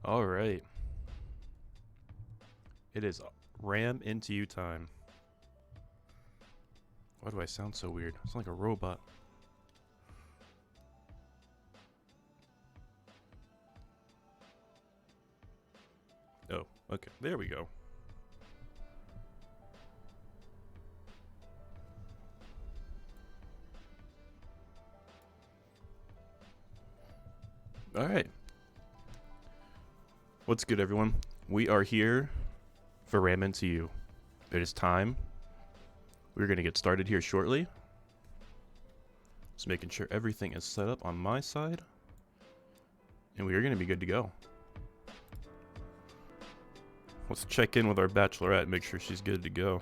All right. It is ram into you time. Why do I sound so weird? I sound like a robot. Oh, okay. There we go. All right. What's good, everyone? We are here for Ram into you. It is time. We're going to get started here shortly. Just making sure everything is set up on my side. And we are going to be good to go. Let's check in with our bachelorette, make sure she's good to go.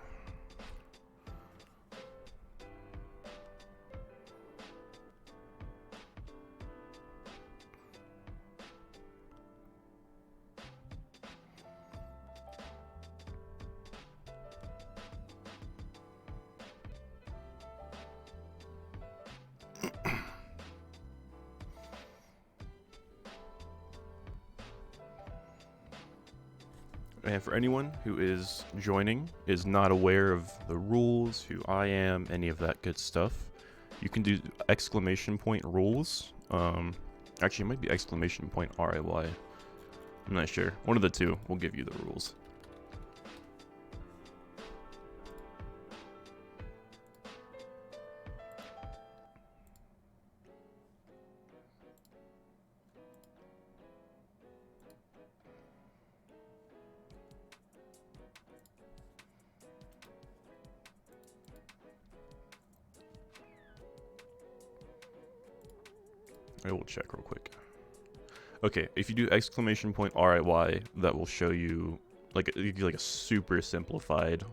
And for anyone who is joining, is not aware of the rules, who I am, any of that good stuff, you can do exclamation point rules. Actually, it might be exclamation point RIY. I'm not sure. One of the two will give you the rules. I will check real quick. Okay, if you do exclamation point RIY, that will show you like a super simplified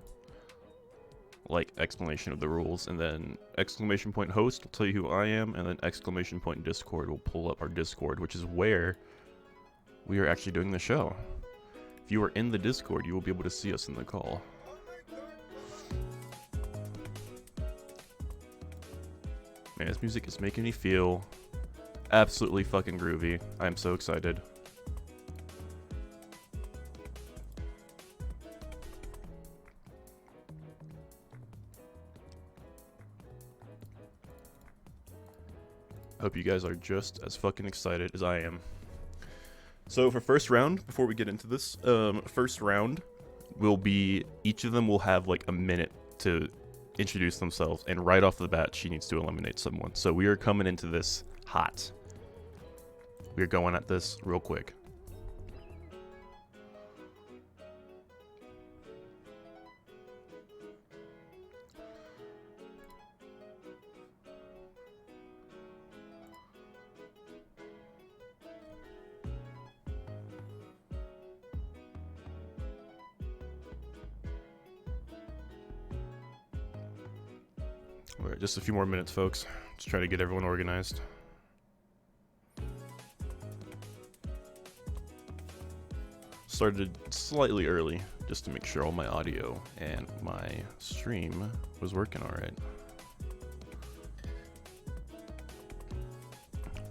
like explanation of the rules, and then exclamation point host will tell you who I am, and then exclamation point Discord will pull up our Discord, which is where we are actually doing the show. If you are in the Discord, you will be able to see us in the call. Man, this music is making me feel absolutely fucking groovy. I'm so excited. I hope you guys are just as fucking excited as I am. So for first round, before we get into this, first round will be, each of them will have like a minute to introduce themselves, and right off the bat, she needs to eliminate someone. So we are coming into this hot. We are going at this real quick. All right, just a few more minutes, folks. Just try to get everyone organized. Started slightly early just to make sure all my audio and my stream was working all right.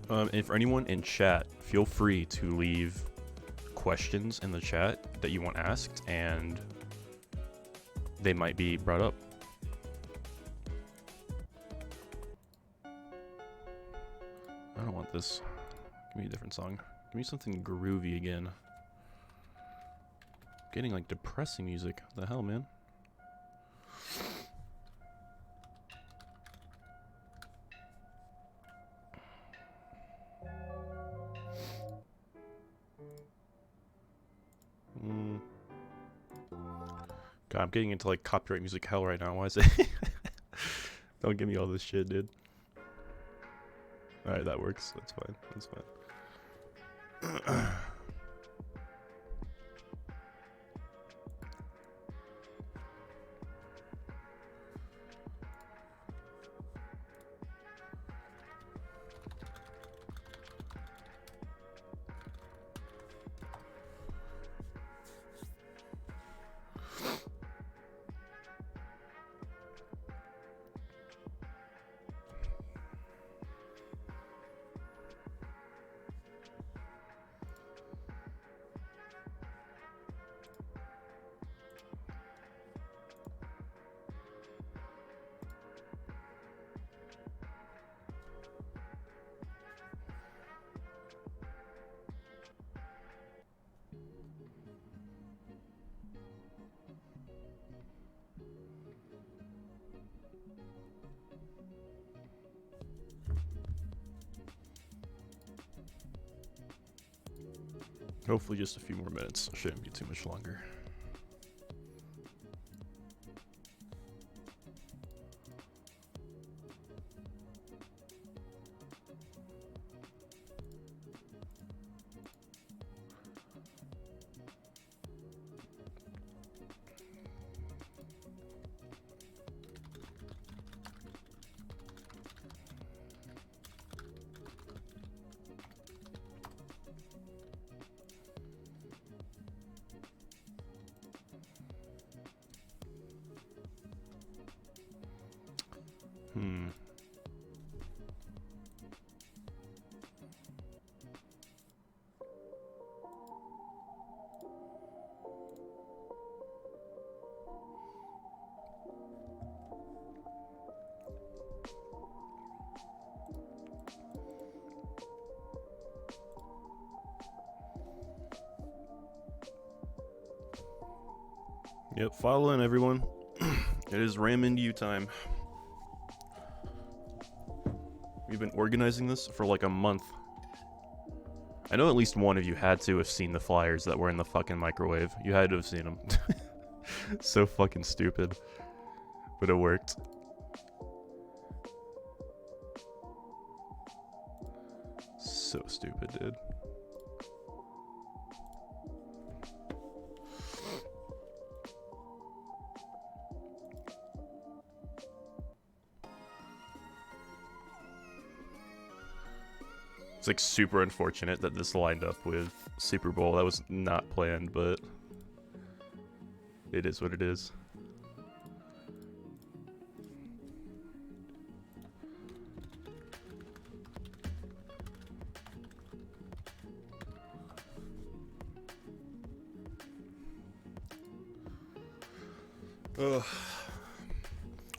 And for anyone in chat, feel free to leave questions in the chat that you want asked, and they might be brought up. I don't want this. Give me a different song. Give me something groovy again. I'm getting like depressing music. What the hell, man? God, I'm getting into like copyright music hell right now. Why is it? Don't give me all this shit, dude. Alright, that works. That's fine. That's fine. Hopefully just a few more minutes. Shouldn't be too much longer. Yep, file in, everyone. It is Ram into you time. We've been organizing this for like a month. I know at least one of you had to have seen the flyers that were in the fucking microwave. You had to have seen them. So fucking stupid. But it worked. So stupid, dude. It's like super unfortunate that this lined up with Super Bowl. That was not planned, but it is what it is.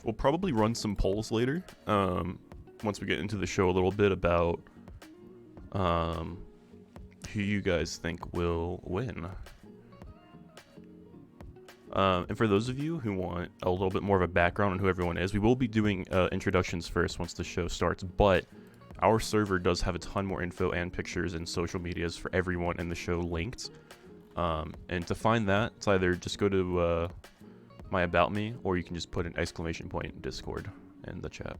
We'll probably run some polls later, once we get into the show a little bit about who you guys think will win. And for those of you who want a little bit more of a background on who everyone is, we will be doing introductions first once the show starts, but our server does have a ton more info and pictures and social medias for everyone in the show linked. And to find that, it's either just go to my About Me, or you can just put an exclamation point in Discord in the chat.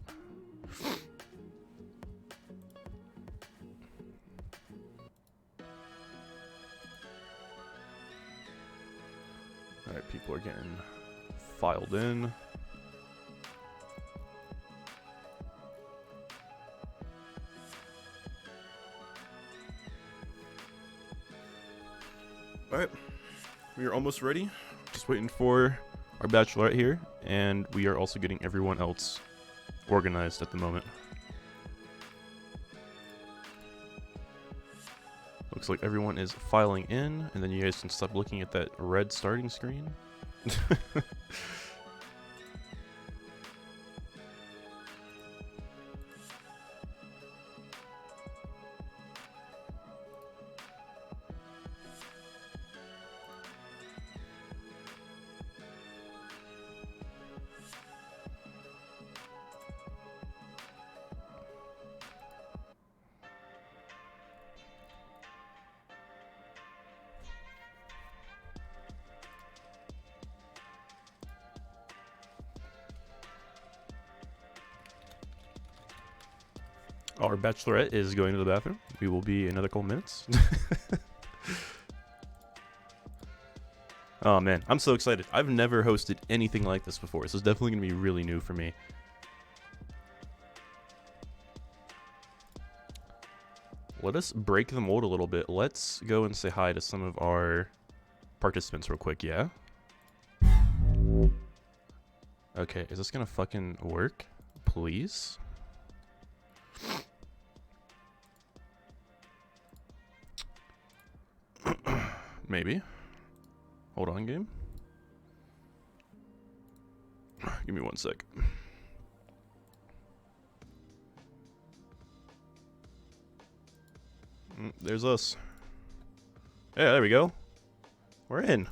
Alright, people are getting filed in. Alright, we are almost ready. Just waiting for our bachelorette here, and we are also getting everyone else organized at the moment. Looks like everyone is filing in, and then you guys can stop looking at that red starting screen. Our bachelorette is going to the bathroom. We will be another couple minutes. Oh man, I'm so excited. I've never hosted anything like this before. This is definitely going to be really new for me. Let us break the mold a little bit. Let's go and say hi to some of our participants real quick, yeah? Okay, is this going to fucking work? Please? Maybe. Hold on, game. Give me 1 sec. There's us. Yeah, there we go. We're in.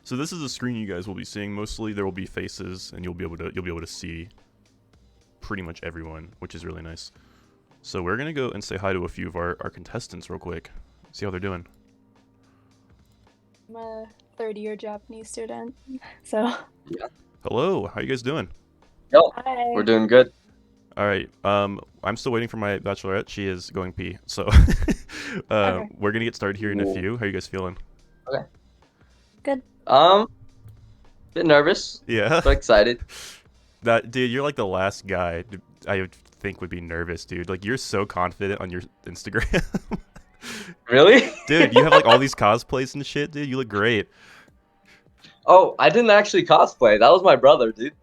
So this is a screen you guys will be seeing. Mostly there will be faces, and you'll be able to see pretty much everyone, which is really nice. So we're gonna go and say hi to a few of our contestants real quick. See how they're doing. I'm a third-year Japanese student, so Yeah. Hello, how you guys doing? Yo, we're hi. doing good. All right. I'm still waiting for my bachelorette. She is going pee. So Okay, we're gonna get started here in a Ooh. few. How you guys feeling? Okay. good. Bit nervous, Yeah. but excited. That dude, you're like the last guy I would think would be nervous, dude. Like you're so confident on your Instagram. Really? Dude, you have like all these cosplays and shit, dude. You look great. Oh, I didn't actually cosplay. That was my brother, dude.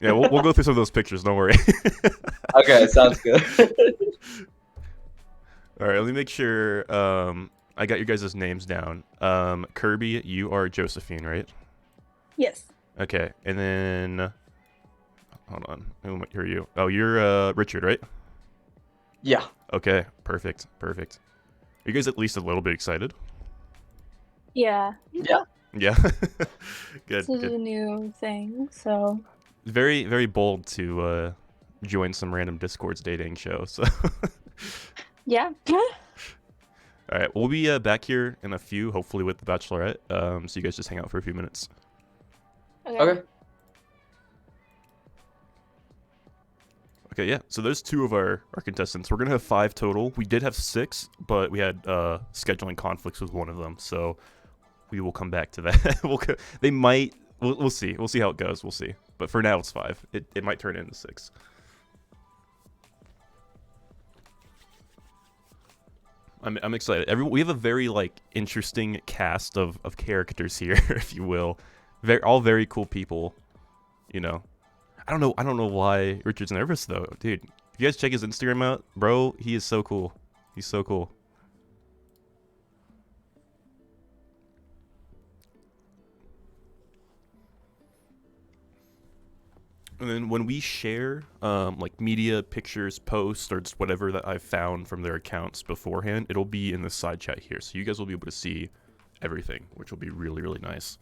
Yeah, we'll go through some of those pictures. Don't worry. Okay, sounds good. All right, let me make sure. I got you guys' names down. Kirby, you are Josephine, right? Yes. Okay, and then hold on. Who are you? Oh, you're Richard, right? Yeah. Okay, perfect. Are you guys at least a little bit excited? Yeah. Yeah. Yeah. This is Good. a new thing, so Very, very bold to join some random Discord's dating show. So, yeah. all right, we'll be back here in a few, hopefully with the Bachelorette. So you guys just hang out for a few minutes. Okay. Okay, yeah. So there's two of our contestants. We're gonna have 5 total. We did have 6, but we had scheduling conflicts with one of them. So we will come back to that. They might. We'll see. We'll see how it goes. We'll see. But for now, it's 5. It might turn into 6. I'm excited. We have a very like interesting cast of characters here, if you will. All very cool people. You know. I don't know why Richard's nervous though, dude. If you guys check his Instagram out, bro, he is so cool. He's so cool. And then when we share like media, pictures, posts, or just whatever that I've found from their accounts beforehand, it'll be in the side chat here. So you guys will be able to see everything, which will be really, really nice.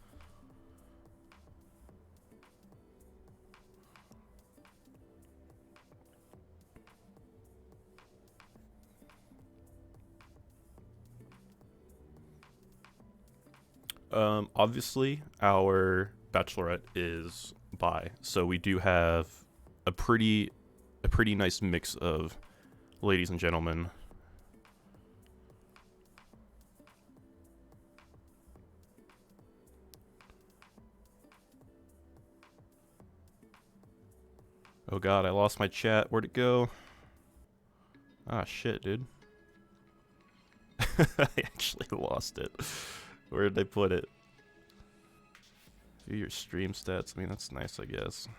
Obviously, our bachelorette is bi, so we do have a pretty nice mix of ladies and gentlemen. Oh god, I lost my chat. Where'd it go? Ah, shit, dude. I actually lost it. Where did I put it? View your stream stats. I mean, that's nice, I guess.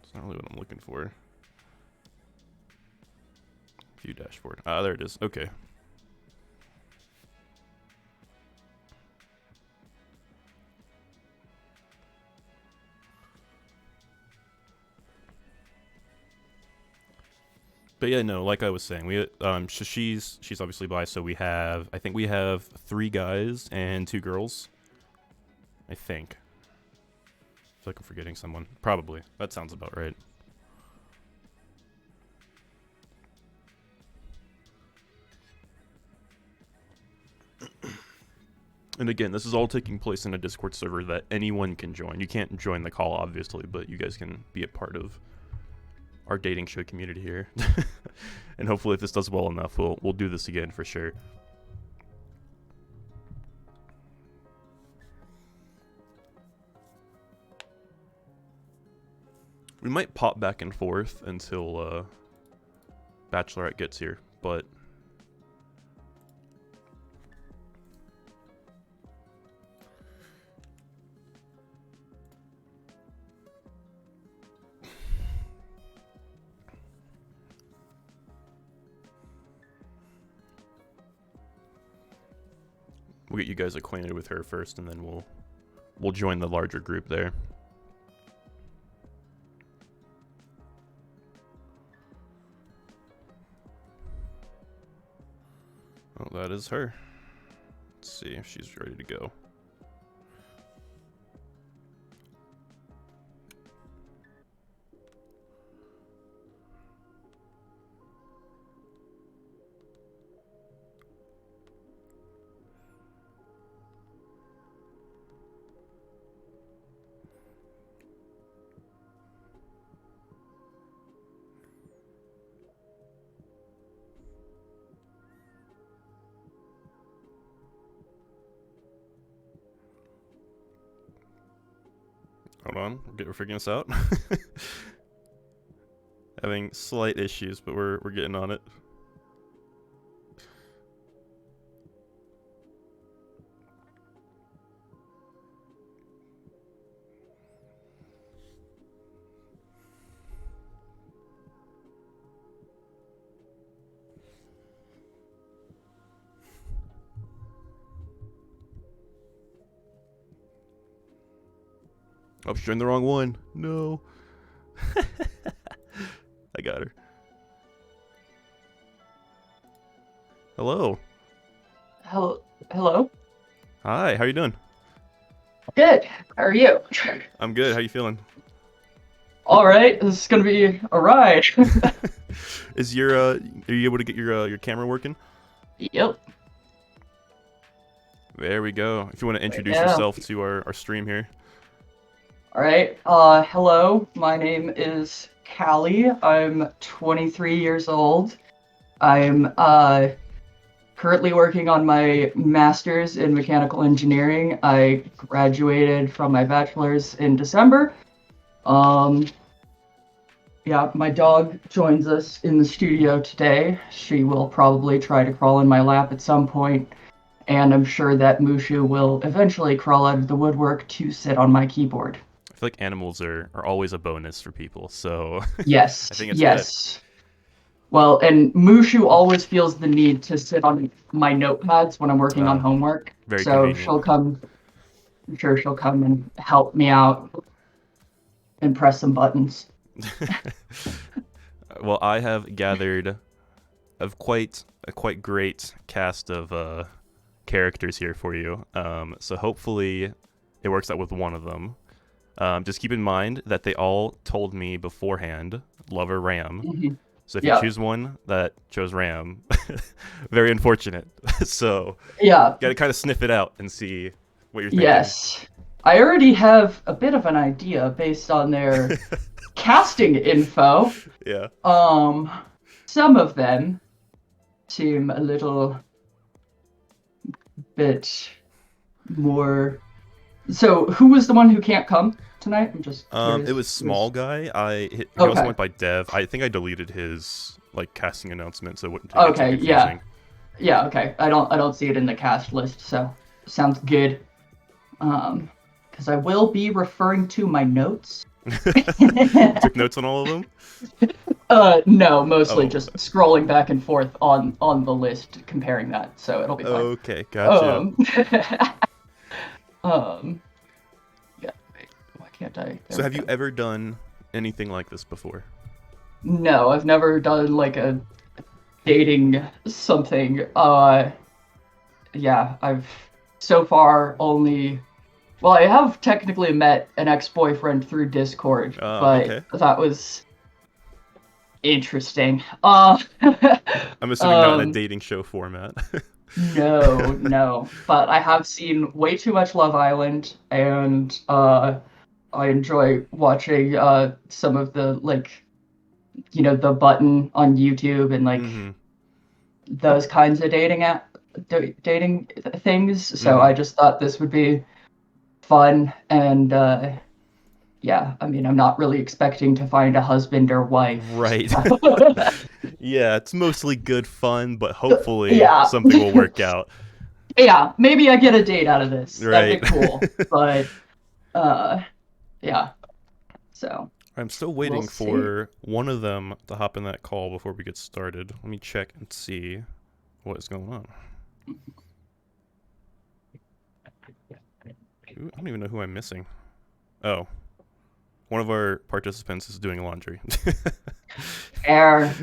It's not really what I'm looking for. View dashboard. Ah, there it is. Okay. But yeah, no, like I was saying, she's obviously bi, so I think we have 3 guys and 2 girls. I think. I feel like I'm forgetting someone. Probably. That sounds about right. And again, this is all taking place in a Discord server that anyone can join. You can't join the call, obviously, but you guys can be a part of our dating show community here. And hopefully, if this does well enough, we'll do this again for sure. We might pop back and forth until Bachelorette gets here, but we'll get you guys acquainted with her first, and then we'll join the larger group there. Oh, that is her. Let's see if she's ready to go. Hold on, we're figuring this out. Having slight issues, but we're getting on it. Oh, she joined the wrong one. No. I got her. Hello. Hello. Hi, how you doing? Good. How are you? I'm good. How you feeling? All right. This is gonna be a ride. Is your are you able to get your camera working? Yep. There we go. If you want to introduce Yeah. yourself to our stream here. All right. Hello. My name is Callie. I'm 23 years old. I'm currently working on my master's in mechanical engineering. I graduated from my bachelor's in December. Yeah, my dog joins us in the studio today. She will probably try to crawl in my lap at some point, and I'm sure that Mushu will eventually crawl out of the woodwork to sit on my keyboard. I feel like animals are always a bonus for people, so Yes, I think it's yes. Well, and Mushu always feels the need to sit on my notepads when I'm working on homework. very So convenient. she'll come, I'm sure she'll come and help me out and press some buttons. Well, I have gathered a quite great cast of characters here for you. So hopefully it works out with one of them. Just keep in mind that they all told me beforehand, Lover Ram. Mhm. So if you choose one that chose Ram, very unfortunate. So Yeah. gotta kind of sniff it out and see what you're thinking. Yes. I already have a bit of an idea based on their casting info. Yeah. Some of them seem a little bit more. So, who was the one who can't come tonight? I'm just curious. It was Small Guy. He Okay. also went by Dev. I think I deleted his like casting announcement, so it wouldn't take Okay, it too yeah. confusing. Yeah, okay. I don't see it in the cast list, so sounds good. Because I will be referring to my notes. Took notes on all of them? No, mostly Oh. just scrolling back and forth on the list, comparing that, so it'll be fine. Okay, gotcha. Yeah, wait, why can't I? So have you ever done anything like this before? No, I've never done like a dating something. Yeah, I've so far only. Well, I have technically met an ex-boyfriend through Discord, but okay. that was interesting. I'm assuming not in a dating show format. No. But I have seen way too much Love Island, and I enjoy watching some of the the Button on YouTube and Mhm. those kinds of dating things. So I just thought this would be fun, and yeah, I mean, I'm not really expecting to find a husband or wife. Right. so- Yeah, it's mostly good fun, but hopefully Yeah. something will work out. Yeah, maybe I get a date out of this. That'd be Right. cool. But yeah. So I'm still waiting We'll see. for one of them to hop in that call before we get started. Let me check and see what is going on. Ooh, I don't even know who I'm missing. Oh. One of our participants is doing laundry. yeah.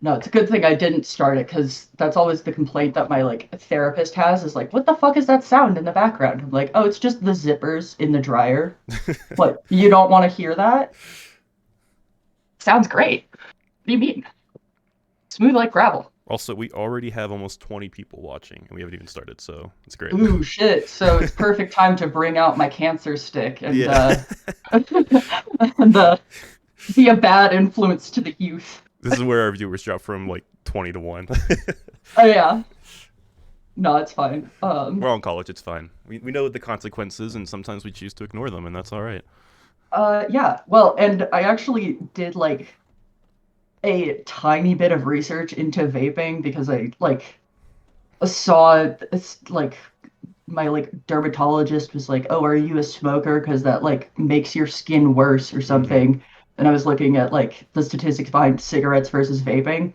No, it's a good thing I didn't start it, because that's always the complaint that my therapist has is what the fuck is that sound in the background? I'm like, oh, it's just the zippers in the dryer. What, you don't want to hear that? Sounds great. What do you mean? Smooth like gravel. Also, we already have almost 20 people watching, and we haven't even started, so it's great. Ooh, shit. So it's perfect time to bring out my cancer stick and Yeah. and be a bad influence to the youth. This is where our viewers drop from 20 to 1. Oh yeah. No, it's fine. We're all in college. It's fine. We know the consequences, and sometimes we choose to ignore them, and that's all right. Yeah. Well, and I actually did like a tiny bit of research into vaping because I like saw it's like my like dermatologist was like, "Oh, are you a smoker? Because that like makes your skin worse or something." And I was looking at like the statistics behind cigarettes versus vaping,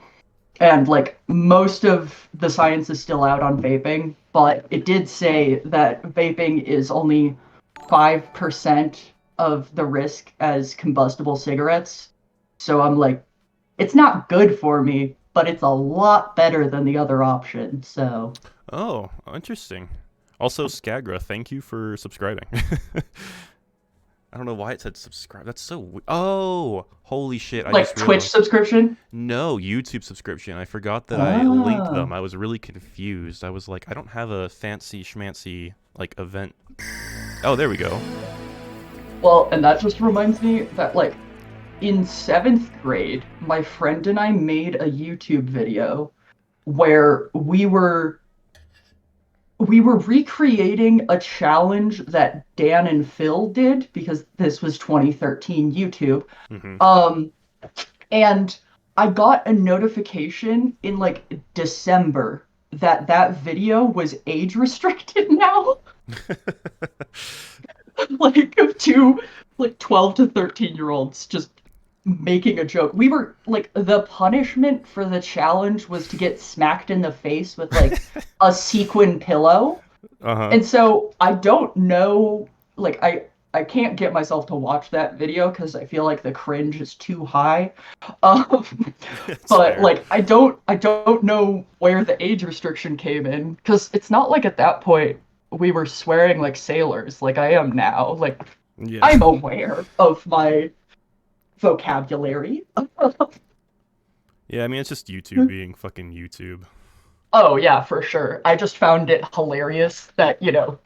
and like most of the science is still out on vaping, but it did say that vaping is only 5% of the risk as combustible cigarettes. So I'm like, it's not good for me, but it's a lot better than the other option. So Oh, interesting. Also, Skagra, thank you for subscribing. I don't know why it said subscribe. That's so oh, holy shit! I like just Twitch realized. subscription? No, YouTube subscription. I forgot that I linked them. I was really confused. I was like, I don't have a fancy schmancy like event. Oh, there we go. Well, and that just reminds me that like in 7th grade, my friend and I made a YouTube video where we were recreating a challenge that Dan and Phil did because this was 2013 YouTube. And I got a notification in like December that that video was age restricted now. Like of two like 12 to 13-year-olds just making a joke. We were like the punishment for the challenge was to get smacked in the face with like a sequin pillow. And so I don't know, like I can't get myself to watch that video because I feel like the cringe is too high. But fair. like I don't know where the age restriction came in because it's not like at that point we were swearing like sailors like I am now. Like Yeah. I'm aware of my vocabulary. Yeah, I mean it's just YouTube being fucking YouTube. Oh yeah, for sure. I just found it hilarious that, you know,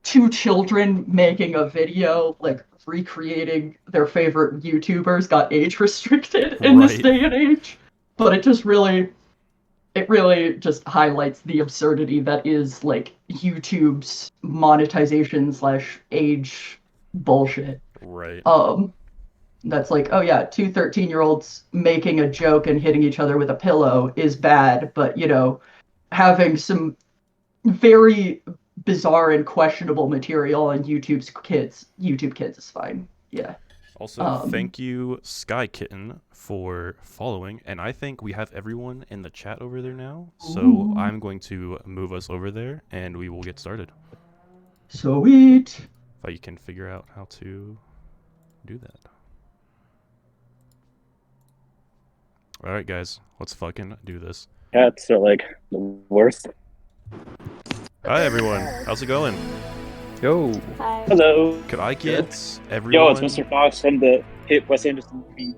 two children making a video like recreating their favorite YouTubers got age restricted in this Right. day and age. But it really just highlights the absurdity that is like YouTube's monetization / age bullshit. Right. That's like, oh yeah, two 13-year-olds making a joke and hitting each other with a pillow is bad, but you know, having some very bizarre and questionable material on YouTube Kids is fine. Yeah. Also, thank you, Sky Kitten, for following. And I think we have everyone in the chat over there now. So Ooh. I'm going to move us over there and we will get started. Sweet. If I can figure out how to do that. Alright, guys, let's fucking do this. Cats are like the worst. Hi, everyone. How's it going? Yo. Hi. Hello. Could I get everyone? Yo, it's Mr. Fox from the hit Wes Anderson movie.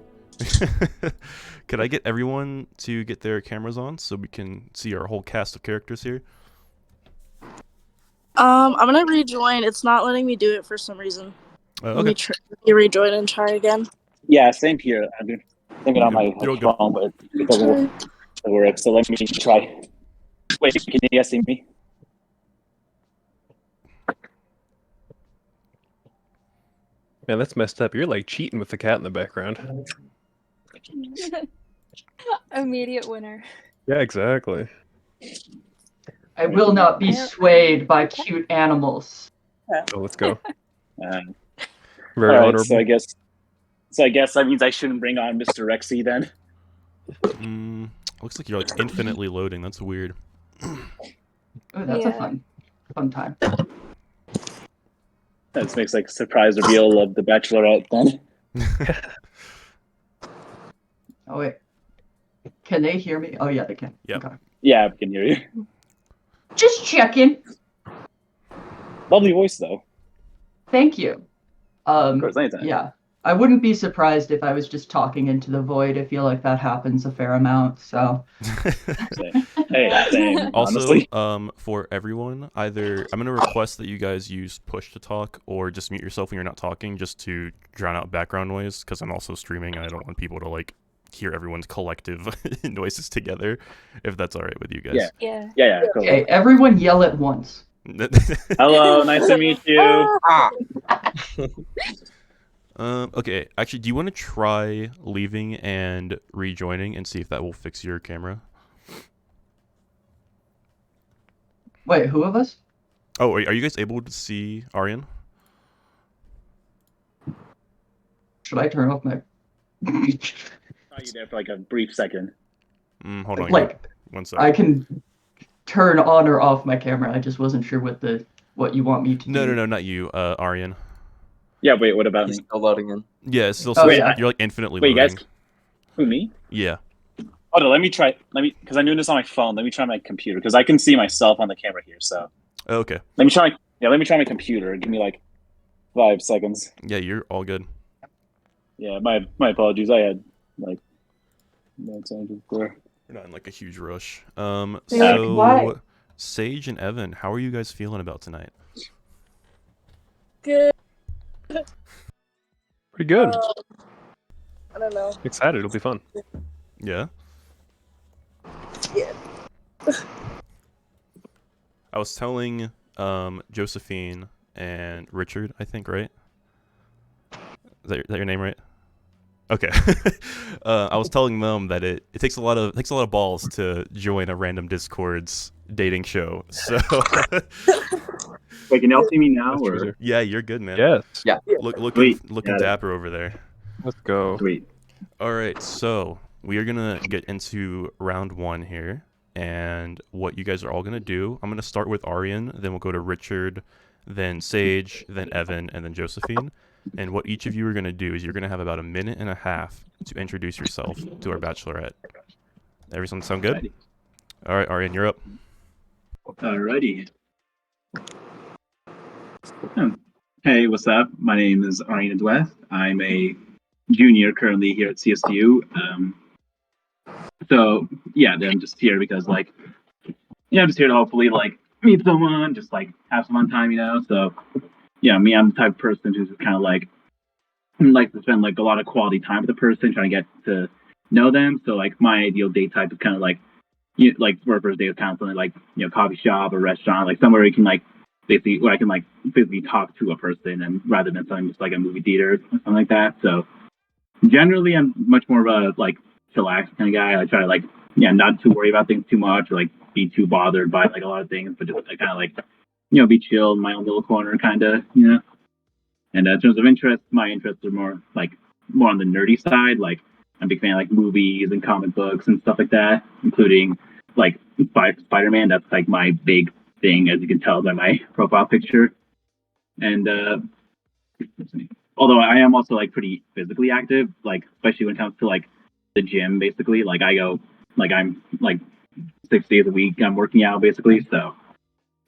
Could I get everyone to get their cameras on so we can see our whole cast of characters here? I'm gonna rejoin. It's not letting me do it for some reason. Let me rejoin and try again. Yeah, same here. I've been thinking on my phone, but it doesn't work. So let me try. Wait, can you guys see me? Man, that's messed up. You're like cheating with the cat in the background. Immediate winner. Yeah, exactly. I will not be swayed by cute animals. So let's go. Very honorable. So I guess that means I shouldn't bring on Mr. Rexy then. Looks like you're like infinitely loading. That's weird. Oh, that's a fun time. That makes like a surprise reveal of the Bachelorette then. Oh wait, can they hear me? Oh yeah, they can. Yeah. Okay. Yeah, I can hear you. Just checking. Lovely voice though. Thank you. Of course, anytime. Yeah, I wouldn't be surprised if I was just talking into the void. I feel like that happens a fair amount. So. Hey, same, also, honestly. for everyone, either I'm gonna request that you guys use push to talk or just mute yourself when you're not talking, just to drown out background noise. Because I'm also streaming and I don't want people to like hear everyone's collective noises together, if that's all right with you guys. Yeah. Yeah, cool. Okay, everyone yell at once. Hello, nice to meet you. Okay, actually, do you want to try leaving and rejoining and see if that will fix your camera? Wait, who of us? Oh, are you guys able to see Aryan? Should I turn off my... Saw you there for like a brief second. Hold on. Like, one I second. can turn on or off my camera. I just wasn't sure what you want me to do. No, not you, Aryan. Yeah, wait, what about He's me? still loading in. Yeah, it's still Oh, says yeah. you're like infinitely Wait, loading. guys. Who, me? Yeah. Hold on, let me try. Because I'm doing this on my phone. Let me try my computer because I can see myself on the camera here. So Oh, okay. let me try. Let me try my computer. Give me like 5 seconds. Yeah, you're all good. Yeah, my apologies. I had like. We're not in like a huge rush. Why? So Sage and Evan, how are you guys feeling about tonight? Good. Pretty good. I don't know. Excited. It'll be fun. Yeah. Yeah. I was telling Josephine and Richard, I think, right? Is that your name, right? Okay. I was telling them that it takes a lot of balls to join a random Discord's dating show. So Wait, can y'all see me now? That's Or true. yeah, you're good, man. Yes. Yeah. Looking Sweet. dapper over there. Let's go. sweet. All right, so we are gonna get into round 1 here, and what you guys are all gonna do. I'm gonna start with Aryan, then we'll go to Richard, then Sage, then Evan, and then Josephine. And what each of you are gonna do is you're gonna have about a minute and a half to introduce yourself to our bachelorette. Everyone sound good? All right, Aryan, you're up. Alrighty. Hey, what's up? My name is Aryan Dweth. I'm a junior currently here at CSU. So yeah, I'm just here because I'm just here to hopefully meet someone, just have some fun time, So yeah, I'm the type of person who's kind of like to spend a lot of quality time with the person, trying to get to know them. So my ideal date type is kind of for a first date, kind of something coffee shop or restaurant, somewhere you can basically where I can physically talk to a person, and rather than something just like a movie theater or something like that. So generally, I'm much more of a chillax kind of guy. I try to not to worry about things too much or be too bothered by a lot of things, but just kind of be chill in my own little corner, kind of. And in terms of interests, my interests are more on the nerdy side. I'm a big fan of movies and comic books and stuff like that, including Spider-Man. That's my big thing, as you can tell by my profile picture. And although I am also pretty physically active, especially when it comes to the gym, basically. I go I'm 6 days a week I'm working out basically. So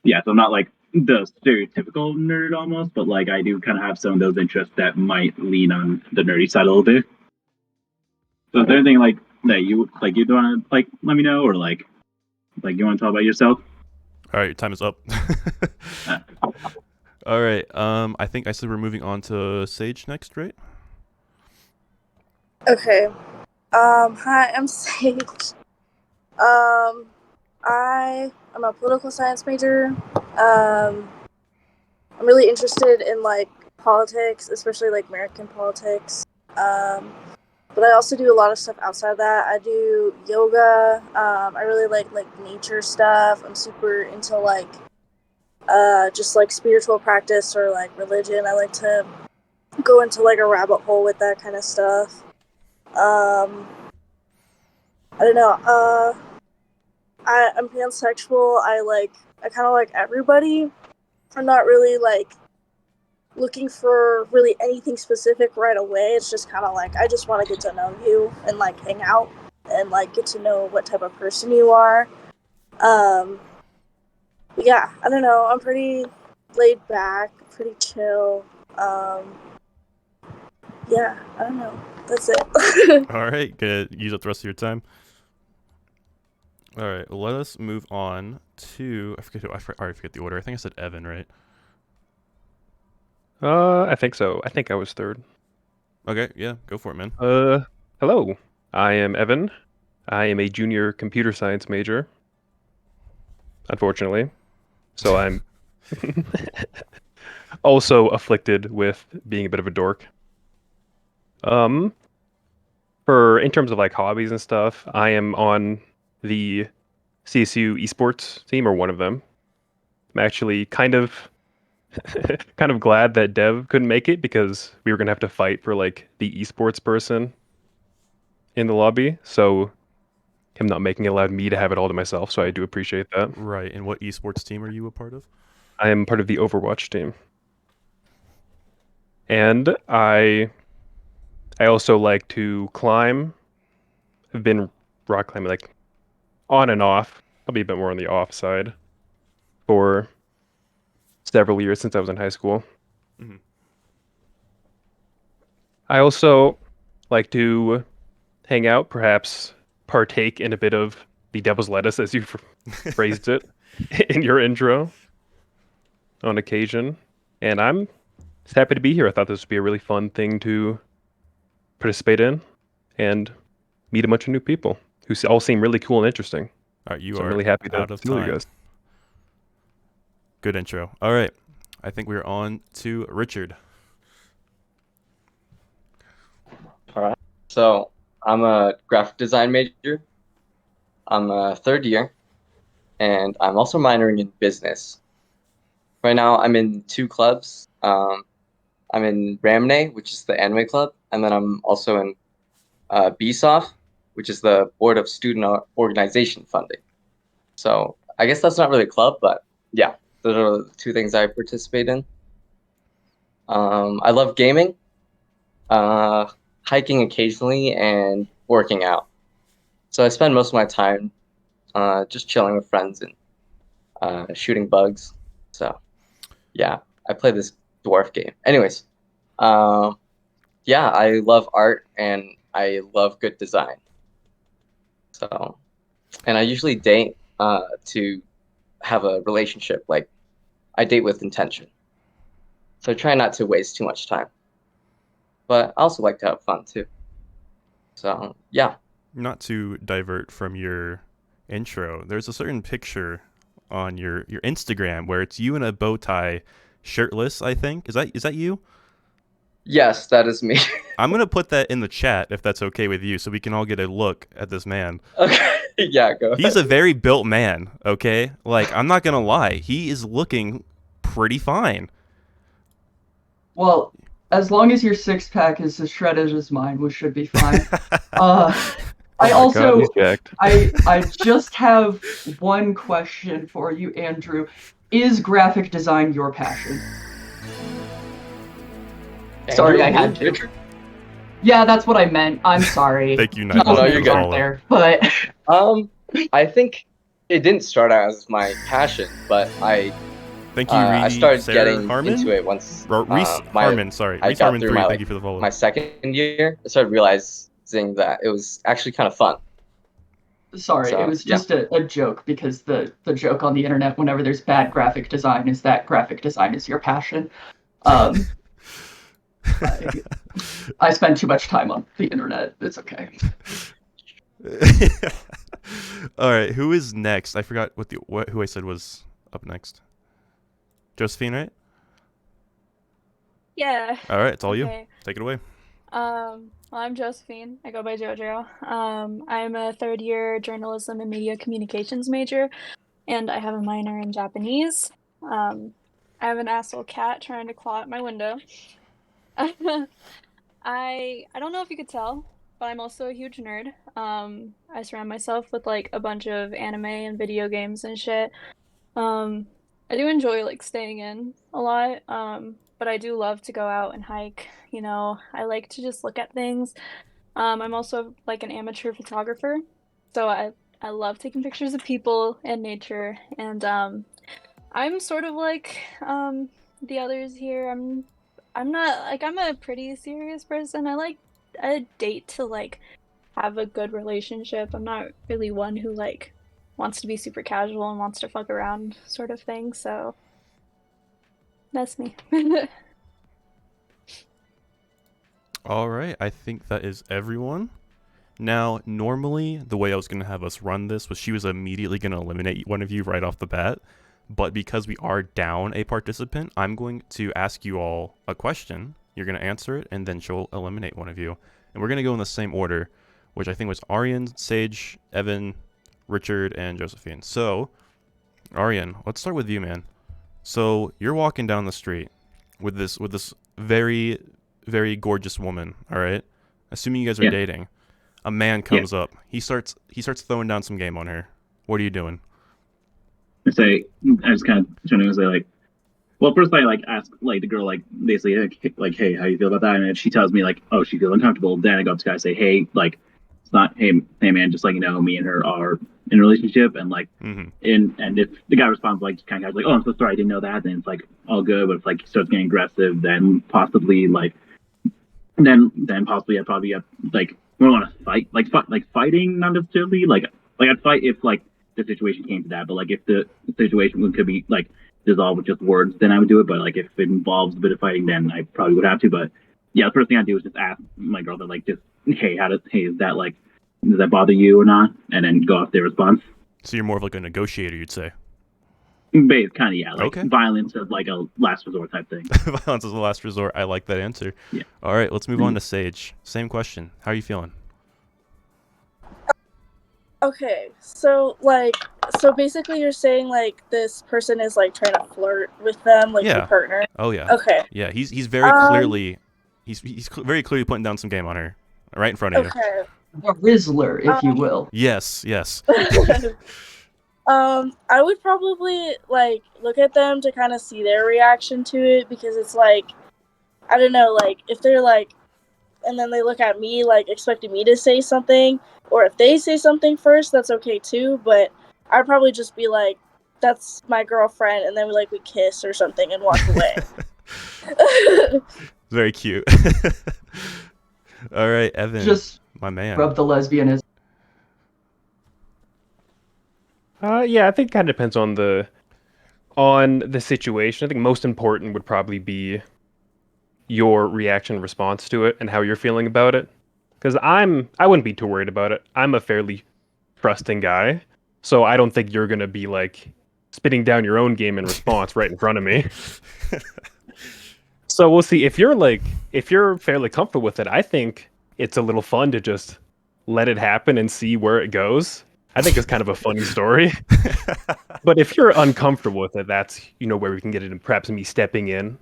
yeah, so I'm not the stereotypical nerd almost, but I do kind of have some of those interests that might lean on the nerdy side a little bit. So is there anything that you you want to let me know, or you want to talk about yourself? All right, your time is up. All right. I think I said we're moving on to Sage next, right? Okay. Hi, I'm Sage. I'm a political science major. I'm really interested in politics, especially American politics. But I also do a lot of stuff outside of that. I do yoga. I really like nature stuff. I'm super into just spiritual practice or religion. I like to go into a rabbit hole with that kind of stuff. I don't know. I'm pansexual. I kind of like everybody. I'm not really looking for really anything specific right away. It's just kind of I just want to get to know you and hang out and get to know what type of person you are. Yeah, I don't know. I'm pretty laid back, pretty chill. Yeah, I don't know. That's it. All right, gonna use up the rest of your time. All right, well, let us move on to I already forget the order. I think I said Evan, right? I think so. I think I was third. Okay, yeah, go for it, man. Hello. I am Evan. I am a junior computer science major, unfortunately. So I'm also afflicted with being a bit of a dork. In terms of like hobbies and stuff, I am on the CSU esports team, or one of them. I'm actually kind of glad that Dev couldn't make it, because we were gonna have to fight for like the esports person in the lobby. So him not making it allowed me to have it all to myself. So I do appreciate that. Right. And what esports team are you a part of? I am part of the Overwatch team. And I also like to climb. I've been rock climbing like on and off, probably a bit more on the off side, for several years since I was in high school. Mhm. I also like to hang out, perhaps partake in a bit of the devil's lettuce, as you phrased it in your intro, on occasion. And I'm just happy to be here. I thought this would be a really fun thing to participate in and meet a bunch of new people who all seem really cool and interesting. All right, you So are I'm really happy to out of see you time. guys. Good intro. All right. I think we're on to Richard. All right. So I'm a graphic design major. I'm a third year, and I'm also minoring in business. Right now, I'm in 2 clubs. I'm in Ramne, which is the anime club, and then I'm also in BSOF, which is the Board of Student Organization Funding. So I guess that's not really a club, but yeah, those are the 2 things I participate in. I love gaming, hiking occasionally, and working out. So I spend most of my time just chilling with friends and shooting bugs. So yeah, I play this dwarf game. Anyways, yeah, I love art and I love good design. So, and I usually date to have a relationship. Like, I date with intention. So I try not to waste too much time. But I also like to have fun too. So yeah. Not to divert from your intro, there's a certain picture on your Instagram where it's you in a bow tie, shirtless, I think. Is that you? Yes, that is me. I'm going to put that in the chat if that's okay with you, so we can all get a look at this man. Okay. Yeah, go ahead. He's a very built man, okay? Like, I'm not going to lie. He is looking pretty fine. Well, as long as your 6-pack is as shredded as mine, we should be fine. I Oh my also, God, he's jacked. I just have one question for you, Andrew. Is graphic design your passion? Sorry, I had to. Richard? Yeah, that's what I meant. I'm sorry. Thank you, No, Nigel. no, for you're the good. follow. there, but I think it didn't start out as my passion, but I Thank you, I started Sarah getting Harmon? into it once Reese Harmon, sorry. I Reese got Harmon through 3, my, thank you for the follow. my second year. I started realizing that it was actually kind of fun. sorry, So, it was just a joke, because the joke on the internet whenever there's bad graphic design is that graphic design is your passion. I spend too much time on the internet. It's okay. All right, who is next? I forgot who I said was up next. Josephine, right? Yeah. All right, it's all you. Okay. Take it away. Well, I'm Josephine. I go by JoJo. I'm a third-year journalism and media communications major, and I have a minor in Japanese. I have an asshole cat trying to claw at my window. I don't know if you could tell, but I'm also a huge nerd. I surround myself with like a bunch of anime and video games and shit. I do enjoy like staying in a lot. But I do love to go out and hike. You know, I like to just look at things. I'm also like an amateur photographer, so I love taking pictures of people and nature. And I'm sort of like the others here. I'm not like, I'm a pretty serious person. I like a date to like have a good relationship. I'm not really one who like wants to be super casual and wants to fuck around sort of thing. So that's me. All right, I think that is everyone. Now, normally, the way I was going to have us run this was she was immediately going to eliminate one of you right off the bat. But because we are down a participant, I'm going to ask you all a question. You're going to answer it, and then she'll eliminate one of you. And we're going to go in the same order, which I think was Aryan, Sage, Evan, Richard, and Josephine. So, Aryan, let's start with you, man. So, you're walking down the street with this very, very gorgeous woman, all right? Assuming you guys are dating. A man comes up. He starts throwing down some game on her. What are you doing? I just kind of trying to say like, well, first I like ask like the girl like basically like, hey, how you feel about that? And if she tells me like, oh, she feels uncomfortable, then I go up to the guy and say, hey, like, it's not, hey man, just like, you know, me and her are in a relationship, and like, and if the guy responds like kind of like, oh, I'm so sorry, I didn't know that, then it's like all good. But if like he starts getting aggressive, then possibly like, then possibly I'd probably like, we don't want to fight, like fighting, not necessarily like I'd fight if like the situation came to that, but like if the situation could be like dissolved with just words, then I would do it. But like if it involves a bit of fighting, then I probably would have to. But yeah, the first thing I do is just ask my girlfriend like, just hey, is that like, does that bother you or not? And then go off their response. So you're more of like a negotiator, you'd say. Kind of, yeah, like okay. Violence as like a last resort type thing. Violence as a last resort. I like that answer. Yeah. All right, let's move on to Sage. Same question. How are you feeling? Okay, so basically you're saying like this person is like trying to flirt with them, like your partner. Oh yeah. Okay. Yeah, he's very clearly very clearly putting down some game on her, right in front of you. Okay. A Rizzler, if you will. Yes. I would probably like look at them to kind of see their reaction to it, because it's like, I don't know, like if they're like, and then they look at me like expecting me to say something, or if they say something first, that's okay too. But I'd probably just be like, that's my girlfriend, and then we kiss or something and walk away. Very cute. All right, Evan, Just my man. rub the lesbianism. Yeah, I think it kind of depends on the situation. I think most important would probably be your reaction and response to it and how you're feeling about it. Because I wouldn't be too worried about it. I'm a fairly trusting guy, so I don't think you're gonna be like spitting down your own game in response right in front of me. So we'll see. If you're fairly comfortable with it, I think it's a little fun to just let it happen and see where it goes. I think it's kind of a funny story. But if you're uncomfortable with it, that's where we can get it, and perhaps me stepping in,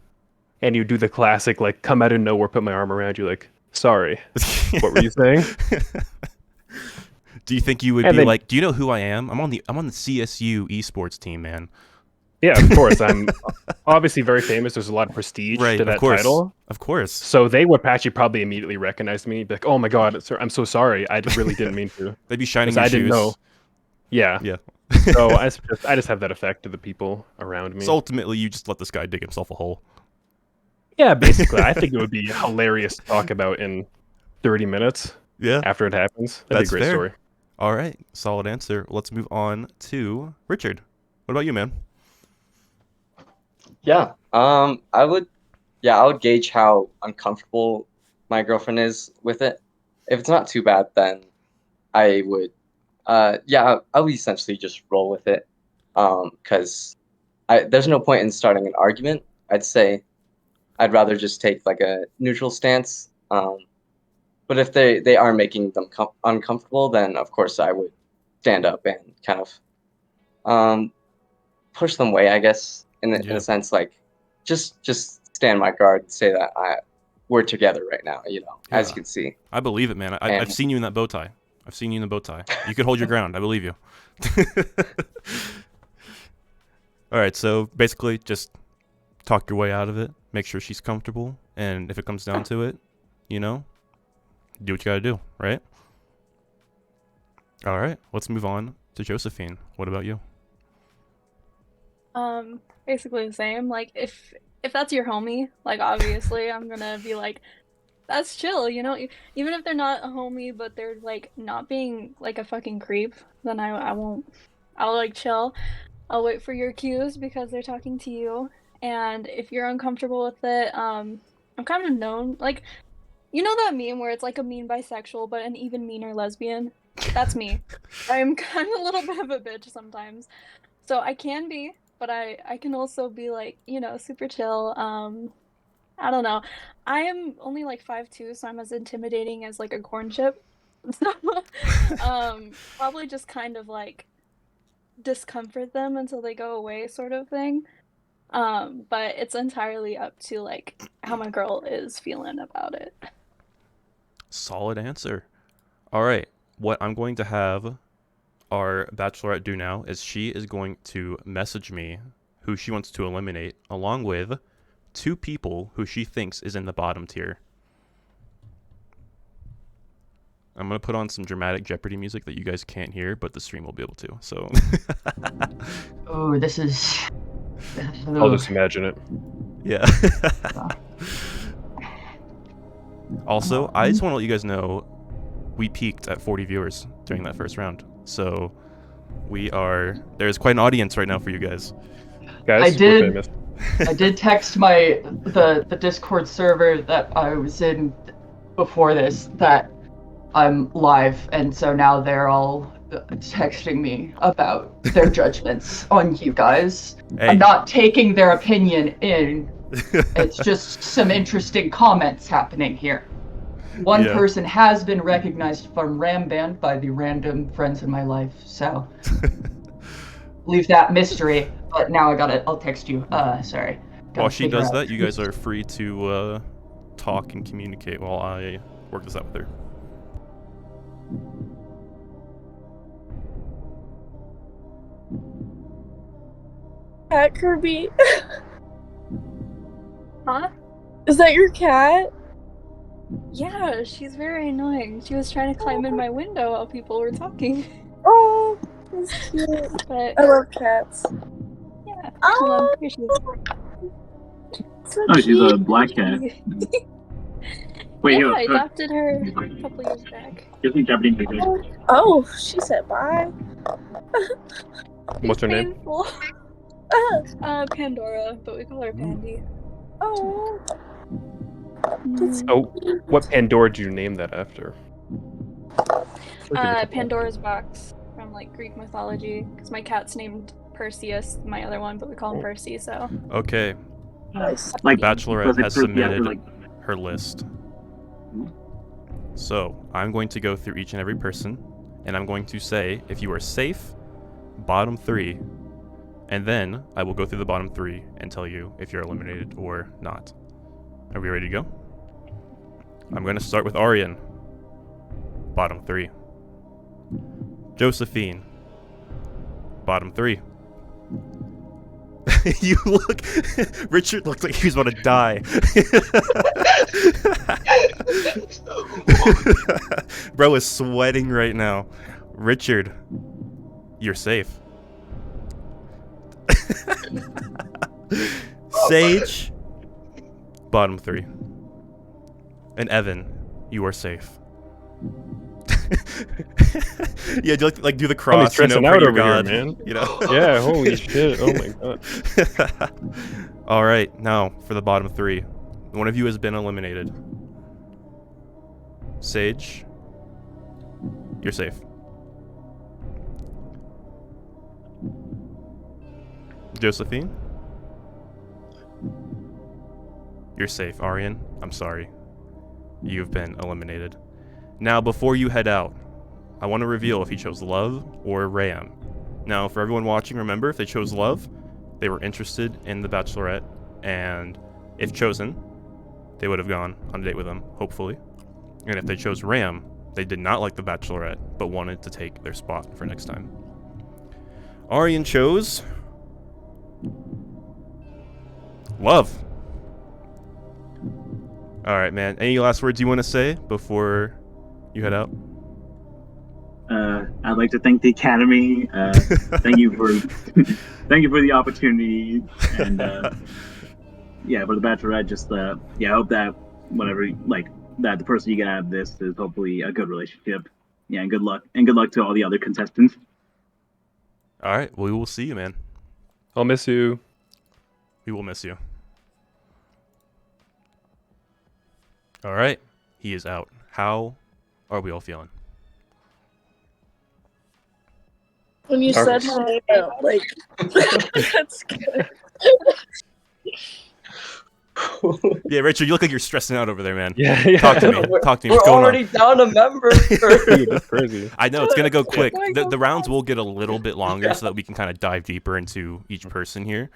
and you do the classic like come out of nowhere, put my arm around you, like, sorry, what were you saying? Do you think you would be like, do you know who I am? I'm on the CSU esports team, man. Yeah, of course. I'm obviously very famous. There's a lot of prestige to that title. Of course. So they would actually probably immediately recognize me. Be like, oh my god, sir, I'm so sorry. I really didn't mean to. They'd be shining your I shoes. didn't know. Yeah. So I just have that effect to the people around me. So ultimately, you just let this guy dig himself a hole. Yeah, basically. I think it would be hilarious to talk about in 30 minutes. Yeah. After it happens. That'd be a great story. All right. Solid answer. Let's move on to Richard. What about you, man? Yeah. I would gauge how uncomfortable my girlfriend is with it. If it's not too bad, then I would I would essentially just roll with it. Because there's no point in starting an argument. I'd say I'd rather just take like a neutral stance. But if they are making them uncomfortable, then of course I would stand up and kind of push them away, I guess, in a sense, like just stand my guard and say that we're together right now, as you can see. I believe it, man. I've seen you in that bow tie. You could hold your ground. I believe you. All right, so basically just talk your way out of it. Make sure she's comfortable. And if it comes down to it, do what you gotta do, right? All right, let's move on to Josephine. What about you? Basically the same. Like if that's your homie, like obviously I'm gonna be like, that's chill, even if they're not a homie, but they're like not being like a fucking creep, then I won't. I'll like chill. I'll wait for your cues because they're talking to you. And if you're uncomfortable with it, I'm kind of known, like You know that meme where it's like a mean bisexual but an even meaner lesbian? That's me. I'm kind of a little bit of a bitch sometimes. So I can be, but I can also be like, super chill. I don't know. I am only like 5'2", so I'm as intimidating as like a corn chip. So probably just kind of like discomfort them until they go away sort of thing. But it's entirely up to like how my girl is feeling about it. Solid answer. All right. What I'm going to have our bachelorette do now is she is going to message me who she wants to eliminate, along with 2 people who she thinks is in the bottom tier. I'm going to put on some dramatic Jeopardy music that you guys can't hear, but the stream will be able to. So. Oh, this is. I'll just imagine it. Yeah. Also, I just want to let you guys know we peaked at 40 viewers during that first round. So there's quite an audience right now for you guys. Guys, I did- we're famous. I did text the Discord server that I was in before this that I'm live, and so now they're all texting me about their judgments on you guys. Hey. I'm not taking their opinion in. It's just some interesting comments happening here. One Yeah. person has been recognized from Ram Band by the random friends in my life, so leave that mystery. But now I'll text you. Sorry. While she figure does out- that, you guys are free to talk and communicate while I work this out with her. Cat Kirby. Huh? Is that your cat? Yeah, she's very annoying. She was trying to climb in my window while people were talking. Oh, that's cute. But I love cats. yeah, Oh. hold on. Here she is. So Oh, she's a cute. black cat. Wait, Yeah, yo, I adopted her a couple years back. give me Japanese music. Oh, she said bye. What's her name? Painful. Pandora, but we call her Pandy. Oh, Mm. Oh, what Pandora did you name that after? Pandora's box from like Greek mythology, because my cat's named Perseus, my other one, but we call him Percy. So Okay, nice. Like, Bachelorette was it has Percy after, submitted like, her list. So I'm going to go through each and every person, and I'm going to say if you are safe, bottom 3, and then I will go through the bottom 3 and tell you if you're eliminated or not. Are we ready to go? I'm going to start with Arian. Bottom 3. Josephine. Bottom 3. You look... Richard looks like he was about to die. Bro is sweating right now. Richard, you're safe. Sage, bottom 3. And Evan, you are safe. Yeah, do do the cross, stressing pray out to over here, God, man. You know? Yeah, holy shit. Oh my god. All right, now for the bottom 3. One of you has been eliminated. Sage, you're safe. Josephine, you're safe. Arian, I'm sorry. You've been eliminated. Now, before you head out, I want to reveal if he chose Love or Ram. Now, for everyone watching, remember, if they chose Love, they were interested in the Bachelorette, and if chosen, they would have gone on a date with him, hopefully. And if they chose Ram, they did not like the Bachelorette, but wanted to take their spot for next time. Arian chose Love. Alright, man. Any last words you want to say before you head out? I'd like to thank the Academy. Thank you for thank you for the opportunity, and yeah, for the Bachelorette. Just I hope that whatever that the person you get out of this is hopefully a good relationship. Yeah, and good luck to all the other contestants. Alright, well, we will see you, man. I'll miss you. We will miss you. Alright, he is out. How are we all feeling? When you Nervous. said my name out, like, that's good. Yeah, Rachel, you look like you're stressing out over there, man. Yeah. Talk to me. Talk to me. We're What's going already down a member. Dude, that's crazy. I know it's gonna go quick. Why The go rounds fast? will get a little bit longer Yeah. so that we can kind of dive deeper into each person here.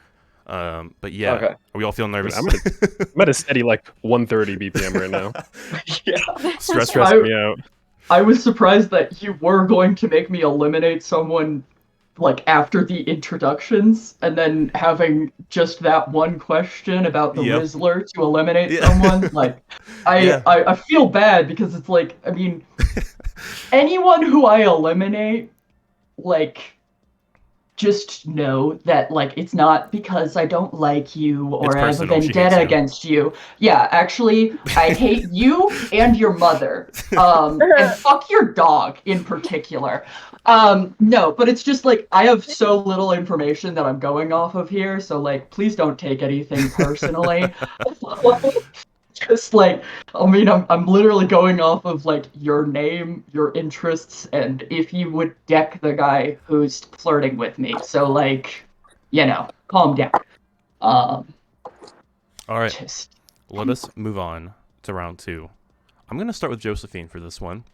But yeah, Okay. are we all feeling nervous? I'm at a steady like 130 BPM right now. Yeah. Stress. Stressing me out. I was surprised that you were going to make me eliminate someone like after the introductions and then having just that one question about the Yep. Rizzler to eliminate Yeah. someone. Like Yeah. I feel bad because it's like, I mean, anyone who I eliminate, like, just know that, like, it's not because I don't like you or It's I have a personal. She hates vendetta you. against you. Yeah, actually, I hate you and your mother. And fuck your dog in particular. No, but it's just like I have so little information that I'm going off of here, so like please don't take anything personally. Just like, I mean, I'm literally going off of like your name, your interests, and if you would deck the guy who's flirting with me. So like, you know, calm down. All right, Just let us move on to round 2. I'm gonna start with Josephine for this one.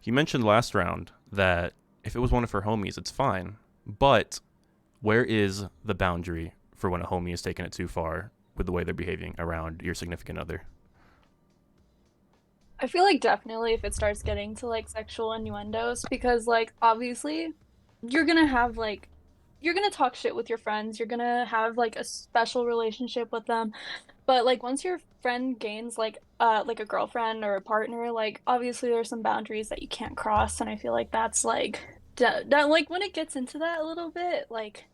You mentioned last round that if it was one of her homies, it's fine. But where is the boundary for when a homie is taking it too far with the way they're behaving around your significant other? I feel like definitely if it starts getting to like sexual innuendos, because like obviously you're gonna have like you're gonna talk shit with your friends, you're gonna have like a special relationship with them, but like once your friend gains like a girlfriend or a partner, like obviously there's some boundaries that you can't cross, and I feel like that's like like when it gets into that a little bit, like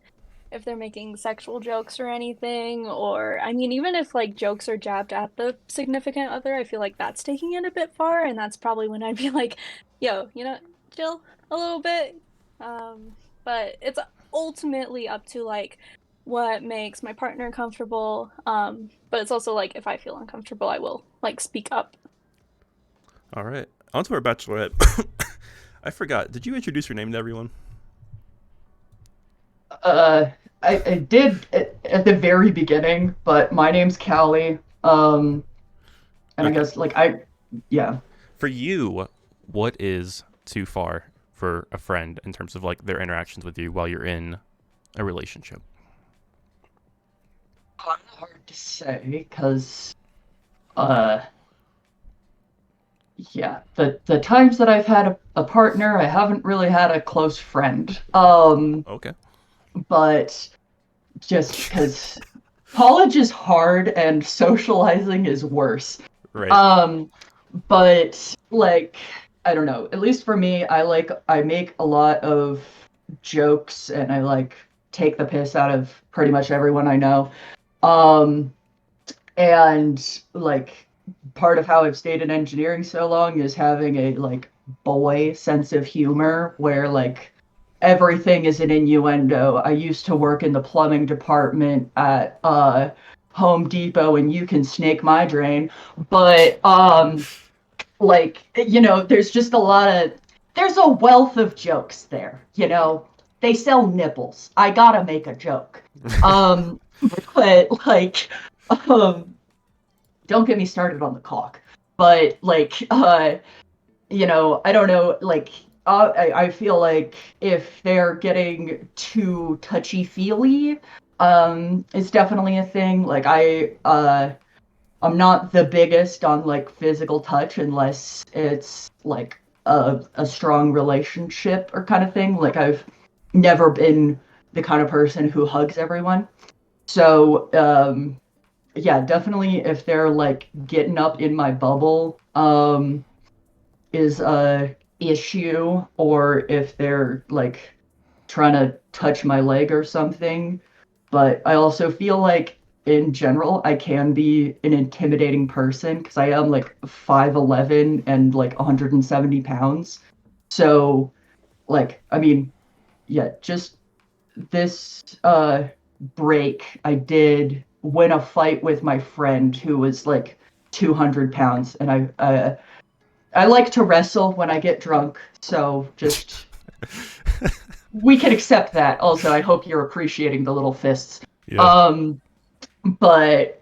if they're making sexual jokes or anything, or I mean, even if like jokes are jabbed at the significant other, I feel like that's taking it a bit far, and that's probably when I'd be like, yo, you know, chill a little bit. But it's ultimately up to like what makes my partner comfortable. But it's also like if I feel uncomfortable, I will like speak up. All right, on to our bachelorette. I forgot. Did you introduce your name to everyone? I did at the very beginning, but my name's Callie. And I Okay. guess like yeah. For you, what is too far for a friend in terms of like their interactions with you while you're in a relationship? Hard to say because yeah, the times that I've had a partner, I haven't really had a close friend. Okay. But just because college is hard and socializing is worse. Right. But like I don't know, at least for me, I make a lot of jokes and I like take the piss out of pretty much everyone I know. And like part of how I've stayed in engineering so long is having a like boy sense of humor where like everything is an innuendo. I used to work in the plumbing department at Home Depot, and you can snake my drain. But like you know, there's just there's a wealth of jokes there. You know, they sell nipples. I gotta make a joke. But like, don't get me started on the cock. But like, you know, I don't know, like. I feel like if they're getting too touchy-feely, it's definitely a thing. Like I'm not the biggest on like physical touch unless it's like a strong relationship or kind of thing. Like I've never been the kind of person who hugs everyone. So yeah, definitely if they're like getting up in my bubble, is a issue, or if they're like trying to touch my leg or something. But I also feel like in general I can be an intimidating person because I am like 5'11" and like 170 pounds. So like I mean, yeah, just this break I did win a fight with my friend who was like 200 pounds, and I like to wrestle when I get drunk, so just we can accept that. Also, I hope you're appreciating the little fists. Yeah. But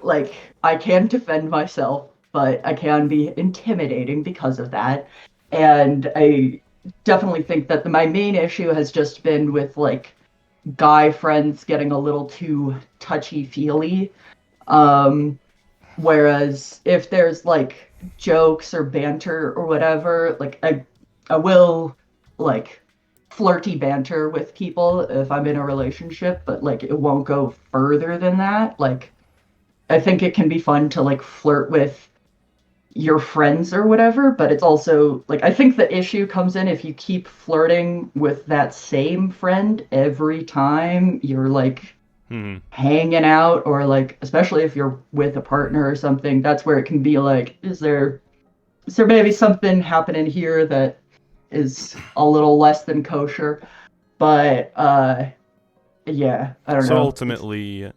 like I can defend myself, but I can be intimidating because of that. And I definitely think that my main issue has just been with like guy friends getting a little too touchy-feely. Whereas if there's like jokes or banter or whatever, like I will like flirty banter with people if I'm in a relationship, but like it won't go further than that. Like I think it can be fun to like flirt with your friends or whatever, but it's also like I think the issue comes in if you keep flirting with that same friend every time you're like hanging out, or like especially if you're with a partner or something, that's where it can be like, is there maybe something happening here that is a little less than kosher? But yeah, I don't So know. ultimately,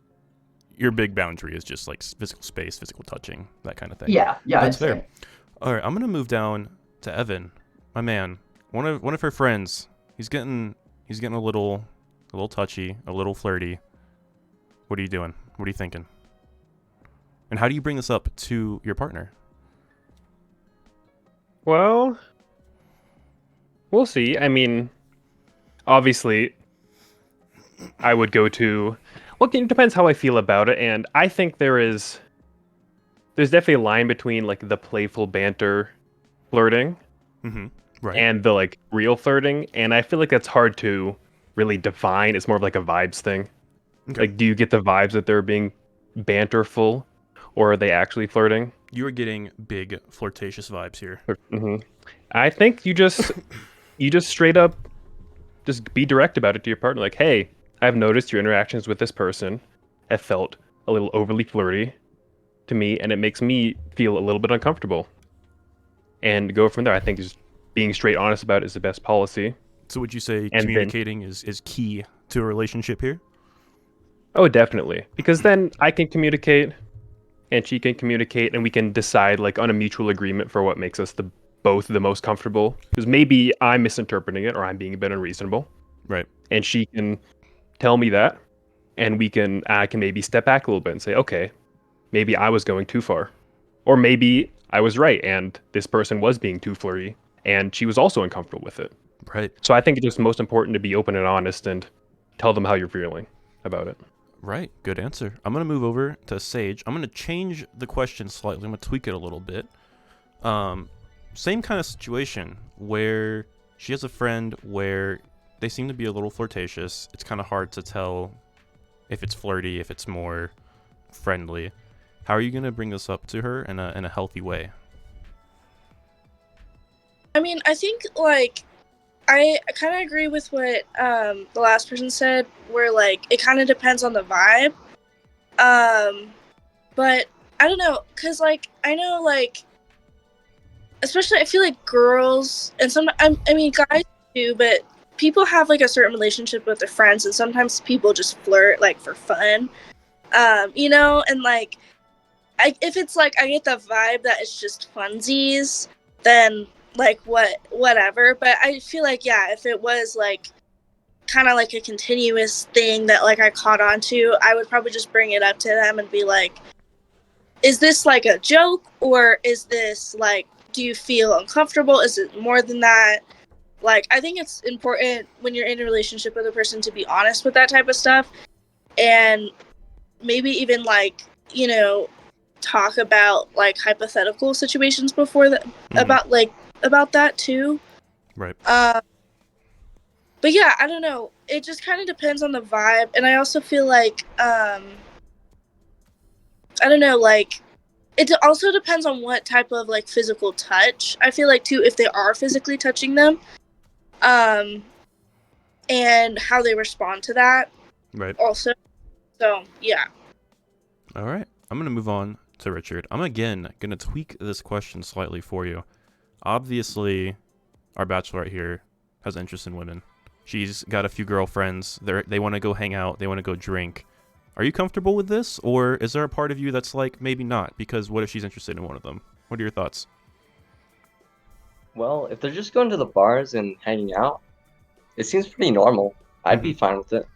your big boundary is just like physical space, physical touching, that kind of thing. Yeah, That's I'd fair. say. All right, I'm gonna move down to Evan, my man. One of her friends. He's getting a little touchy, a little flirty. What are you doing? What are you thinking? And how do you bring this up to your partner? Well, we'll see. I mean, obviously, I would go to. Well, it depends how I feel about it, and I think there's definitely a line between like the playful banter, flirting, Right. and the like real flirting, and I feel like that's hard to really define. It's more of like a vibes thing. Okay. Like, do you get the vibes that they're being banterful, or are they actually flirting? You are getting big flirtatious vibes here. I think you just straight up just be direct about it to your partner. Like, hey, I've noticed your interactions with this person have felt a little overly flirty to me, and it makes me feel a little bit uncomfortable. And go from there. I think just being straight honest about it is the best policy. So would you say And communicating is key to a relationship here? Oh, definitely. Because then I can communicate and she can communicate, and we can decide like on a mutual agreement for what makes us both the most comfortable. Because maybe I'm misinterpreting it or I'm being a bit unreasonable. Right. And she can tell me that, and I can maybe step back a little bit and say, okay, maybe I was going too far. Or maybe I was right and this person was being too flirty and she was also uncomfortable with it. Right. So I think it's just most important to be open and honest and tell them how you're feeling about it. Right. Good answer. I'm going to move over to Sage. I'm going to change the question slightly. I'm going to tweak it a little bit. Same kind of situation where she has a friend where they seem to be a little flirtatious. It's kind of hard to tell if it's flirty, if it's more friendly. How are you going to bring this up to her in a healthy way? I mean, I think like I kind of agree with what the last person said, where like it kind of depends on the vibe. But I don't know, cause like I know like, especially I feel like girls and I mean guys too, but people have like a certain relationship with their friends, and sometimes people just flirt like for fun, and like if it's like I get the vibe that it's just funsies, then like whatever. But I feel like if it was like kind of like a continuous thing that like I caught on to, I would probably just bring it up to them and be like, is this like a joke, or is this like, do you feel uncomfortable? Is it more than that? Like, I think it's important when you're in a relationship with a person to be honest with that type of stuff, and maybe even like, talk about like hypothetical situations before that, about that too. Right. But yeah, I don't know. It just kind of depends on the vibe, and I also feel like I don't know, like it also depends on what type of like physical touch. I feel like too, if they are physically touching them, and how they respond to that. Right. Also, so yeah. All right. I'm gonna move on to Richard. I'm again gonna tweak this question slightly for you. Obviously, our bachelorette here has interest in women. She's got a few girlfriends. They want to go hang out. They want to go drink. Are you comfortable with this, or is there a part of you that's like maybe not? Because what if she's interested in one of them? What are your thoughts? Well, if they're just going to the bars and hanging out, it seems pretty normal. I'd be fine with it.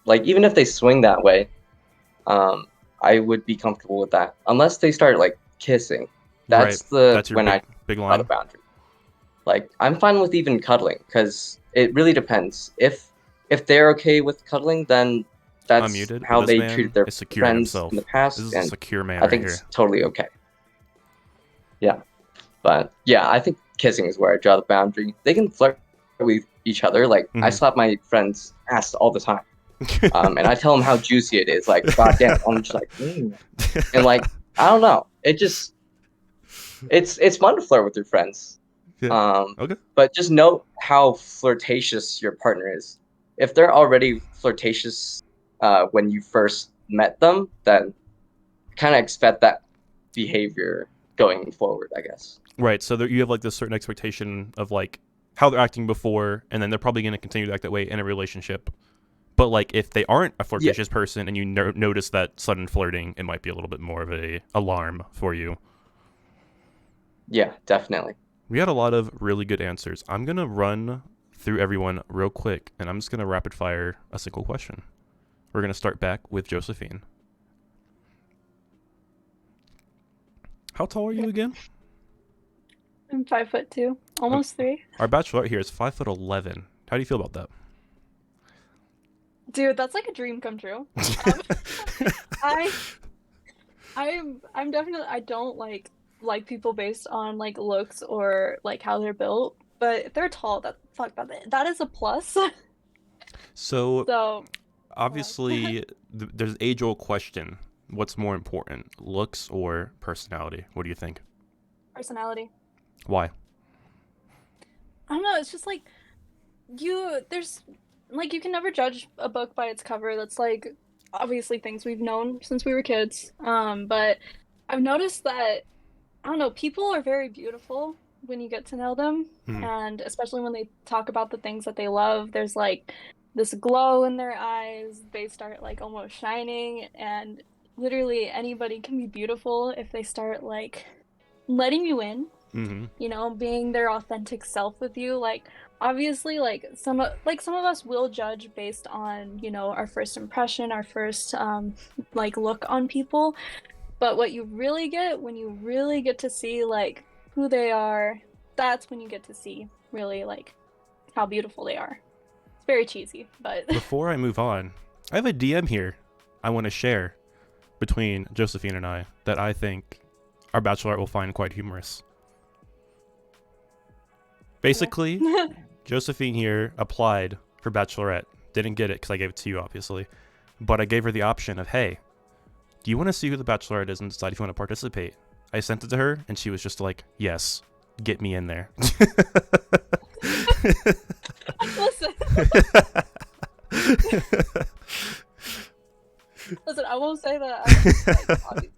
Like even if they swing that way, I would be comfortable with that. Unless they start like kissing. That's That's your when I big draw the line. boundary. Like I'm fine with even cuddling because it really depends. If they're okay with cuddling, then that's Unmuted. how This they man treated their is secure in friends himself. in the past, This is a and secure man I right think here. it's totally okay. Yeah, but yeah, I think kissing is where I draw the boundary. They can flirt with each other. Like I Mhm. slap my friend's ass all the time, and I tell them how juicy it is. Like, goddamn, I'm just like, and like I don't know. It just it's fun to flirt with your friends. Yeah. Okay. But just note how flirtatious your partner is. If they're already flirtatious when you first met them, then kind of expect that behavior going forward, I guess. Right. So you have like this certain expectation of like how they're acting before, and then they're probably going to continue to act that way in a relationship. But like if they aren't a flirtatious person and you notice that sudden flirting, it might be a little bit more of a alarm for you. Yeah, definitely. We had a lot of really good answers. I'm going to run through everyone real quick, and I'm just going to rapid fire a single question. We're going to start back with Josephine. How tall are you again? I'm 5'2", almost 3. Our bachelorette here is 5'11". How do you feel about that? Dude, that's like a dream come true. I'm definitely, I don't like people based on like looks or like how they're built, but if they're tall, that is a plus. So So obviously, there's age-old question. What's more important, looks or personality? What do you think? personality. Why? I don't know, it's just like there's like you can never judge a book by its cover. That's like obviously things we've known since we were kids. But I've noticed that I don't know, people are very beautiful when you get to know them, and especially when they talk about the things that they love, there's like this glow in their eyes. They start like almost shining, and literally anybody can be beautiful if they start like letting you in, you know, being their authentic self with you. Like obviously like some of us will judge based on, you know, our first impression, our first like look on people. But what you really get when you really get to see like who they are, that's when you get to see really like how beautiful they are. It's very cheesy, but Before I move on, I have a DM here I want to share between Josephine and I that I think our bachelorette will find quite humorous. Basically, Josephine here applied for bachelorette. Didn't get it because I gave it to you, obviously. But I gave her the option of, hey, do you want to see who the bachelorette is and decide if you want to participate? I sent it to her, and she was just like, yes, get me in there. Listen, I won't say that. Like, obviously,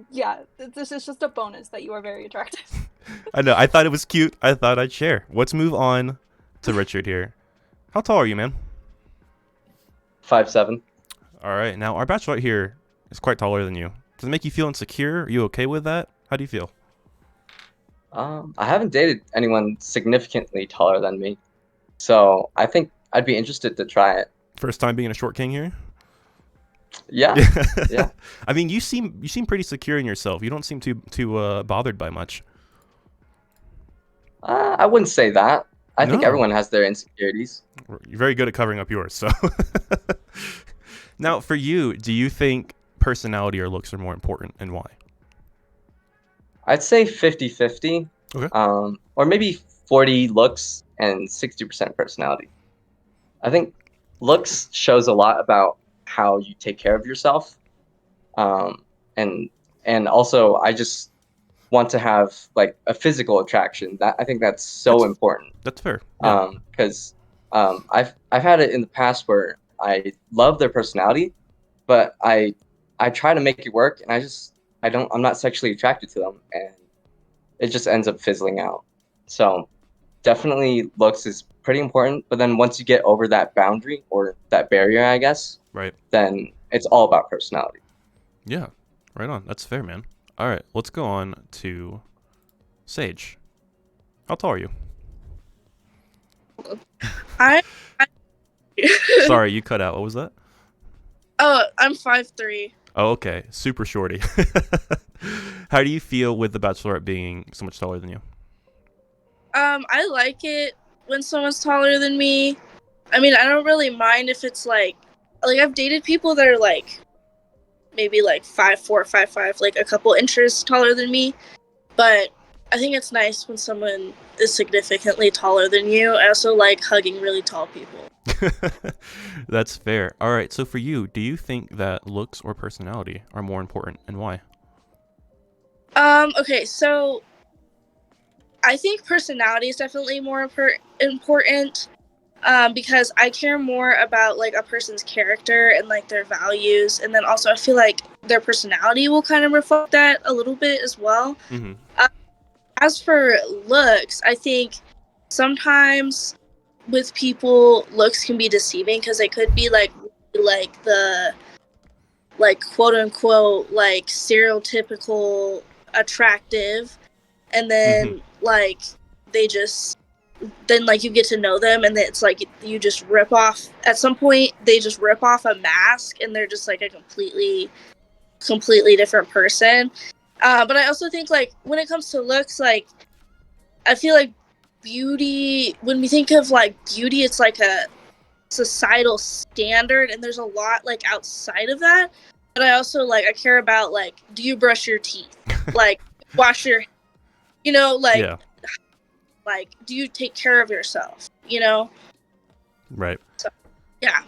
yeah, this is just a bonus that you are very attractive. I know. I thought it was cute. I thought I'd share. Let's move on to Richard here. How tall are you, man? 5'7". All right. Now, our bachelorette here is quite taller than you. Does it make you feel insecure? Are you okay with that? How do you feel? I haven't dated anyone significantly taller than me, so I think I'd be interested to try it. First time being a short king here? Yeah, yeah. I mean, you seem pretty secure in yourself. You don't seem too bothered by much. I wouldn't say that. I think No. everyone has their insecurities. You're very good at covering up yours. So, now for you, do you think personality or looks are more important, and why? I'd say 50-50. Okay. Or maybe 40 looks and 60% personality. I think looks shows a lot about how you take care of yourself. And also I just want to have like a physical attraction. I think that's so important. That's fair. Yeah. Because I've had it in the past where I love their personality, but I try to make it work, and I'm not sexually attracted to them, and it just ends up fizzling out. So definitely looks is pretty important, but then once you get over that boundary or that barrier, I guess, Right. then it's all about personality. Yeah. Right on. That's fair, man. All right. Let's go on to Sage, how tall are you? I Sorry, you cut out. What was that? Oh, I'm 5'3". Oh, okay. Super shorty. How do you feel with the Bachelorette being so much taller than you? I like it when someone's taller than me. I mean, I don't really mind if it's like I've dated people that are like maybe like 5'4", 5'5", like a couple inches taller than me. But I think it's nice when someone is significantly taller than you. I also like hugging really tall people. That's fair. All right. So for you, do you think that looks or personality are more important, and why? Okay, so I think personality is definitely more important. Because I care more about like a person's character and like their values, and then also I feel like their personality will kind of reflect that a little bit as well. Mm-hmm. As for looks, I think sometimes with people, looks can be deceiving because they could be like the like quote unquote like stereotypical attractive, and then like they just then like you get to know them, and it's like you just rip off at some point they just rip off a mask and they're just like a completely different person. But I also think like when it comes to looks, like I feel like beauty, when we think of like beauty, it's like a societal standard, and there's a lot like outside of that. But I also like I care about like, do you brush your teeth, like wash your, like Yeah. like do you take care of yourself, Right. So yeah.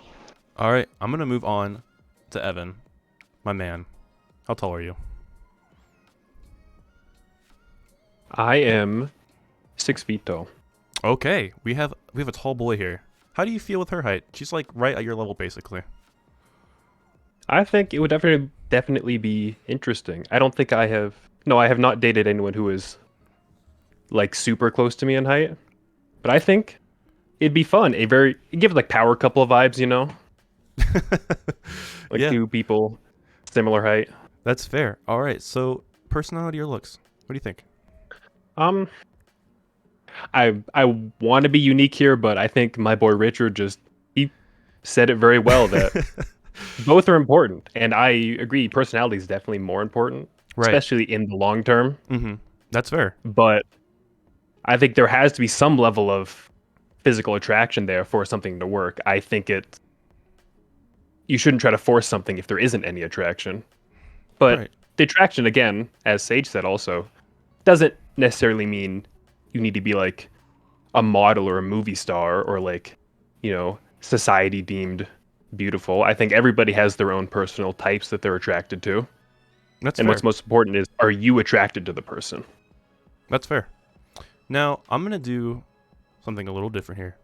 All right. I'm gonna move on to Evan, my man. How tall are you? I am 6 feet tall. Okay. We have a tall boy here. How do you feel with her height? She's like right at your level, basically. I think it would definitely be interesting. I don't think I have not dated anyone who is like super close to me in height. But I think it'd be fun. It'd give like power couple vibes, Like Yeah. two people similar height. That's fair. All right. So personality or looks? What do you think? I want to be unique here, but I think my boy Richard he said it very well that both are important, and I agree. Personality is definitely more important, Right. especially in the long term. Mm-hmm. That's fair. But I think there has to be some level of physical attraction there for something to work. I think you shouldn't try to force something if there isn't any attraction. But Right. the attraction, again, as Sage said also, doesn't necessarily mean you need to be like a model or a movie star or like, society deemed beautiful. I think everybody has their own personal types that they're attracted to. That's And fair. what's most important is, are you attracted to the person? That's fair. Now, I'm going to do something a little different here.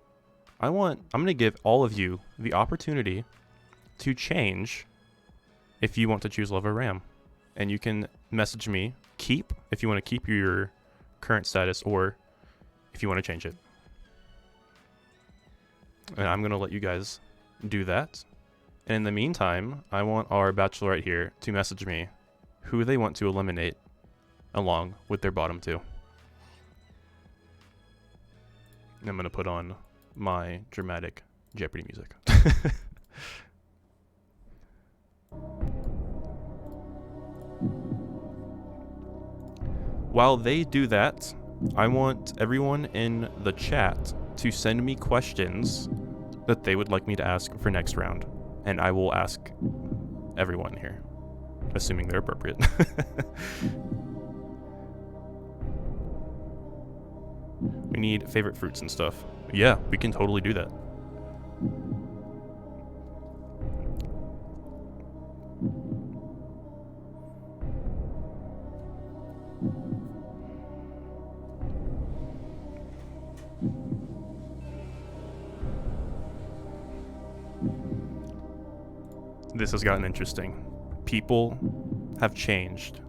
I'm going to give all of you the opportunity to change if you want to choose Love or Ram. And you can message me, keep, if you want to keep your current status, or if you want to change it. And I'm going to let you guys do that. And in the meantime, I want our Bachelorette here to message me who they want to eliminate along with their bottom two. I'm going to put on my dramatic Jeopardy music. While they do that, I want everyone in the chat to send me questions that they would like me to ask for next round. And I will ask everyone here, assuming they're appropriate. We need favorite fruits and stuff. Yeah, we can totally do that. This has gotten interesting. People have changed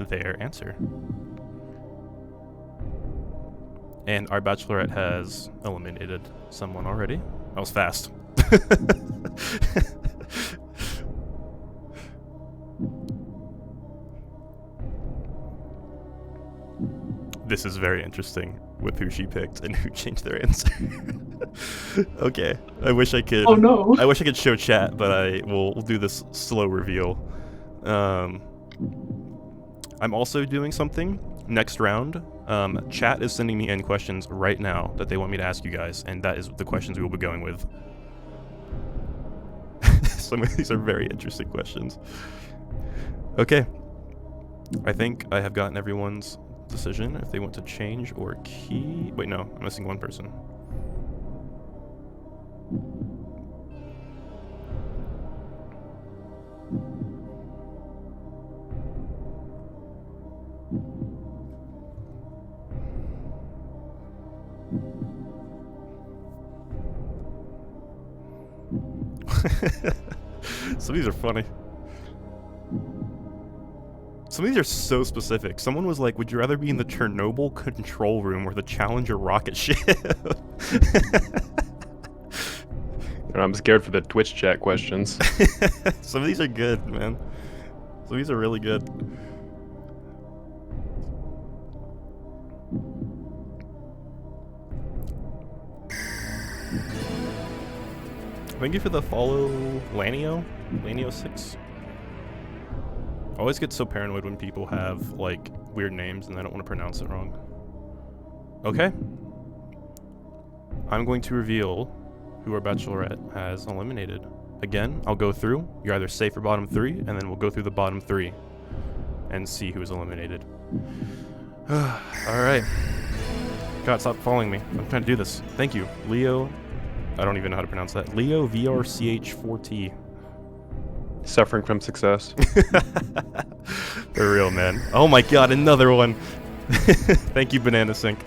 their answer. And our Bachelorette has eliminated someone already. That was fast. This is very interesting with who she picked and who changed their answer. Okay, I wish I could. Oh no. I wish I could show chat, but we'll do this slow reveal. I'm also doing something next round. Chat is sending me in questions right now that they want me to ask you guys, and that is the questions we will be going with. Some of these are very interesting questions. Okay. I think I have gotten everyone's decision if they want to change or key. Wait, no, I'm missing one person. Some of these are funny. Some of these are so specific. Someone was like, would you rather be in the Chernobyl control room or the Challenger rocket ship? I'm scared for the Twitch chat questions. Some of these are good, man. Some of these are really good. Thank you for the follow, Lanio. Lanio6. I always get so paranoid when people have, like, weird names and I don't want to pronounce it wrong. Okay. I'm going to reveal who our Bachelorette has eliminated. Again, I'll go through. You're either safe for bottom 3, and then we'll go through the bottom 3 and see who is eliminated. Alright. God, stop following me. I'm trying to do this. Thank you. Leo... I don't even know how to pronounce that. Leo VRCH4T. Suffering from success. For real, man. Oh my god, another one. Thank you, Banana Sync.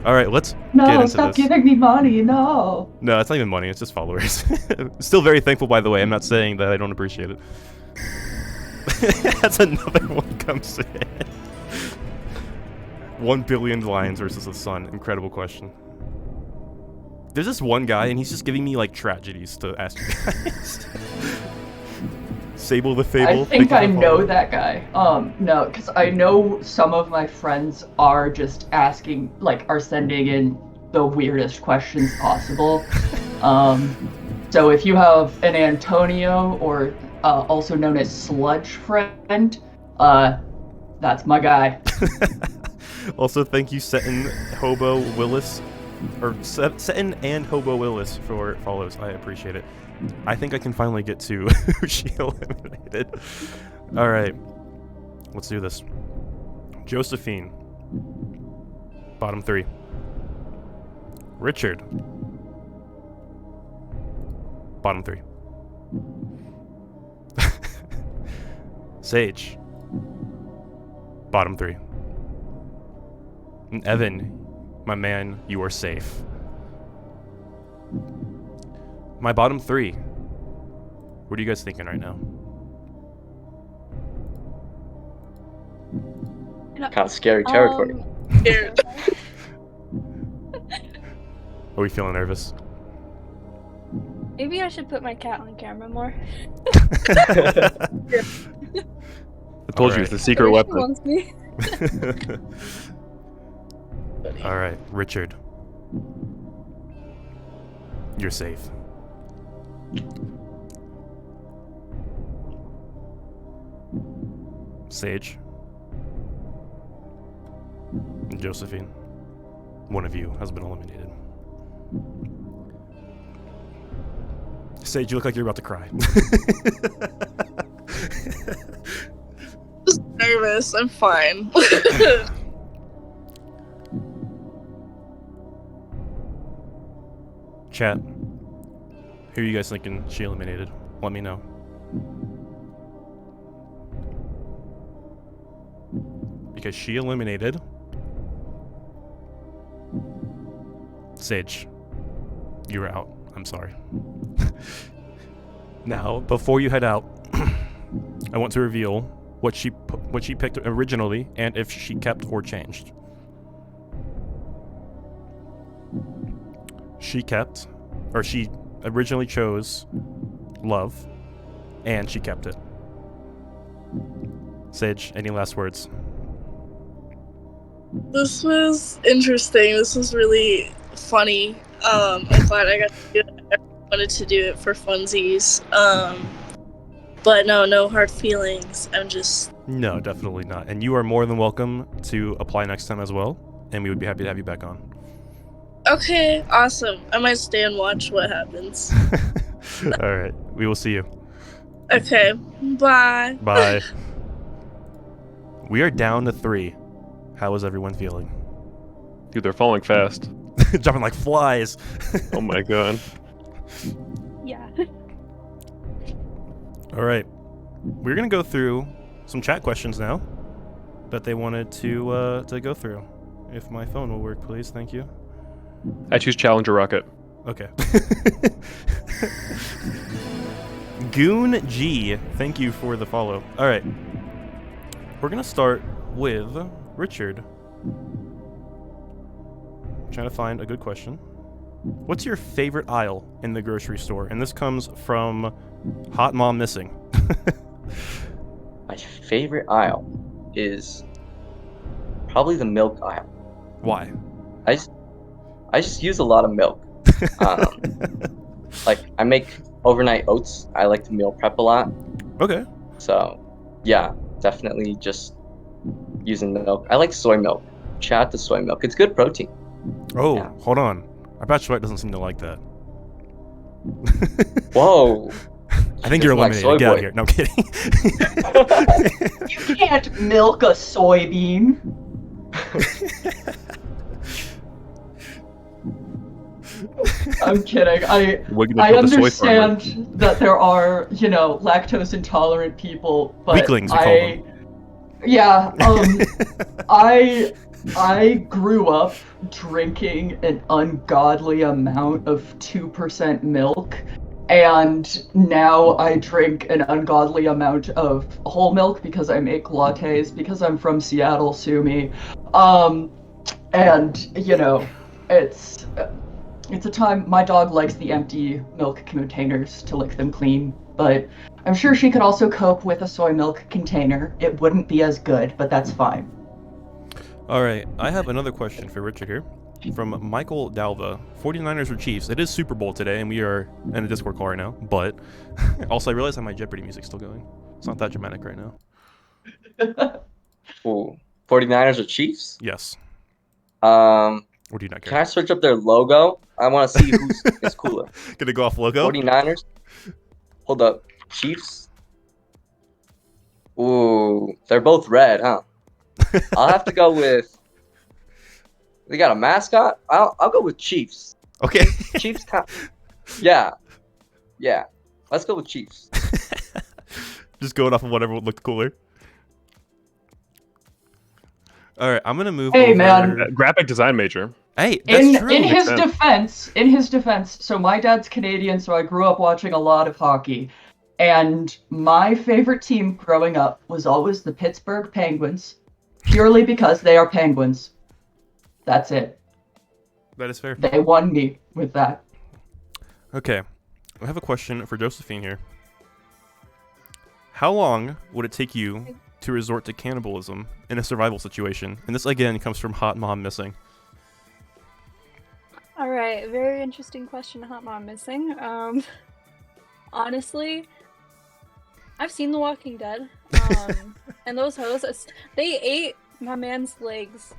Alright, let's get into stop this. giving me money, no. No, it's not even money, it's just followers. Still very thankful, by the way. I'm not saying that I don't appreciate it. That's another one comes in. 1 billion lions versus the sun. Incredible question. There's this one guy, and he's just giving me, like, tragedies to ask you guys. Sable the Fable. I think I know that guy. No, because I know some of my friends are just asking, like, are sending in the weirdest questions possible. So if you have an Antonio, or also known as Sludge Friend, that's my guy. Also, thank you, Seton, Hobo, Willis, or Seton and Hobo Willis for follows. I appreciate it. I think I can finally get to who she eliminated. Alright. Let's do this. Josephine. Bottom 3. Richard. Bottom 3. Sage. Bottom 3. And Evan, my man, you are safe. My bottom 3. What are you guys thinking right now? Kind of scary territory. Are we feeling nervous? Maybe I should put my cat on camera more. I told you, it's the secret She weapon. wants me. Alright, Richard. You're safe. Sage. And Josephine. One of you has been eliminated. Sage, you look like you're about to cry. Just nervous. I'm fine. Chat. Who are you guys thinking she eliminated? Let me know. Because she eliminated Sage. You were out. I'm sorry. Now, before you head out, I want to reveal what she picked originally and if she kept or changed. She kept, or she originally chose love, and she kept it. Sage, any last words? This was interesting. This was really funny. I'm glad I got to do it. I wanted to do it for funsies. But no hard feelings. I'm just. No, definitely not. And you are more than welcome to apply next time as well, and we would be happy to have you back on. Okay, awesome. I might stay and watch what happens. All right, we will see you. Okay, bye. Bye. We are down to 3. How is everyone feeling? Dude, they're falling fast. Jumping like flies. Oh my god. Yeah. All right, we're gonna go through some chat questions now that they wanted to go through. If my phone will work, please. Thank you. I choose Challenger rocket. Okay. Goon G, thank you for the follow. All right, we're gonna start with Richard. Trying to find a good question. What's your favorite aisle in the grocery store? And this comes from Hot Mom Missing. My favorite aisle is probably the milk aisle. Why? I just use a lot of milk. Like I make overnight oats. I like to meal prep a lot. Okay. So yeah, definitely just using milk. I like soy milk. Shout out to soy milk. It's good protein. Oh, Yeah. hold on. Our bachelorette doesn't seem to like that. Whoa. I think you're doesn't like eliminated. soy Get out boy. of here. No, I'm kidding. You can't milk a soybean. I'm kidding. Wigging I up with the soy farmer. understand that there are, lactose intolerant people, but Weaklings, we call them. Yeah, I grew up drinking an ungodly amount of 2% milk, and now I drink an ungodly amount of whole milk because I make lattes, because I'm from Seattle, sue me. And, it's a time. My dog likes the empty milk containers to lick them clean, but I'm sure she could also cope with a soy milk container. It wouldn't be as good, but that's fine. All right, I have another question for Richard here from Michael Dalva. 49ers or Chiefs? It is Super Bowl today, and we are in a Discord call right now, but also I realize that my Jeopardy music's still going. It's not that dramatic right now. Ooh. 49ers or Chiefs? Yes. Or do you not Can care? I search up their logo? I want to see who's is cooler. Gonna go off logo? 49ers? Hold up. Chiefs? Ooh, they're both red, huh? I'll have to go with. They got a mascot? I'll go with Chiefs. Okay. Chiefs Yeah. Let's go with Chiefs. Just going off of whatever would look cooler. All right, I'm gonna move. Hey, over... man. Graphic design major. Hey, that's true. In Makes his defense, so my dad's Canadian, so I grew up watching a lot of hockey. And my favorite team growing up was always the Pittsburgh Penguins, purely because they are penguins. That's it. That is fair. They won me with that. Okay, I have a question for Josephine here. How long would it take you to resort to cannibalism in a survival situation? And this again comes from Hot Mom Missing. All right, very interesting question, Hot Mom Missing. Honestly, I've seen The Walking Dead, and those hoes, they ate my man's legs,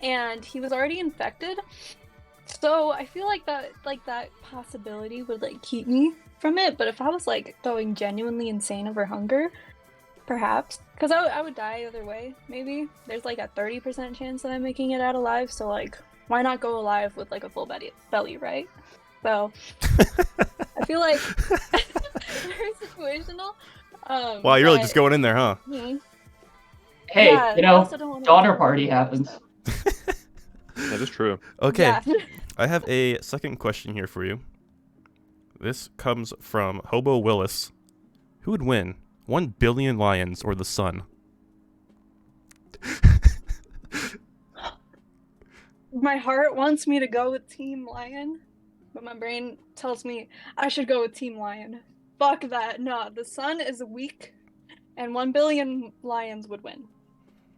and he was already infected. So I feel like that possibility would keep me from it. But if I was going genuinely insane over hunger, perhaps, because I would die either way. Maybe there's a 30% chance that I'm making it out alive. So why not go alive with a full belly, right? So I feel like very situational. Wow, you're really just going in there, huh? Hey, Yeah, I also don't wanna- Donner Party happens. That is true. Okay, Yeah. I have a second question here for you. This comes from Hobo Willis. Who would win, 1 billion lions or the sun? My heart wants me to go with Team Lion, but my brain tells me I should go with Team Lion. Fuck that. No, the sun is weak, and 1 billion lions would win.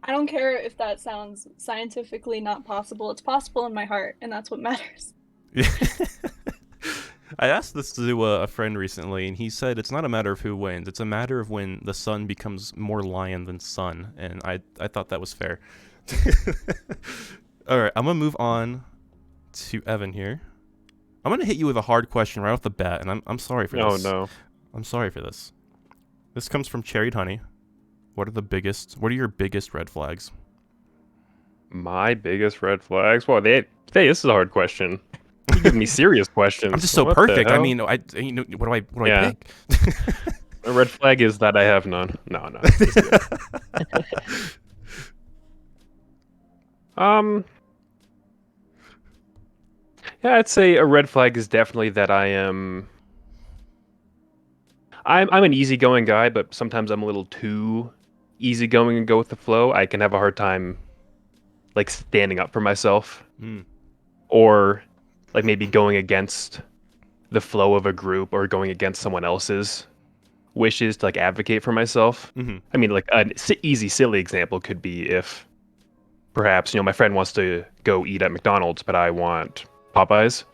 I don't care if that sounds scientifically not possible. It's possible in my heart, and that's what matters. I asked this to a friend recently, and he said it's not a matter of who wins. It's a matter of when the sun becomes more lion than sun, and I thought that was fair. All right, I'm going to move on to Evan here. I'm going to hit you with a hard question right off the bat, and I'm sorry for this. Oh, no. I'm sorry for this. This comes from Cherried Honey. What are your biggest red flags? My biggest red flags? Well, this is a hard question. You give me serious questions. I'm just so What the perfect. I hell? mean, what do I Yeah. pick? A red flag is that I have none. No. Yeah, I'd say a red flag is definitely that I'm an easygoing guy, but sometimes I'm a little too easygoing and go with the flow. I can have a hard time like standing up for myself. Or like maybe going against the flow of a group or going against someone else's wishes to like advocate for myself. I mean, like an easy, silly example could be if perhaps, my friend wants to go eat at McDonald's, but I want Popeyes.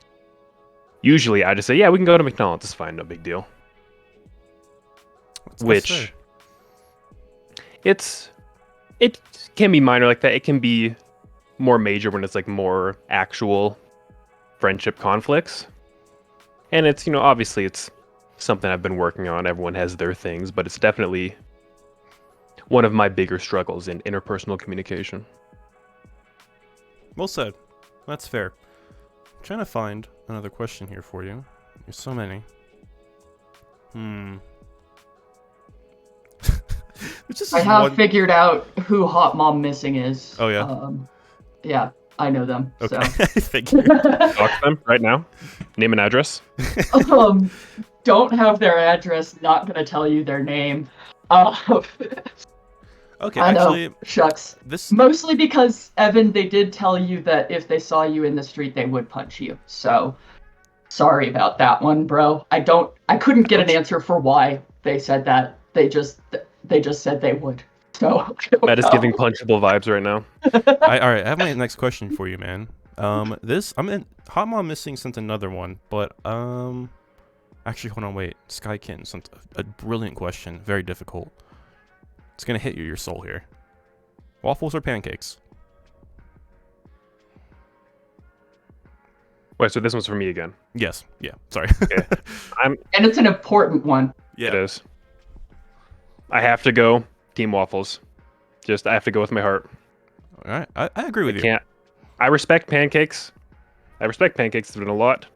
Usually I just say, yeah, we can go to McDonald's. It's fine. No big deal. That's fair. It can be minor like that. It can be more major when it's like more actual friendship conflicts. And it's, obviously it's something I've been working on. Everyone has their things, but it's definitely one of my bigger struggles in interpersonal communication. Well said. That's fair. I'm trying to find another question here for you. There's so many. I have figured out who Hot Mom Missing is. Oh, yeah? Yeah, I know them. Okay. So. I figured. Talk to them right now. Name and address. Don't have their address. Not gonna tell you their name. Okay, I actually, know. Shucks. Mostly because, Evan, they did tell you that if they saw you in the street, they would punch you. So, sorry about that one, bro. I couldn't get an answer for why they said that. They just said they would. So Matt is giving punchable vibes right now. all right, I have my next question for you, man. Hot Mom Missing sent another one, but actually, hold on, wait. Sky Kitten sent a brilliant question, very difficult. It's gonna hit your soul here. Waffles or pancakes? Wait, so this one's for me again? Yes. Yeah. Sorry. Okay. And it's an important one. Yeah. It is. I have to go Team Waffles. I have to go with my heart. All right. I agree with you. I respect pancakes. They've done a lot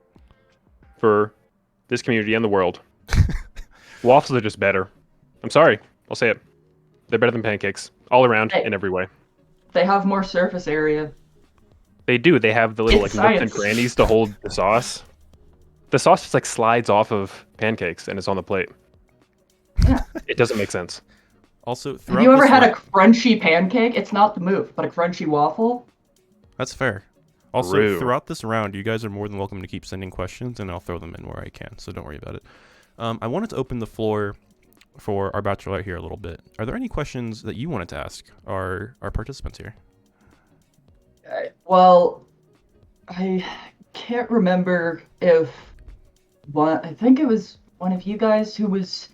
for this community and the world. Waffles are just better. I'm sorry. I'll say it. They're better than pancakes. All around, in every way. They have more surface area. They do. They have the little It's nooks and science. crannies to hold the sauce. The sauce just like slides off of pancakes and it's on the plate. Yeah. It doesn't make sense. Also, Have you ever had a crunchy pancake? It's not the move, but a crunchy waffle? That's fair. Also, True. throughout this round, you guys are more than welcome to keep sending questions, and I'll throw them in where I can, so don't worry about it. I wanted to open the floor for our bachelorette here a little bit. Are there any questions that you wanted to ask our participants here? Well, I can't remember if I think it was one of you guys who was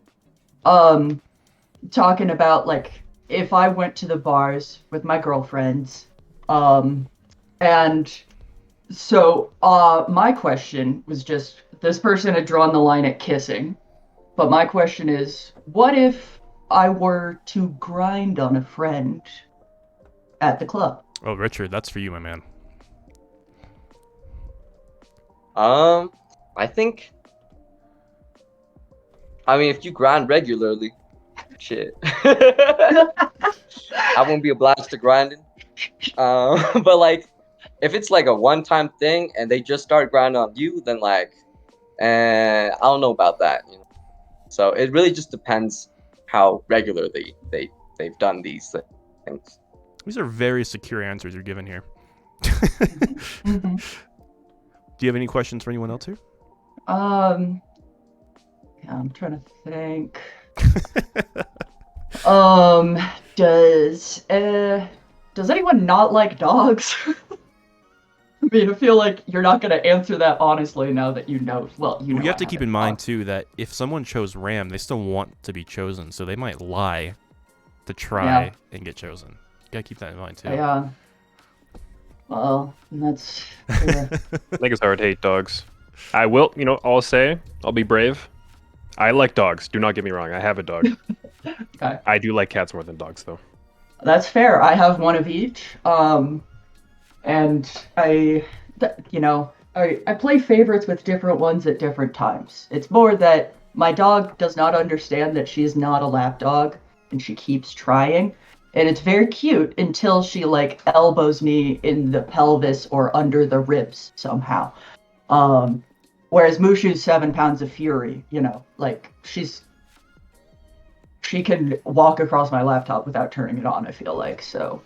talking about like if I went to the bars with my girlfriends, and so my question was just this person had drawn the line at kissing, but my question is, what if I were to grind on a friend at the club? Oh, Richard, that's for you, my man. I think. I mean, if you grind regularly, shit, I won't be obliged to grinding. But like, if it's like a one-time thing and they just start grinding on you, then like, I don't know about that. So it really just depends how regularly they've done these things. These are very secure answers you're giving here. Mm-hmm. Do you have any questions for anyone else here? Yeah, I'm trying to think. Does anyone not like dogs? I mean, I feel like you're not going to answer that honestly now that you know. Well, you know. You have to I keep have in a mind dog. too that if someone chose Ram, they still want to be chosen, so they might lie to try and get chosen. You gotta keep that in mind too. Yeah. Well, that's. I think it's hard to hate dogs. I will, I'll say, I'll be brave. I like dogs. Do not get me wrong. I have a dog. Okay. I do like cats more than dogs, though. That's fair. I have one of each. And I play favorites with different ones at different times. It's more that my dog does not understand that she is not a lap dog, and she keeps trying. And it's very cute until she like elbows me in the pelvis or under the ribs somehow. Whereas Mushu's 7 pounds of fury, like she can walk across my laptop without turning it on, I feel like, so.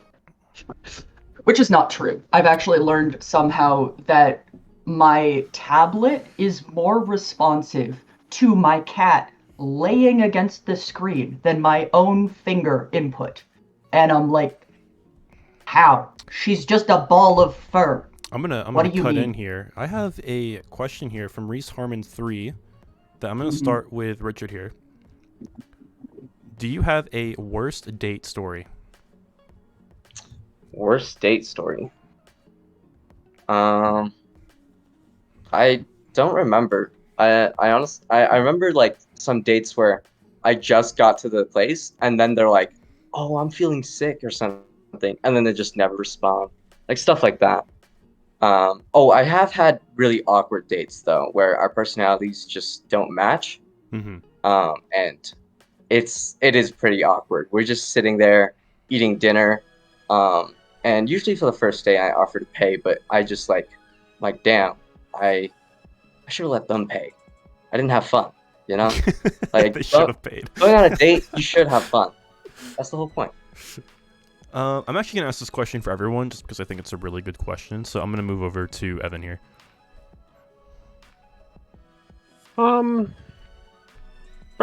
Which is not true. I've actually learned somehow that my tablet is more responsive to my cat laying against the screen than my own finger input. And I'm like, how? She's just a ball of fur. I'm gonna cut in here. I have a question here from Reese Harmon 3 that I'm gonna start with Richard here. Do you have a worst date story? Worst date story. I don't remember. I honestly I remember like some dates where I just got to the place and then they're like, "Oh, I'm feeling sick" or something, and then they just never respond. Like stuff like that. I have had really awkward dates though, where our personalities just don't match. Mm-hmm. And it is pretty awkward. We're just sitting there eating dinner. And usually for the first day I offer to pay, but I just like damn, I should have let them pay. I didn't have fun, Like They should have paid. Going on a date, you should have fun. That's the whole point. I'm actually gonna ask this question for everyone just because I think it's a really good question. So I'm gonna move over to Evan here. But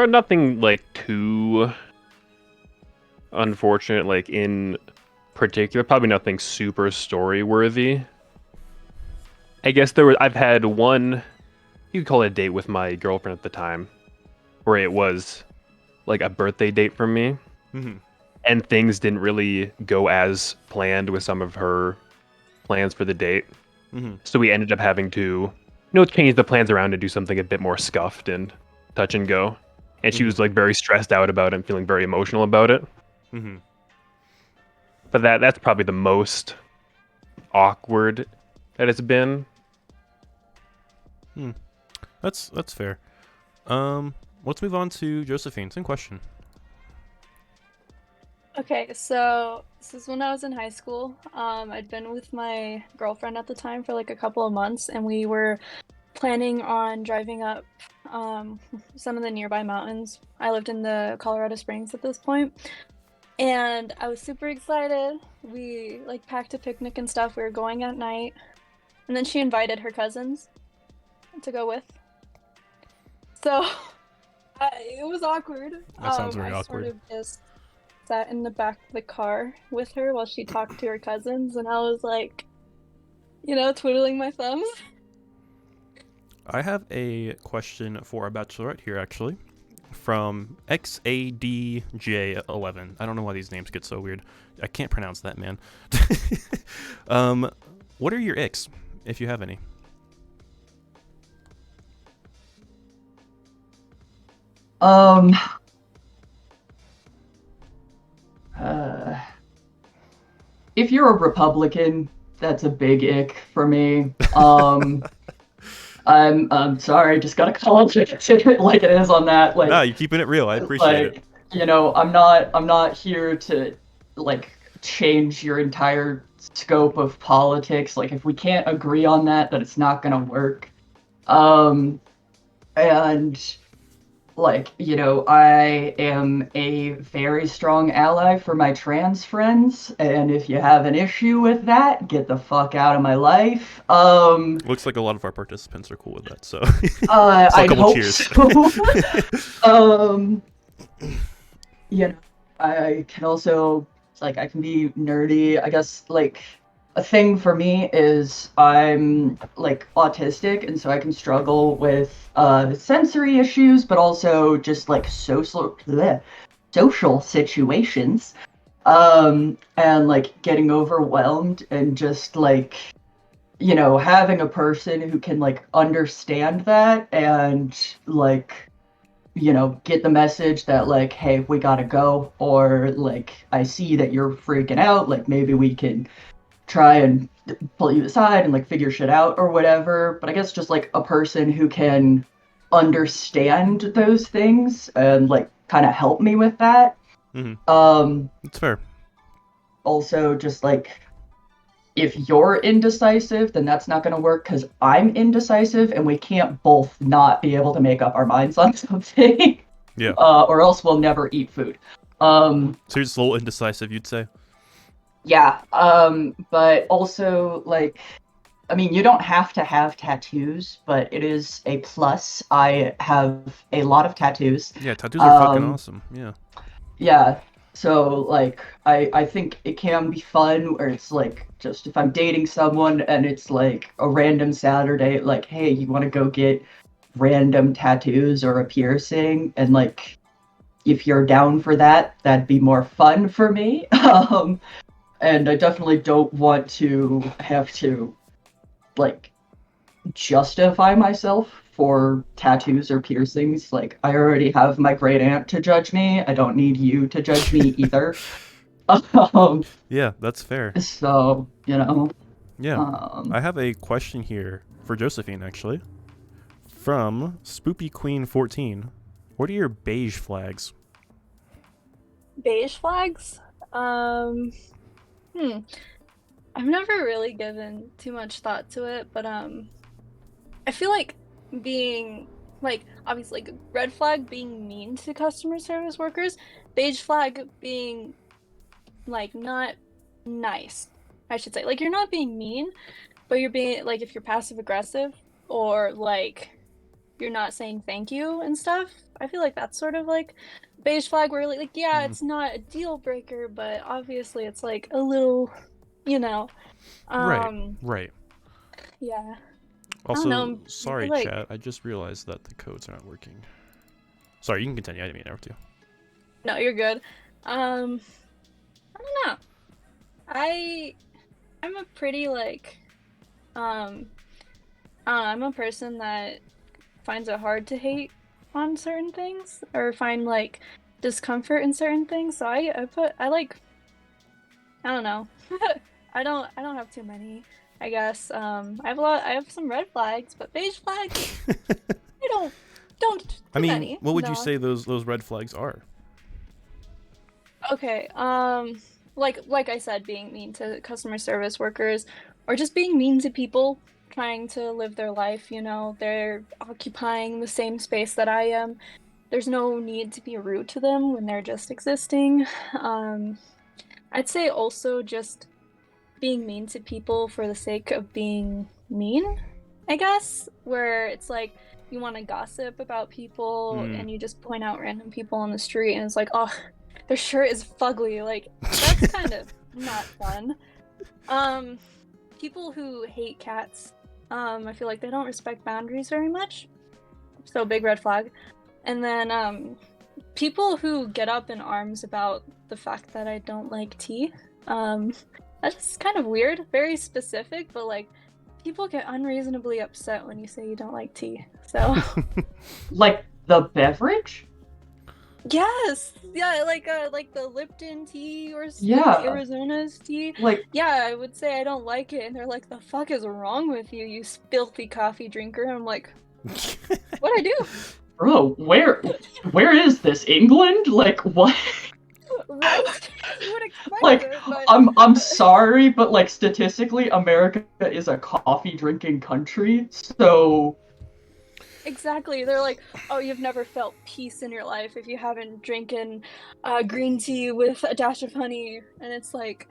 nothing like too unfortunate, like in particular. Probably nothing super story worthy. I guess I've had one, you could call it a date with my girlfriend at the time, where it was like a birthday date for me. Mm-hmm. And things didn't really go as planned with some of her plans for the date. Mm-hmm. So we ended up having to, change the plans around and do something a bit more scuffed and touch and go. And she was like very stressed out about it and feeling very emotional about it. Mm-hmm. But that's probably the most awkward that it's been. That's fair. Let's move on to Josephine. Same question. Okay, so this is when I was in high school. I'd been with my girlfriend at the time for like a couple of months, and we were planning on driving up some of the nearby mountains. I lived in the Colorado Springs at this point, and I was super excited. We like packed a picnic and stuff. We were going at night, and then she invited her cousins to go with. So it was awkward. That sounds very I awkward. Sort of just sat in the back of the car with her while she talked to her cousins, and I was like, twiddling my thumbs. I have a question for our bachelorette here, actually, from XADJ11. I don't know why these names get so weird. I can't pronounce that, man. What are your icks, if you have any? If you're a Republican, that's a big ick for me. I'm sorry, just gotta call it like it is on that. Like, No, you're keeping it real. I appreciate it. I'm not here to like change your entire scope of politics. Like, if we can't agree on that, then it's not gonna work. And like, I am a very strong ally for my trans friends, and if you have an issue with that, get the fuck out of my life. Looks like a lot of our participants are cool with that, so. I couple hope cheers. so. I can also like I can be nerdy. I guess like a thing for me is I'm like autistic, and so I can struggle with sensory issues, but also just like social situations. And like getting overwhelmed and just like having a person who can like understand that and like get the message that like, hey, we gotta go, or like, I see that you're freaking out, like maybe we can try and pull you aside and like figure shit out or whatever. But I guess just like a person who can understand those things and like kind of help me with that. That's fair. Also just like, if you're indecisive, then that's not going to work because I'm indecisive and we can't both not be able to make up our minds on something. Yeah. Or else we'll never eat food. So you're just a little indecisive, you'd say? Yeah. But also, like, I mean, you don't have to have tattoos, but it is a plus. I have a lot of tattoos. Yeah, tattoos are fucking awesome. Yeah. Yeah. So, like, I think it can be fun where it's, like, just if I'm dating someone and it's, like, a random Saturday, like, hey, you want to go get random tattoos or a piercing? And, like, if you're down for that, that'd be more fun for me. And I definitely don't want to have to, like, justify myself for tattoos or piercings. Like, I already have my great aunt to judge me. I don't need you to judge me either. Yeah, that's fair. So, Yeah. I have a question here for Josephine, actually. From Spoopy Queen 14. What are your beige flags? Beige flags? I've never really given too much thought to it, but I feel like being like, obviously, like, red flag being mean to customer service workers, beige flag being like not nice, I should say. Like, you're not being mean, but you're being like, if you're passive aggressive or like you're not saying thank you and stuff, I feel like that's sort of like beige flag where like yeah, it's not a deal breaker, but obviously it's like a little, Right. Yeah. Also, sorry, like... chat. I just realized that the codes are not working. Sorry, you can continue. I didn't mean to interrupt you. No, you're good. I don't know. I'm a pretty like, I'm a person that finds it hard to hate on certain things or find like discomfort in certain things. So I don't know. I don't have too many. I guess I have some red flags, but beige flags I don't I mean, many. what would you say those red flags are? Okay, like I said, being mean to customer service workers or just being mean to people trying to live their life, they're occupying the same space that I am. There's no need to be rude to them when they're just existing. I'd say also just being mean to people for the sake of being mean, I guess, where it's like you want to gossip about people and you just point out random people on the street and it's like, oh, their shirt is fugly. Like, that's kind of not fun. People who hate cats, I feel like they don't respect boundaries very much. So big red flag. And then people who get up in arms about the fact that I don't like tea. That's kind of weird, very specific, but like people get unreasonably upset when you say you don't like tea. So like the beverage? Yes. Yeah, like the Lipton tea or Arizona's tea. Like, yeah, I would say I don't like it and they're like, the fuck is wrong with you, you filthy coffee drinker? I'm like, what'd I do? Bro, where is this? England? Like, what? Right? You would expect like, it, but... I'm sorry, but like statistically, America is a coffee drinking country, so Exactly. They're like, oh, you've never felt peace in your life if you haven't drinking green tea with a dash of honey, and it's like,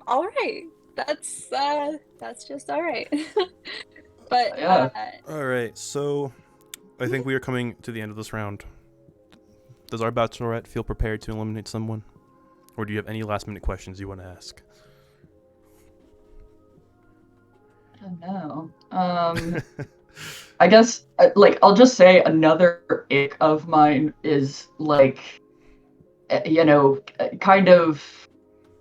all right, that's just all right. But yeah. All right, so I think we are coming to the end of this round. does our bachelorette feel prepared to eliminate someone? Or do you have any last minute questions you want to ask? I don't know. I guess, like, I'll just say another ick of mine is, like, kind of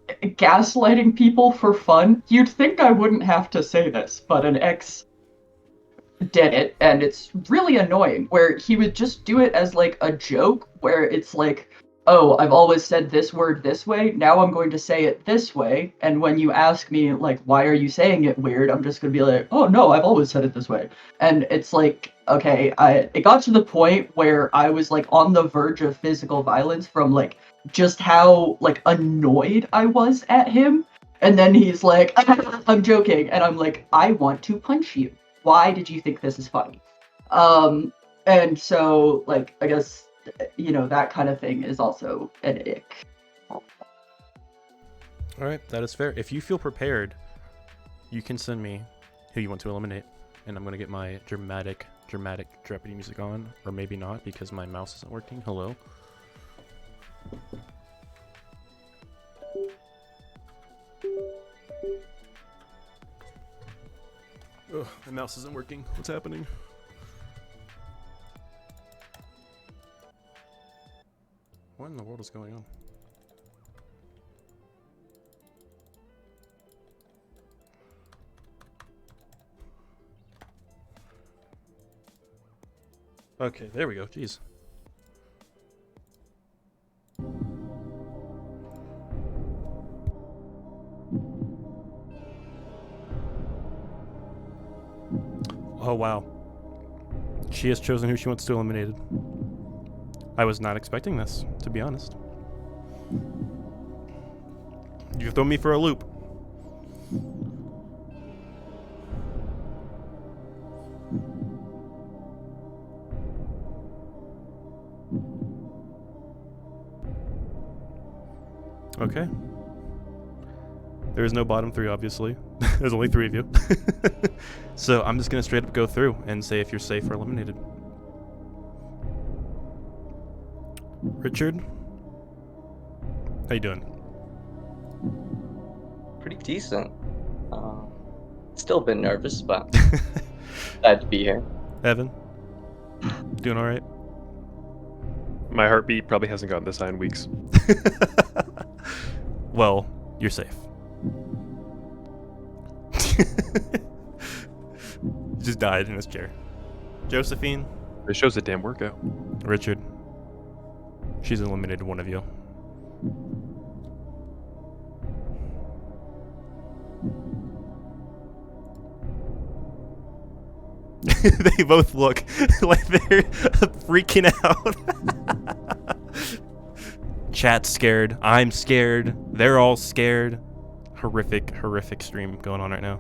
gaslighting people for fun. You'd think I wouldn't have to say this, but an ex did it, and it's really annoying, where he would just do it as, like, a joke, where it's like, oh, I've always said this word this way, now I'm going to say it this way, and when you ask me, like, why are you saying it weird, I'm just going to be like, oh, no, I've always said it this way. And it's like, okay, it got to the point where I was, like, on the verge of physical violence from, like, just how, like, annoyed I was at him, and then he's like, I'm joking, and I'm like, I want to punch you. Why did you think this is funny? And so, like, I guess, that kind of thing is also an ick. Alright, that is fair. If you feel prepared, you can send me who you want to eliminate, and I'm going to get my dramatic Jeopardy music on, or maybe not, because my mouse isn't working. Hello. Ugh, my mouse isn't working. What's happening? What in the world is going on? Okay, there we go. Jeez. Oh, wow. She has chosen who she wants to eliminate. I was not expecting this, to be honest. You throw me for a loop. Okay. There is no bottom three, obviously. There's only 3 of you. So I'm just gonna straight up go through and say if you're safe or eliminated. Richard? How you doing? Pretty decent. Still a bit nervous, but glad to be here. Evan? Doing alright? My heartbeat probably hasn't gotten this high in weeks. Well, you're safe. Just died in his chair. Josephine? It shows a damn workout. Richard? She's eliminated one of you. They both look like they're freaking out. Chat's scared. I'm scared. They're all scared. Horrific stream going on right now.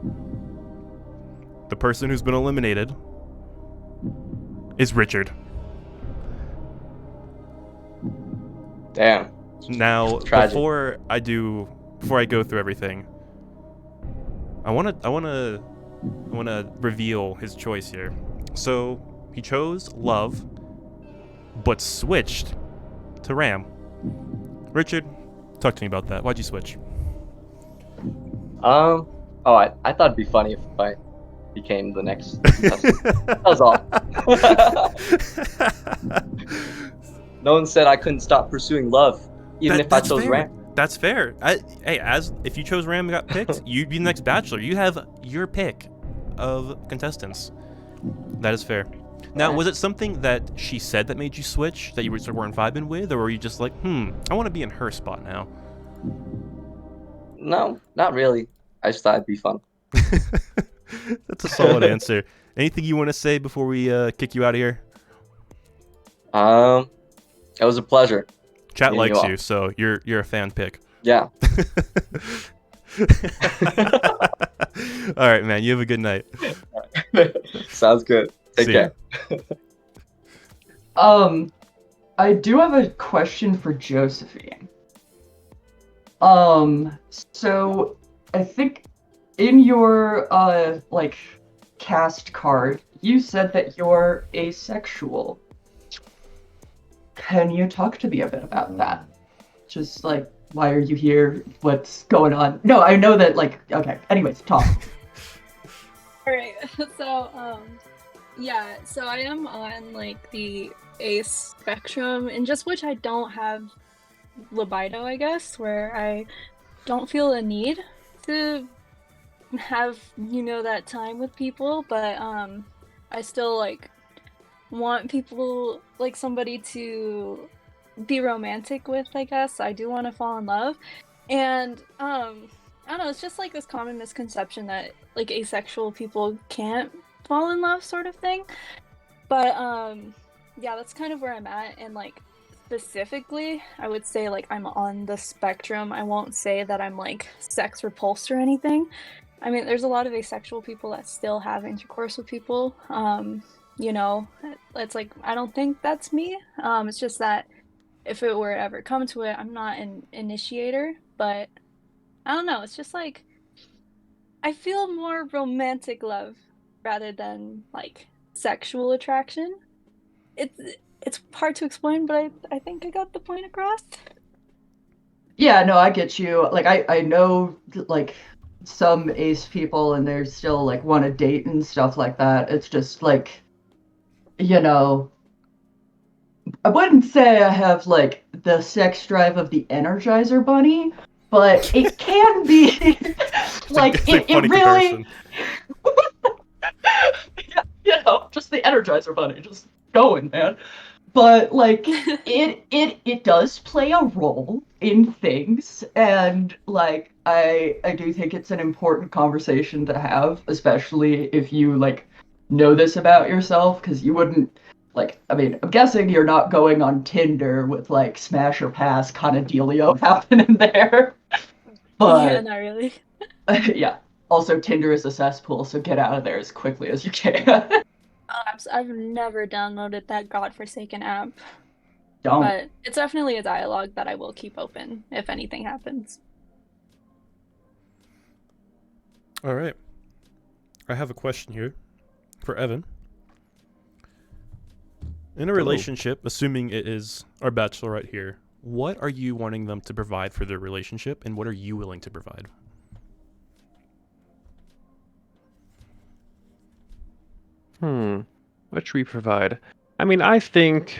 The person who's been eliminated is Richard. Damn. Now, Tragic. before I go through everything, I wanna reveal his choice here. So he chose love, but switched to Ram. Richard, talk to me about that. Why'd you switch? I thought it'd be funny if I became the next contestant. That was all. No one said I couldn't stop pursuing love, even if I chose fair. Ram. That's fair. If you chose Ram and got picked, you'd be the next Bachelor. You have your pick of contestants. That is fair. Now, was it something that she said that made you switch, that you weren't vibing with, or were you just like, I want to be in her spot now? No, not really. I just thought it'd be fun. That's a solid answer. Anything you want to say before we kick you out of here? It was a pleasure. Chat meeting likes you all. you, so you're a fan pick. Yeah. All right, man. You have a good night. Sounds good. Take See ya. care. I do have a question for Josephine. So I think in your cast card, you said that you're asexual. can you talk to me a bit about that? Just like, why are you here? What's going on? No, I know that, like, okay. Anyways, talk. Alright, so, yeah, so I am on, like, the ace spectrum, in just which I don't have libido, I guess, where I don't feel a need to have, that time with people, but, I still, like, want people, like, somebody to be romantic with, I guess. I do want to fall in love. And, I don't know, it's just, like, this common misconception that, like, asexual people can't fall in love sort of thing. But, yeah, that's kind of where I'm at. And, like, specifically, I would say, like, I'm on the spectrum. I won't say that I'm, like, sex repulsed or anything. I mean, there's a lot of asexual people that still have intercourse with people. It's like, I don't think that's me. It's just that if it were ever come to it, I'm not an initiator, but I don't know. It's just like, I feel more romantic love rather than like sexual attraction. It's hard to explain, but I think I got the point across. Yeah, no, I get you. Like, I know, like, some ace people and they're still, like, want to date and stuff like that. It's just, like, I wouldn't say I have, like, the sex drive of the Energizer Bunny, but it can be, like, it really... just the Energizer Bunny, just going, man. But, like, it does play a role in things, and, like, I do think it's an important conversation to have, especially if you, like, know this about yourself, because you wouldn't, like, I mean, I'm guessing you're not going on Tinder with, like, smash or pass kind of dealio happening there. But, yeah, not really. yeah. Also, Tinder is a cesspool, so get out of there as quickly as you can. I've never downloaded that godforsaken app. Don't. But it's definitely a dialogue that I will keep open if anything happens. All right. I have a question here for Evan. In a relationship, assuming it is our bachelorette here, what are you wanting them to provide for their relationship, and what are you willing to provide? What should we provide? I mean, I think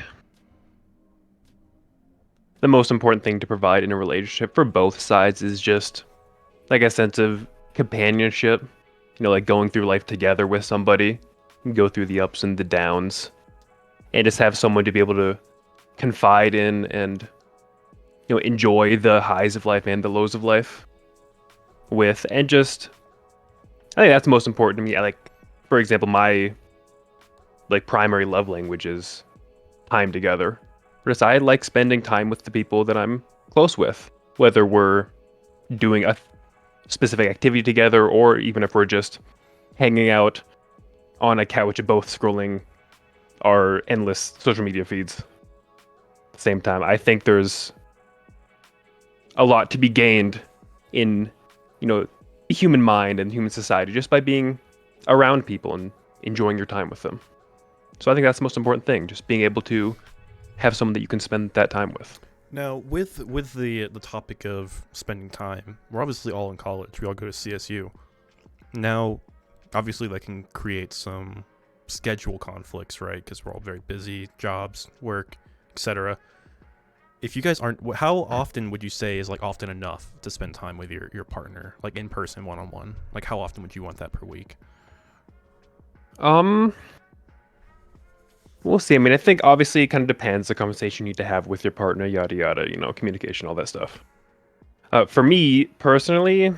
the most important thing to provide in a relationship for both sides is just like a sense of companionship. Like going through life together with somebody, go through the ups and the downs, and just have someone to be able to confide in and enjoy the highs of life and the lows of life with. And just, I think that's most important to me. Like, for example, my primary love language is time together. Just I like spending time with the people that I'm close with, whether we're doing a specific activity together or even if we're just hanging out on a couch, both scrolling our endless social media feeds at the same time. I think there's a lot to be gained in, the human mind and human society just by being around people and enjoying your time with them. So I think that's the most important thing, just being able to have someone that you can spend that time with. Now, with the topic of spending time, we're obviously all in college. We all go to CSU. Now, obviously that can create some schedule conflicts, right? Because we're all very busy, jobs, work, etc. If you guys aren't, how often would you say is like often enough to spend time with your partner, like in person, one-on-one? Like how often would you want that per week? We'll see. I mean, I think obviously it kind of depends the conversation you need to have with your partner, yada yada, communication, all that stuff. For me personally, I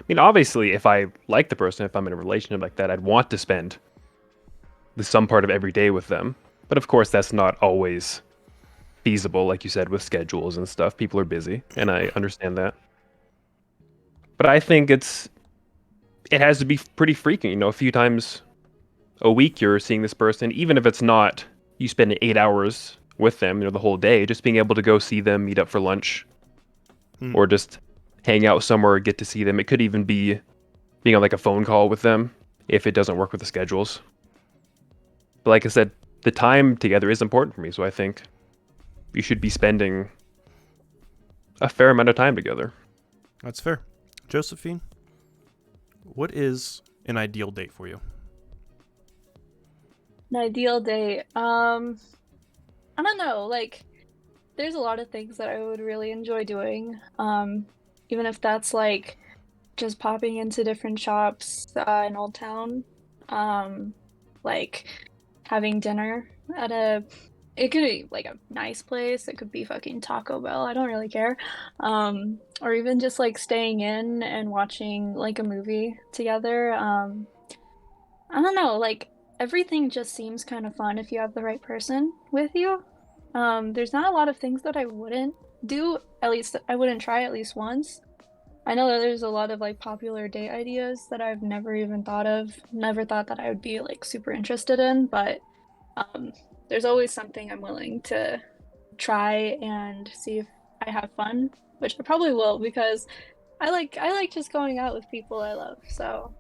mean, obviously if I like the person, if I'm in a relationship like that, I'd want to spend some part of every day with them. But of course that's not always feasible, like you said, with schedules and stuff. People are busy, and I understand that. But I think it has to be pretty frequent, a few times a week you're seeing this person, even if it's not you spend 8 hours with them, the whole day, just being able to go see them, meet up for lunch, or just hang out somewhere, get to see them. It could even be being on like a phone call with them if it doesn't work with the schedules. But like I said, the time together is important for me. So I think we should be spending a fair amount of time together. That's fair. Josephine, what is an ideal date for you? An ideal date. I don't know. Like, there's a lot of things that I would really enjoy doing. Even if that's like just popping into different shops in Old Town. Like having dinner at it could be like a nice place. It could be fucking Taco Bell. I don't really care. Or even just like staying in and watching like a movie together. I don't know, like everything just seems kind of fun if you have the right person with you. There's not a lot of things that I wouldn't do, at least I wouldn't try at least once. I know that there's a lot of like popular date ideas that I've never even thought of, never thought that I would be like super interested in, but there's always something I'm willing to try and see if I have fun, which I probably will because I like just going out with people I love, so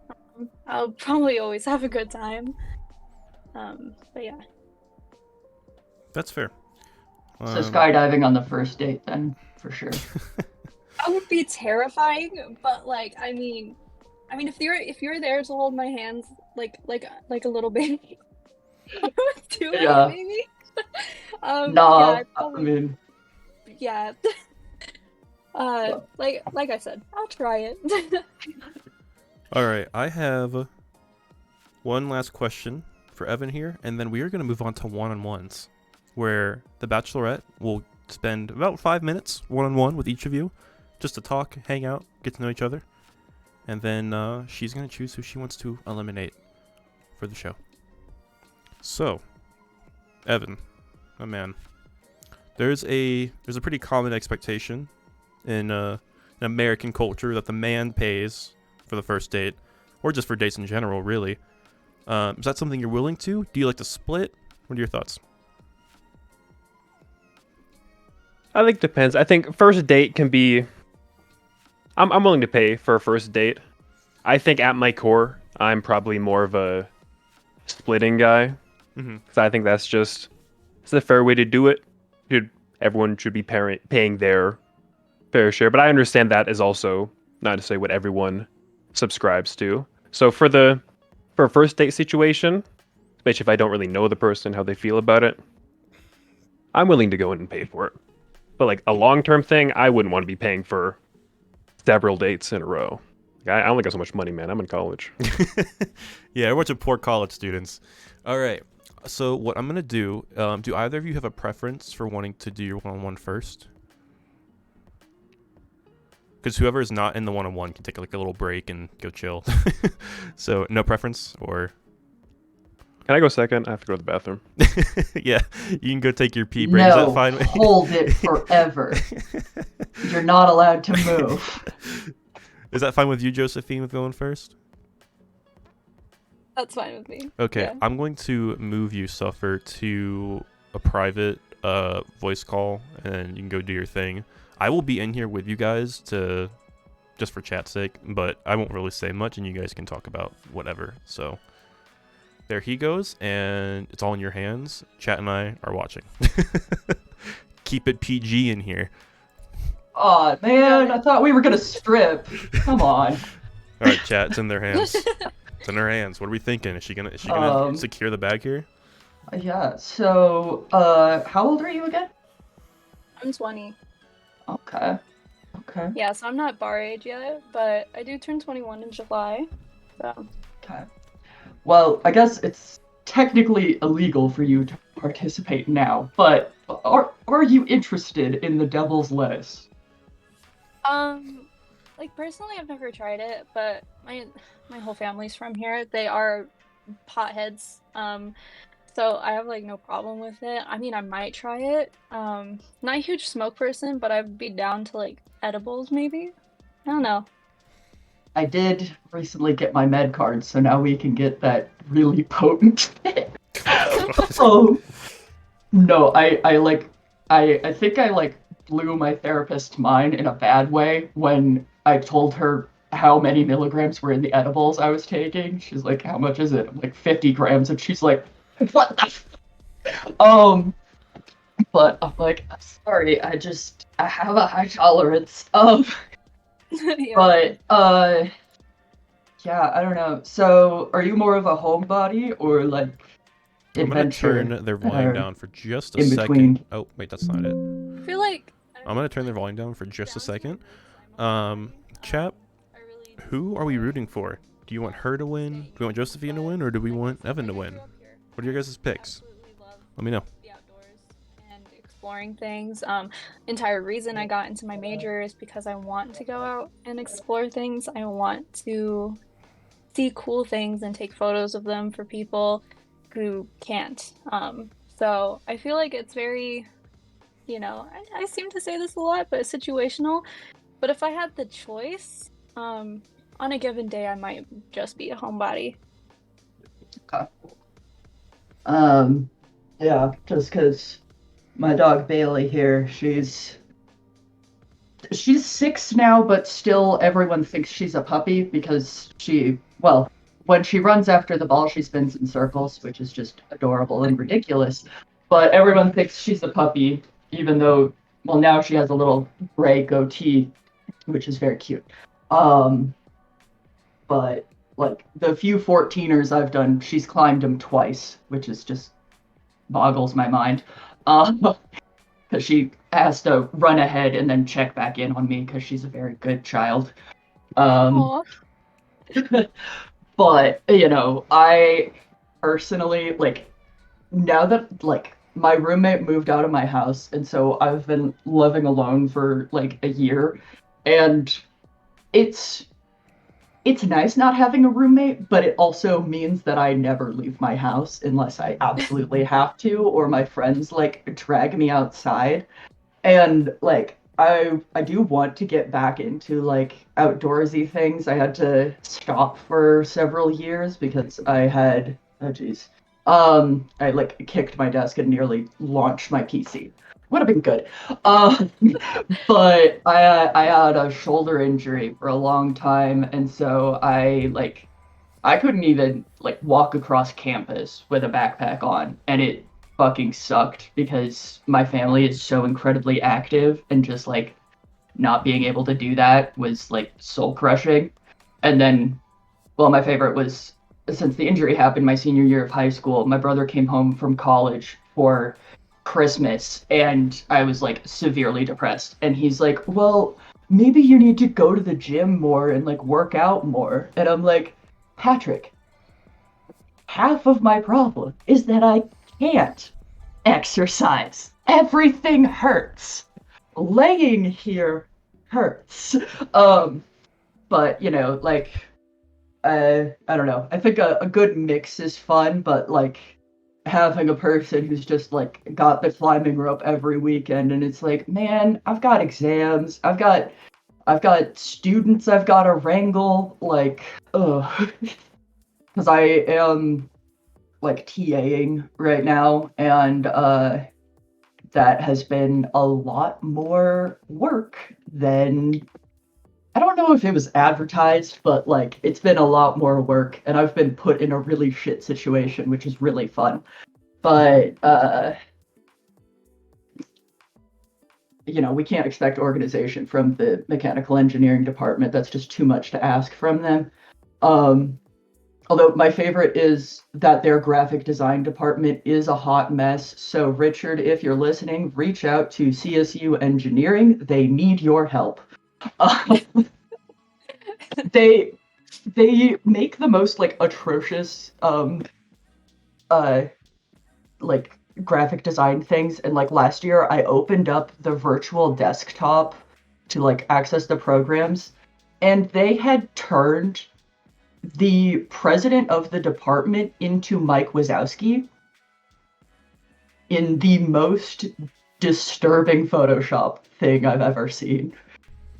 I'll probably always have a good time. But yeah. That's fair. So skydiving on the first date then, for sure. That would be terrifying, but like I mean if you're there to hold my hands like a little baby, I would do Yeah. it maybe. No, yeah, I mean, yeah. Like I said, I'll try it. All right, I have one last question for Evan here, and then we are going to move on to one-on-ones, where the Bachelorette will spend about 5 minutes one-on-one with each of you, just to talk, hang out, get to know each other, and then she's going to choose who she wants to eliminate for the show. So, Evan, my man, there's a pretty common expectation in American culture that the man pays for the first date, or just for dates in general, really. Is that something you're willing to? Do you like to split? What are your thoughts? I think it depends. I think first date can be... I'm willing to pay for a first date. I think at my core, I'm probably more of a splitting guy. Because I think it's the fair way to do it. Everyone should be paying their fair share. But I understand that is also not to say what everyone subscribes to. So for a first date situation, especially if I don't really know the person, how they feel about it, I'm willing to go in and pay for it. But like a long-term thing, I wouldn't want to be paying for several dates in a row. I only got so much money, man. I'm in college. Yeah, a bunch of poor college students. All right. So what I'm going to do either of you have a preference for wanting to do your one-on-one first? Because whoever is not in the one-on-one can take like a little break and go chill. So no preference, or... Can I go second? I have to go to the bathroom. Yeah, you can go take your pee break. Is that fine? Hold it forever. You're not allowed to move. Is that fine with you, Josephine, with going first? That's fine with me. Okay, Yeah. I'm going to move you, Suffer, to a private voice call, and you can go do your thing. I will be in here with you guys just for chat's sake, but I won't really say much, and you guys can talk about whatever. So there he goes, and it's all in your hands. Chat and I are watching. Keep it PG in here. Aw, man, I thought we were gonna strip. Come on. All right, chat, it's in their hands. It's in her hands. What are we thinking? Is she gonna secure the bag here? Yeah, so, how old are you again? I'm 20. Okay. Yeah, so I'm not bar age yet, but I do turn 21 in July. So. Okay. Well, I guess it's technically illegal for you to participate now, but are you interested in the Devil's Lettuce? Like personally, I've never tried it, but my whole family's from here. They are potheads, so I have like no problem with it. I mean, I might try it. Not a huge smoke person, but I'd be down to like edibles maybe. I don't know. I did recently get my med card, so now we can get that really potent. Oh no, I think I like blew my therapist's mind in a bad way when I told her how many milligrams were in the edibles I was taking. She's like, how much is it? I'm like, 50 grams. And she's like, what the But I'm like, I'm sorry, I have a high tolerance. Yeah. But yeah, I don't know. So, are you more of a homebody or like I'm gonna adventure? turn their volume or down for just a in second. between? Oh, wait, that's not it. I feel like I'm gonna turn their volume down for just a second. Chap, who are we rooting for? Do you want her to win? Do we want Josephine to win, or do we want Evan to win? What are your guys' picks? Let me know. The outdoors and exploring things. Entire reason I got into my major is because I want to go out and explore things. I want to see cool things and take photos of them for people who can't. So I feel like it's very, I seem to say this a lot, but it's situational. But if I had the choice, on a given day, I might just be a homebody. Yeah, just because my dog Bailey here, she's 6 now, but still everyone thinks she's a puppy because when she runs after the ball, she spins in circles, which is just adorable and ridiculous. But everyone thinks she's a puppy, even though, now she has a little gray goatee, which is very cute. But like the few 14ers I've done, she's climbed them twice, which is just boggles my mind. Because she has to run ahead and then check back in on me because she's a very good child. Aw. But, I personally, now that, my roommate moved out of my house, and so I've been living alone for, a year, and it's nice not having a roommate, but it also means that I never leave my house unless I absolutely have to, or my friends, drag me outside. And, I do want to get back into, outdoorsy things. I had to stop for several years because I had, I, kicked my desk and nearly launched my PC. Would have been good. But I had a shoulder injury for a long time, and so I couldn't even walk across campus with a backpack on, and it fucking sucked because my family is so incredibly active, and just not being able to do that was soul crushing. And then, my favorite was, since the injury happened my senior year of high school, my brother came home from college for Christmas, and I was severely depressed, and he's like, well, maybe you need to go to the gym more and work out more. And I'm like, Patrick, half of my problem is that I can't exercise. Everything hurts. Laying here hurts. But I don't know, I think a good mix is fun, but having a person who's just got the climbing rope every weekend, and it's man, I've got exams, I've got students I've got to wrangle, because I am TAing right now, and that has been a lot more work than, I don't know if it was advertised, but it's been a lot more work, and I've been put in a really shit situation, which is really fun. But we can't expect organization from the mechanical engineering department. That's just too much to ask from them. Although my favorite is that their graphic design department is a hot mess. So Richard, if you're listening, reach out to CSU Engineering. They need your help. They make the most atrocious graphic design things, and last year I opened up the virtual desktop to access the programs, and they had turned the president of the department into Mike Wazowski in the most disturbing Photoshop thing I've ever seen.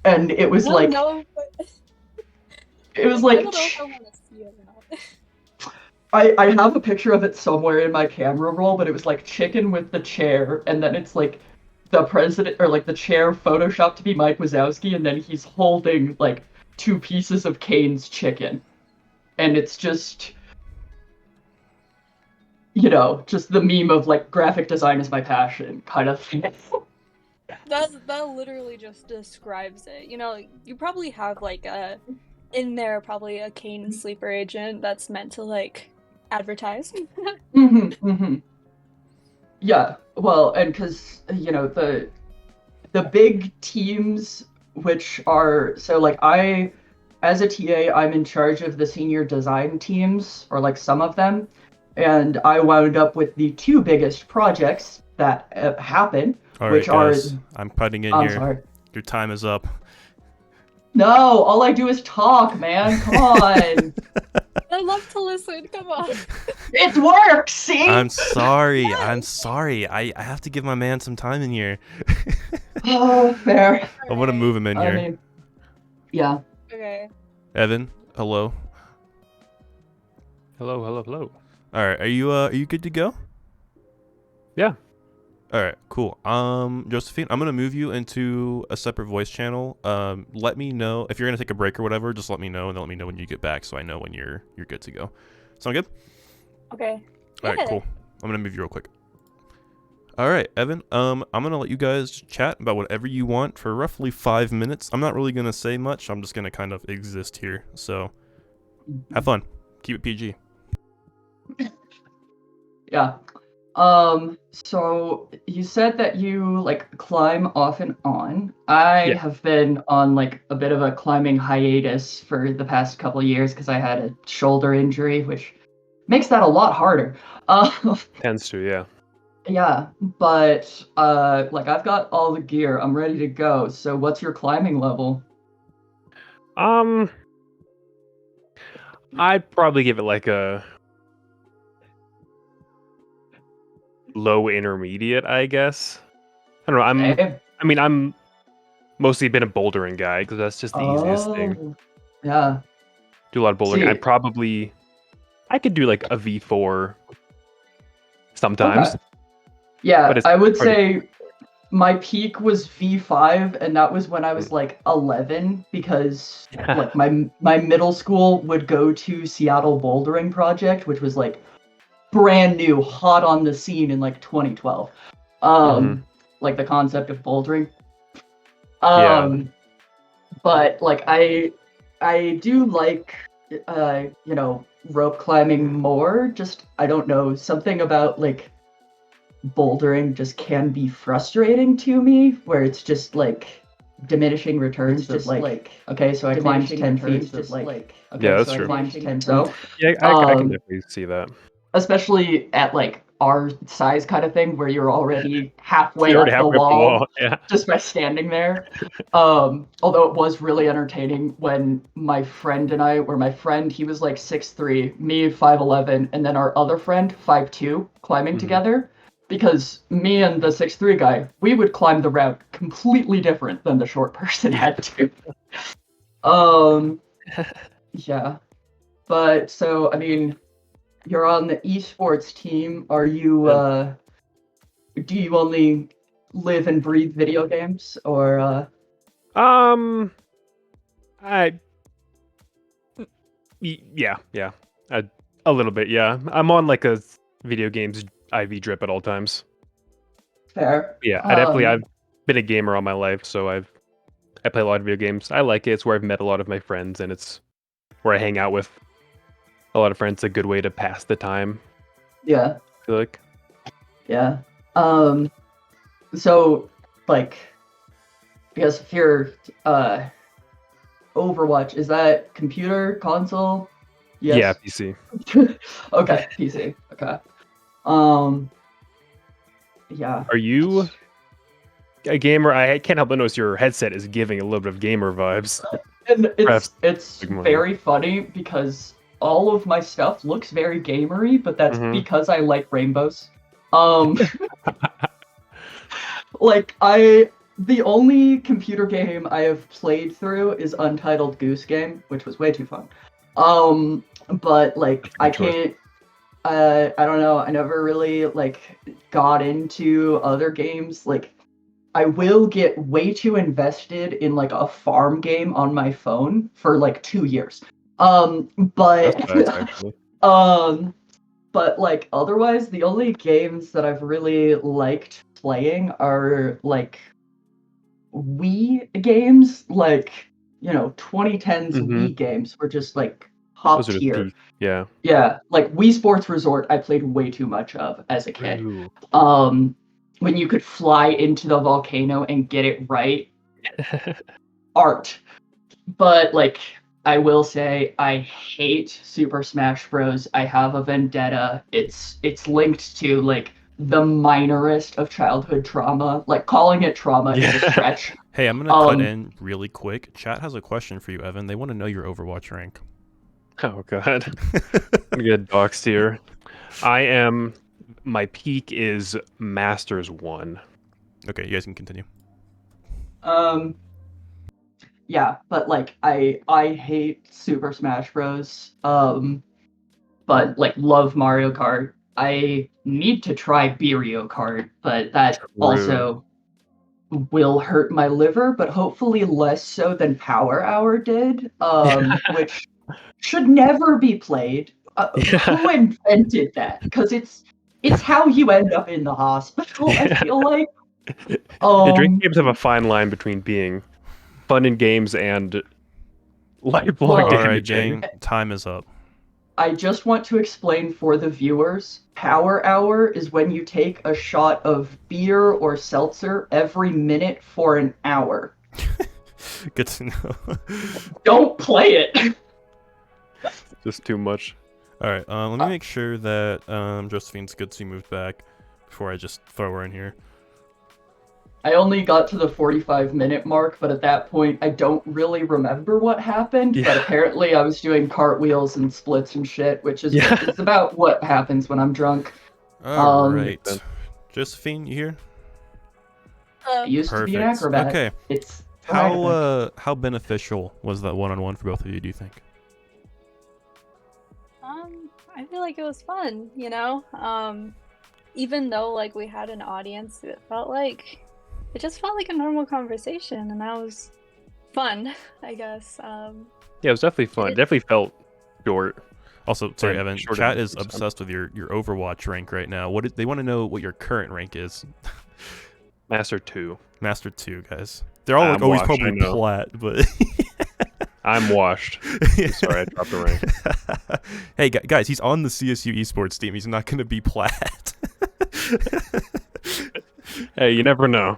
And it was I don't know, but it was I don't know if I want to see it or not. I have a picture of it somewhere in my camera roll, but it was chicken with the chair, and then it's the president, or the chair photoshopped to be Mike Wazowski, and then he's holding 2 pieces of Cane's chicken. And it's just, you know, just the meme of like graphic design is my passion kind of thing. That literally just describes it. You know, you probably have like in there probably a Kane sleeper agent that's meant to like advertise. Yeah, well, and because you know the big teams, which are so like as a TA, I'm in charge of the senior design teams, or like some of them, and I wound up with the two biggest projects that happen, All which right, guys, are. I'm cutting in I'm here. sorry. Your time is up. No, all I do is talk, man. Come on. I love to listen. Come on. It works. See. I'm sorry. I'm sorry. I have to give my man some time in here. Oh, fair. I want to move him in I here. mean, yeah. Okay. Evan, hello. Hello, hello, hello. All right, are you good to go? Yeah. All right, cool. Josephine, I'm gonna move you into a separate voice channel. Let me know if you're gonna take a break or whatever. Just let me know, and then let me know when you get back, so I know when you're good to go. Sound good? Okay. All right, cool. I'm gonna move you real quick. All right, Evan. I'm gonna let you guys chat about whatever you want for roughly 5 minutes. I'm not really gonna say much. I'm just gonna kind of exist here. So, have fun. Keep it PG. Yeah. So you said that you like climb off and on. I have been on like a bit of a climbing hiatus for the past couple of years because I had a shoulder injury, which makes that a lot harder. Tends to, yeah. Yeah, but like I've got all the gear. I'm ready to go. So what's your climbing level? I'd probably give it like a low intermediate, I guess. I don't know. I'm mostly been a bouldering guy because that's just the easiest thing. Yeah. Do a lot of bouldering. I could do like a V4 sometimes. Okay. Yeah, I would say my peak was V5, and that was when I was like 11 because like my middle school would go to Seattle Bouldering Project, which was like brand new, hot on the scene in like 2012. Like the concept of bouldering. But like I do like you know, rope climbing more. Just I don't know, something about like bouldering just can be frustrating to me, where it's just like diminishing returns. Just like okay, so I climbed 10 feet. Just like okay, yeah, that's so true. I climbed 10 feet. Yeah, I can definitely see that. Especially at like our size kind of thing, where you're already halfway You're up already the wall, yeah. just by standing there. Although it was really entertaining when my friend and I, where my friend, he was like 6'3", me 5'11", and then our other friend 5'2", climbing together. Because me and the 6'3" guy, we would climb the route completely different than the short person had to. Yeah. But so, I mean, you're on the esports team. Are you, do you only live and breathe video games, or, yeah. A little bit, yeah. I'm on like a video games IV drip at all times. Fair. Yeah, I've been a gamer all my life, so I play a lot of video games. I like it. It's where I've met a lot of my friends, and it's where I hang out with a lot of friends. A good way to pass the time. Yeah. I feel like. Yeah. So like, I guess if you're Overwatch, is that computer, console? Yes. Yeah, PC. Okay, PC. Okay. Yeah. Are you a gamer? I can't help but notice your headset is giving a little bit of gamer vibes. And it's very funny because all of my stuff looks very gamery, but that's because I like rainbows. Like the only computer game I have played through is Untitled Goose Game, which was way too fun. But like I can't. I don't know. I never really like got into other games. Like, I will get way too invested in like a farm game on my phone for like 2 years. But But like otherwise, the only games that I've really liked playing are like Wii games, like 2010s Wii games were just like top Those are the tier. peak. Yeah. Yeah, like Wii Sports Resort, I played way too much of as a kid. Ooh. When you could fly into the volcano and get it right, art. But like, I will say, I hate Super Smash Bros. I have a vendetta. It's linked to like the minorest of childhood trauma. Like calling it trauma is a stretch. Hey, I'm gonna cut in really quick. Chat has a question for you, Evan. They want to know your Overwatch rank. Oh god. I'm gonna get doxed here. My peak is Masters 1. Okay, you guys can continue. Yeah, but like I hate Super Smash Bros. But like love Mario Kart. I need to try Mario Kart, but that also will hurt my liver, but hopefully less so than Power Hour did, which should never be played. Who invented that? Because it's how you end up in the hospital, I feel like. Drinking games have a fine line between being fun in games and lifelong damaging. All right, gang, time is up. I just want to explain for the viewers, Power Hour is when you take a shot of beer or seltzer every minute for an hour. Good to know. Don't play it! Just too much. Alright, let me make sure that Josephine's good to moved back before I just throw her in here. I only got to the 45-minute mark, but at that point, I don't really remember what happened. Yeah. But apparently, I was doing cartwheels and splits and shit, which is it's about what happens when I'm drunk. Alright. Josephine, you here? I used to be an acrobat. Okay. It's how beneficial was that one-on-one for both of you, do you think? I feel like it was fun, even though like we had an audience, it just felt like a normal conversation, and that was fun, I guess. Yeah, it was definitely fun. It definitely felt short. Also, sorry, Evan, chat is obsessed with your Overwatch rank right now. They want to know what your current rank is. Master 2. Master 2, guys. They're all like always probably plat, but... I'm washed. I'm sorry, I dropped the rank. Hey, guys, he's on the CSU esports team. He's not going to be plat. Hey, you never know.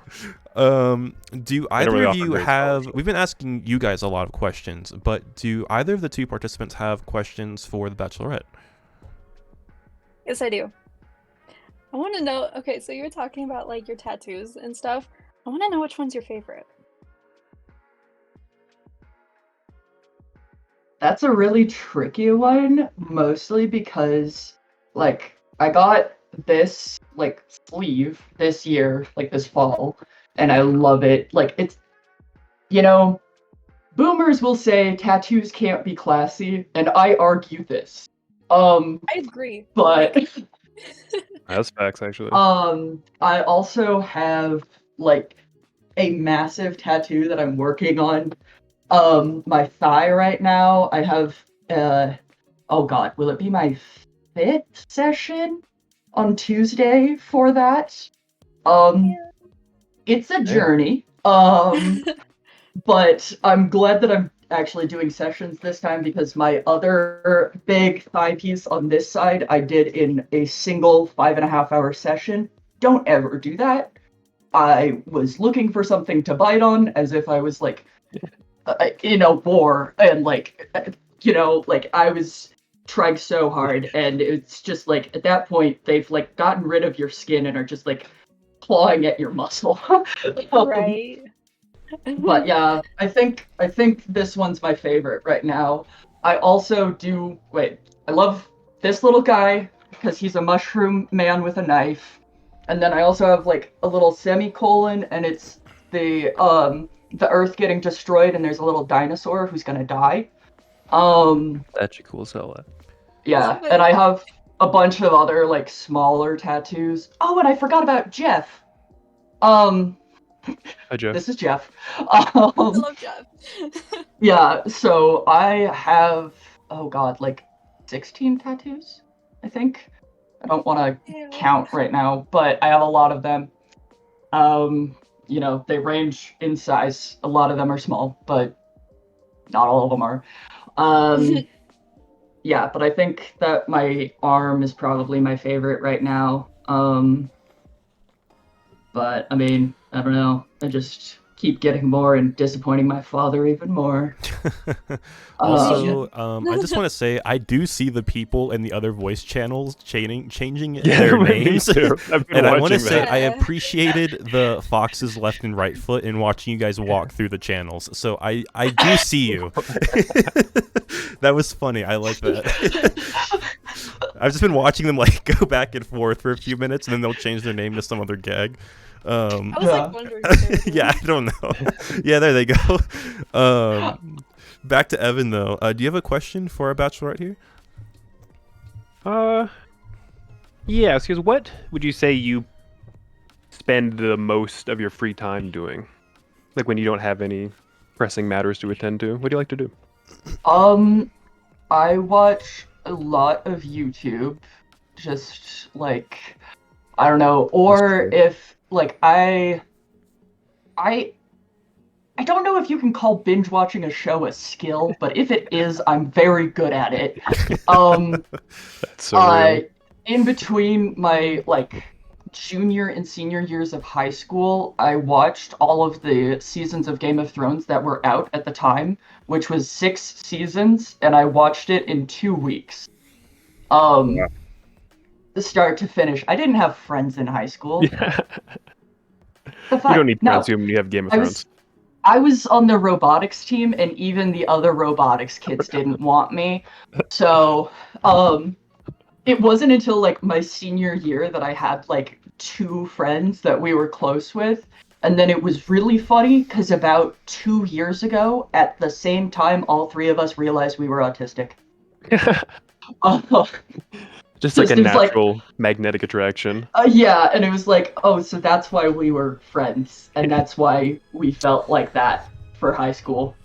Do either of you have... We've been asking you guys a lot of questions, but do either of the two participants have questions for the Bachelorette? Yes, I do. I want to know... Okay, so you were talking about like your tattoos and stuff. I want to know which one's your favorite. That's a really tricky one, mostly because, like, I got this, like, sleeve this year, like, this fall, and I love it. Like, it's, boomers will say tattoos can't be classy, and I argue this. I agree. But... That's facts, actually. I also have, like, a massive tattoo that I'm working on. My thigh right now, I have, oh god, will it be my 5th session on Tuesday for that? It's a journey, but I'm glad that I'm actually doing sessions this time because my other big thigh piece on this side, I did in a single 5.5-hour session. Don't ever do that. I was looking for something to bite on as if I was, like, in a war, and like I was trying so hard, and it's just like at that point they've like gotten rid of your skin and are just like clawing at your muscle. Right. But yeah, I think this one's my favorite right now. I also I love this little guy because he's a mushroom man with a knife, and then I also have like a little semicolon, and it's the Earth getting destroyed, and there's a little dinosaur who's gonna die. That's actually cool as hell. Yeah, and I have a bunch of other like smaller tattoos. Oh, and I forgot about Jeff. Hi, Jeff. This is Jeff. I love Jeff. Yeah, so I have like 16 tattoos, I think. I don't want to count right now, but I have a lot of them. You know, they range in size. A lot of them are small, but not all of them are. Yeah, but I think that my arm is probably my favorite right now. But I mean, I don't know. I just keep getting more and disappointing my father even more. Also, I just want to say I do see the people in the other voice channels changing Yeah, their me names, too. I've been and I want to watching say that. I appreciated the Fox's left and right foot in watching you guys walk through the channels. So I do see you. That was funny. I like that. I've just been watching them like go back and forth for a few minutes, and then they'll change their name to some other gag. I was like wondering. If they were Yeah, I don't know. Yeah, there they go. Back to Evan though. Do you have a question for our bachelorette here? Yeah, because what would you say you spend the most of your free time doing? Like when you don't have any pressing matters to attend to? What do you like to do? I watch a lot of YouTube. Just like, I don't know, or if like I don't know if you can call binge watching a show a skill, but if it is, I'm very good at it. That's so real. In between my like junior and senior years of high school, I watched all of the seasons of Game of Thrones that were out at the time, which was 6 seasons, and I watched it in 2 weeks. The start to finish. I didn't have friends in high school. Yeah. You don't need friends when you have Game of Thrones. I was on the robotics team, and even the other robotics kids didn't want me. So, it wasn't until like my senior year that I had like 2 friends that we were close with. And then it was really funny because about 2 years ago, at the same time, all 3 of us realized we were autistic. Just like a it was like- natural magnetic attraction. Yeah, and it was like, oh, so that's why we were friends, and that's why we felt like that for high school.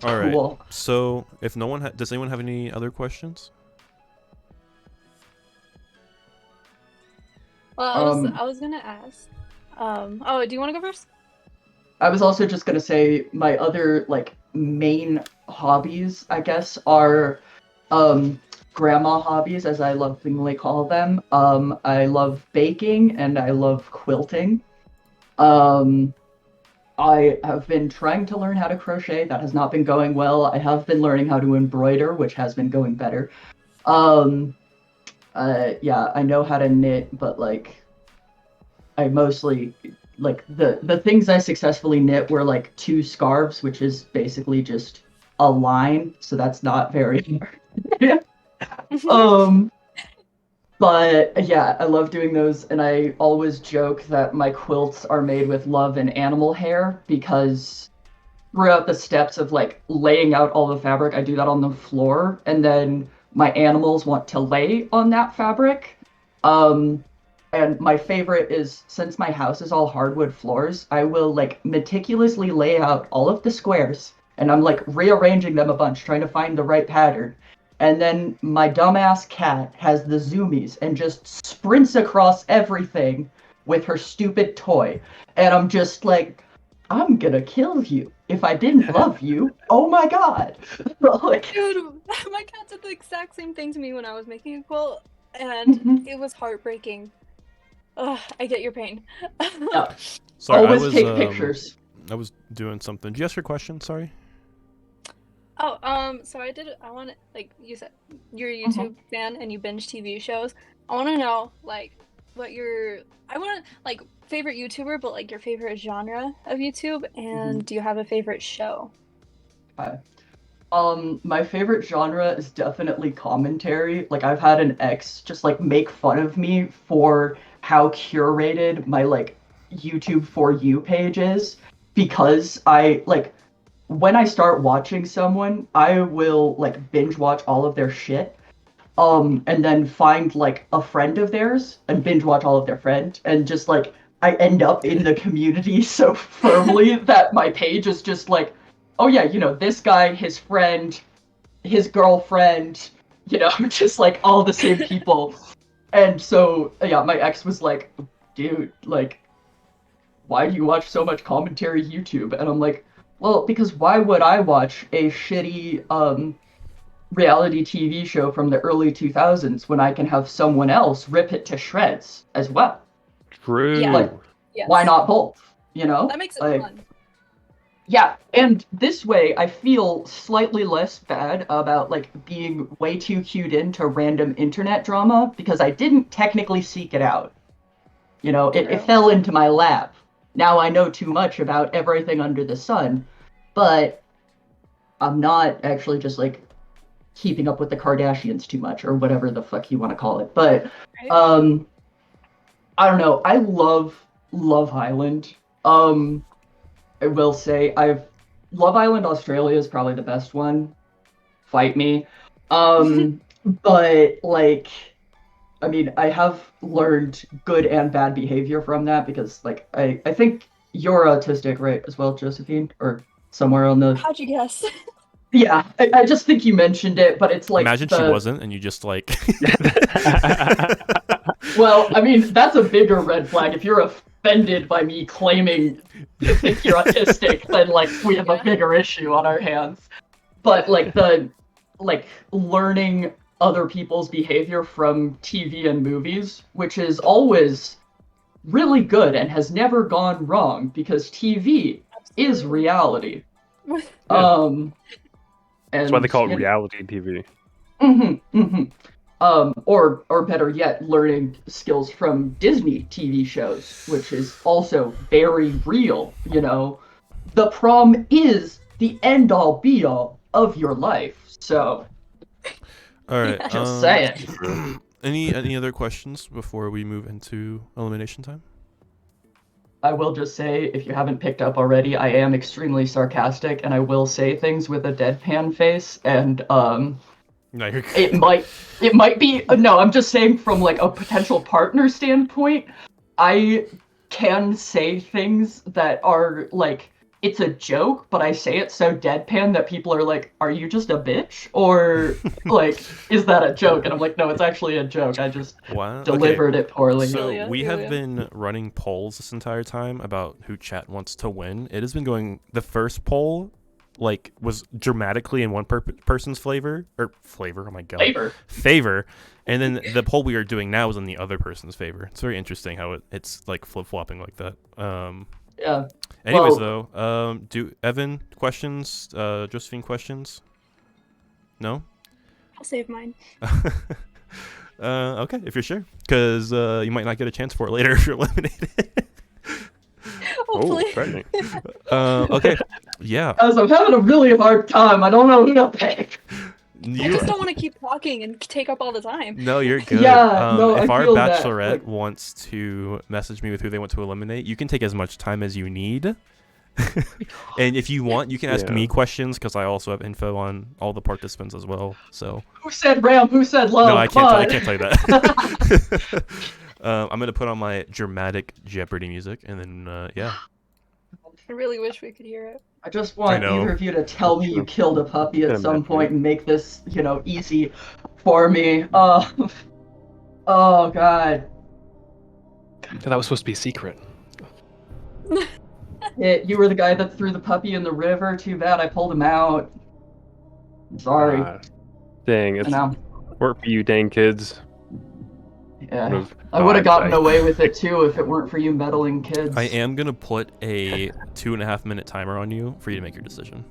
All right. Cool. So, if no one does anyone have any other questions? Well, I was gonna ask. Oh, do you want to go first? I was also just gonna say my other like main hobbies, I guess, are grandma hobbies, as I lovingly call them. I love baking and I love quilting. I have been trying to learn how to crochet. That has not been going well. I have been learning how to embroider, which has been going better. Yeah, I know how to knit, but like I mostly like the things I successfully knit were like 2 scarves, which is basically just a line, so that's not very hard. But yeah, I love doing those, and I always joke that my quilts are made with love and animal hair, because throughout the steps of like laying out all the fabric, I do that on the floor, and then my animals want to lay on that fabric. And my favorite is, since my house is all hardwood floors, I will like meticulously lay out all of the squares, and I'm like rearranging them a bunch, trying to find the right pattern. And then my dumbass cat has the zoomies and just sprints across everything with her stupid toy. And I'm just like, I'm gonna kill you if I didn't love you. Oh my god. Like, Dude, my cat did the exact same thing to me when I was making a quilt, and it was heartbreaking. Ugh, I get your pain. yeah. Sorry, Always take pictures. I was doing something. Did you ask your question? Sorry. Oh, so I want to, like, you said you're a YouTube fan and you binge TV shows. I want to know, like, favorite YouTuber, but, like, your favorite genre of YouTube, and do you have a favorite show? My favorite genre is definitely commentary. Like, I've had an ex just, like, make fun of me for how curated my, like, YouTube For You page is, because when I start watching someone, I will like binge watch all of their shit, and then find like a friend of theirs and binge watch all of their friend, and just like I end up in the community so firmly that my page is just like, oh yeah, you know, this guy, his friend, his girlfriend, you know, just like all the same people. And so, yeah, my ex was like, dude, like, why do you watch so much commentary YouTube? And I'm like, well, because why would I watch a shitty reality TV show from the early 2000s when I can have someone else rip it to shreds as well? True. Yeah. Like, Yes. why not both? You know? That makes it like, fun. Yeah, and this way I feel slightly less bad about like being way too cued into random internet drama because I didn't technically seek it out. You know, it True. fell into my lap. Now I know too much about everything under the sun, but I'm not actually just like keeping up with the Kardashians too much or whatever the fuck you want to call it. But Right? I don't know. I love Love Island. I will say Love Island Australia is probably the best one. Fight me. But like, I mean, I have learned good and bad behavior from that because like I think you're autistic, right, as well, Josephine? Or somewhere on the How'd you guess? Yeah, I just think you mentioned it, but it's like Imagine she wasn't, and you just like. Well, I mean, that's a bigger red flag. If you're offended by me claiming you think you're autistic, then like we have a bigger issue on our hands. But like learning other people's behavior from TV and movies, which is always really good and has never gone wrong because TV is reality. And, That's why they call it you know, reality TV. Or better yet, learning skills from Disney TV shows, which is also very real, you know. The prom is the end-all be-all of your life, so... All right. Just saying. Any other questions before we move into elimination time? I will just say, if you haven't picked up already, I am extremely sarcastic, and I will say things with a deadpan face, and, No, you're good. it might be, no, I'm just saying from, like, a potential partner standpoint, I can say things that are, like, it's a joke, but I say it so deadpan that people are like, are you just a bitch? Or, like, is that a joke? And I'm like, no, it's actually a joke. I just Wow. delivered it poorly. So we have been running polls this entire time about who chat wants to win. It has been going. The first poll, like, was dramatically in one person's flavor. Oh my god. Favor. And then the poll we are doing now is in the other person's favor. It's very interesting how it's like flip flopping like that. Yeah. Anyways, though, do Evan questions? Josephine questions? No. I'll save mine. Okay, if you're sure, because you might not get a chance for it later if you're eliminated. Hopefully. Okay. Yeah. As I'm having a really hard time, I don't know who to pick. I just don't want to keep talking and take up all the time. No, you're good. Yeah, no, if I our feel that, bachelorette like- wants to message me with who they want to eliminate, you can take as much time as you need. And if you want, you can ask me questions because I also have info on all the participants as well. So. Who said Ram? Who said love? No, I can't tell you that. I'm gonna put on my dramatic Jeopardy music, and then yeah. I really wish we could hear it. I just want either of you to tell me you killed a puppy at some point and make this, you know, easy for me. Oh God. That was supposed to be a secret. You were the guy that threw the puppy in the river. Too bad I pulled him out. Sorry. Dang, it's work for you, dang kids. Yeah, I would have gotten away with it too if it weren't for you meddling kids. I am gonna put a 2.5-minute timer on you for you to make your decision.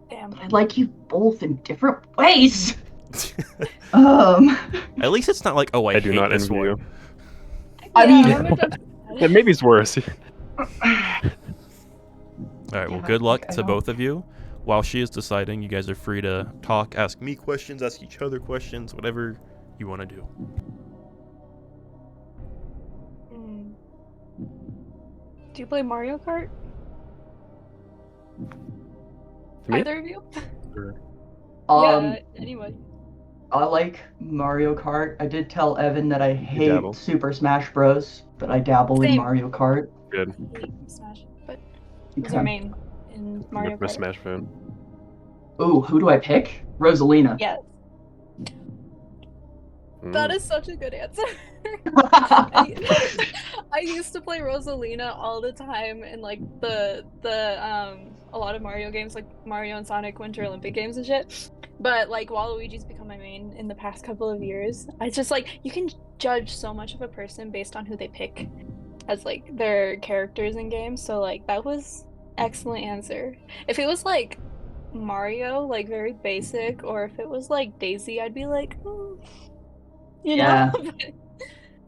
Damn. I like you both in different ways. At least it's not like, oh, I do hate not this envy one. you. I mean, Yeah, maybe it's worse. All right. Well, good luck to both of you. While she is deciding, you guys are free to talk, ask me questions, ask each other questions, whatever you want to do. Do you play Mario Kart? Me? Either of you? Um, anyway. I like Mario Kart. I did tell Evan that I hate dabble. Super Smash Bros, but I dabble in Same. Mario Kart. Good. Smash. But who's your main in Mario I'm a Kart? Smash fan. Ooh, who do I pick? Rosalina. Yes. That is such a good answer. I used to play Rosalina all the time in like the a lot of Mario games, like Mario and Sonic Winter Olympic games and shit. But like Waluigi's become my main in the past couple of years. It's just like you can judge so much of a person based on who they pick as like their characters in games. So like that was excellent answer. If it was like Mario, like very basic, or if it was like Daisy, I'd be like, you Yeah. know.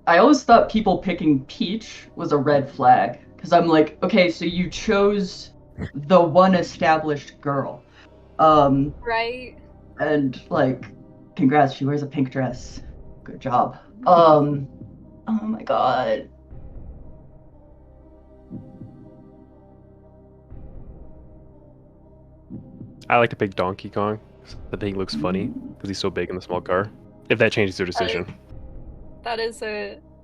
I always thought people picking Peach was a red flag because I'm like, okay, so you chose the one established girl, Right. and like, congrats, she wears a pink dress. Good job. Oh my god. I like to pick Donkey Kong. I think he looks funny because he's so big in the small car. If that changes your decision. That is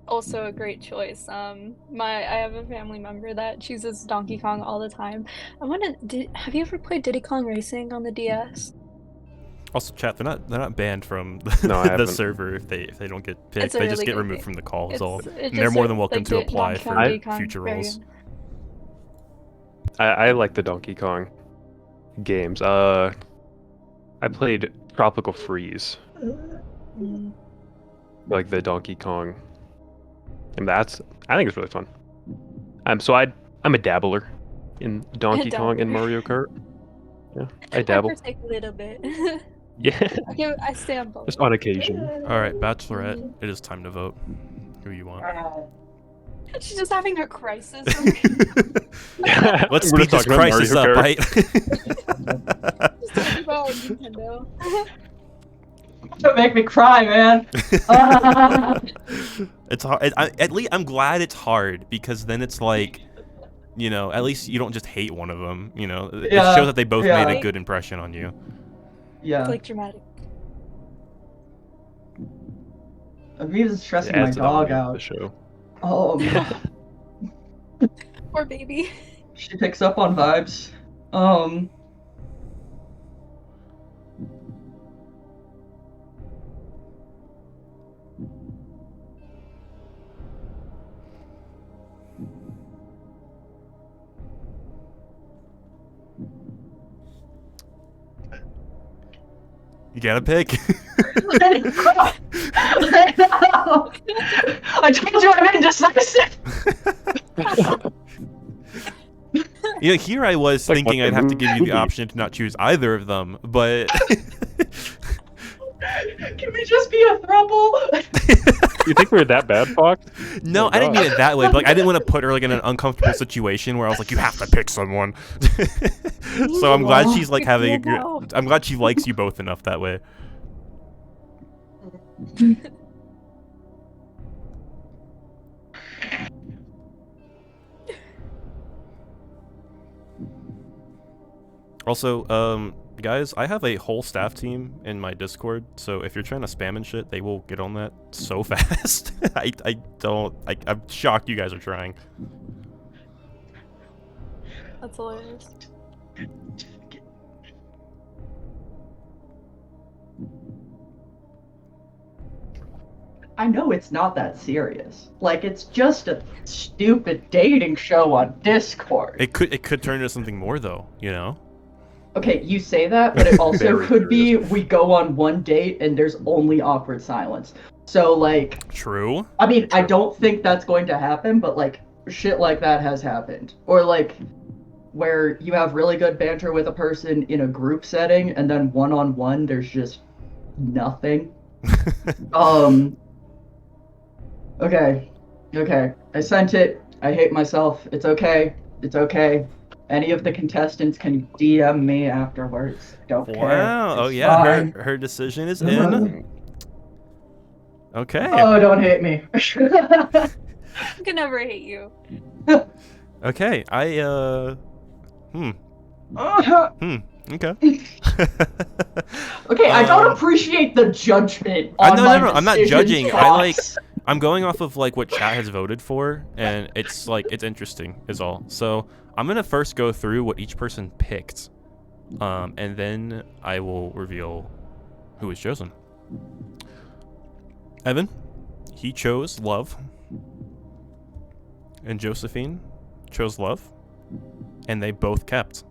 also a great choice. I have a family member that chooses Donkey Kong all the time. Have you ever played Diddy Kong Racing on the DS? Also, chat, they're not banned from No, I the haven't. server if they don't get picked. It's a They just really get good removed game. from the call. Is all. It's And they're just more a- than welcome like to Di- apply Donkey for Kong, Diddy Kong, future very roles. good. I like the Donkey Kong games. I played Tropical Freeze, Mm. like the Donkey Kong, and I think it's really fun. I'm a dabbler in Donkey Kong and Mario Kart. Yeah, I dabble. I partake a little bit. Yeah, I stand both. just on occasion. All right, Bachelorette, it is time to vote. Who you want? She's just having a crisis. Let's We're speed just this talking about crisis up, Mario right? Just talking about Nintendo. Don't make me cry, man. It's hard. At least I'm glad it's hard because then it's like, you know, at least you don't just hate one of them. You know, it Yeah, shows that they both yeah. made a good impression on you. Yeah. It's like dramatic. I'm even stressing It my adds to the dog mood of out. the show. Oh man. Poor baby. She picks up on vibes. You gotta pick. I told you I'm indecisive. You know, here I was Like thinking what I'd the have to give you the movie. option to not choose either of them, but Can we just be a throuple? You think we're that bad, Fox? no, Oh, I didn't God. mean it that way. But like, I didn't want to put her like in an uncomfortable situation where I was like, you have to pick someone. So I'm glad she's like having a good. No. I'm glad she likes you both enough that way. Also, guys, I have a whole staff team in my Discord, so if you're trying to spam and shit, they will get on that so fast. I'm shocked you guys are trying. That's hilarious. I know it's not that serious. Like, it's just a stupid dating show on Discord. It could turn into something more though, you know? Okay, you say that, but it also Very could be we go on one date and there's only awkward silence. So, like, True. I mean, I don't think that's going to happen, but, like, shit like that has happened. Or, like, where you have really good banter with a person in a group setting, and then one-on-one, there's just nothing. Okay. I sent it. I hate myself. It's okay. Any of the contestants can DM me afterwards. Don't care. Wow. Oh It's yeah, fine. her decision is in. Okay. Oh, don't hate me. I can never hate you. Okay. Okay. Okay, I don't Um, appreciate the judgment No, on my no, I'm not decisions, judging. Fox. I'm going off of like what chat has voted for, and it's like it's interesting is all. So I'm gonna first go through what each person picked, and then I will reveal who was chosen. Evan, he chose love. And Josephine chose love. And they both kept.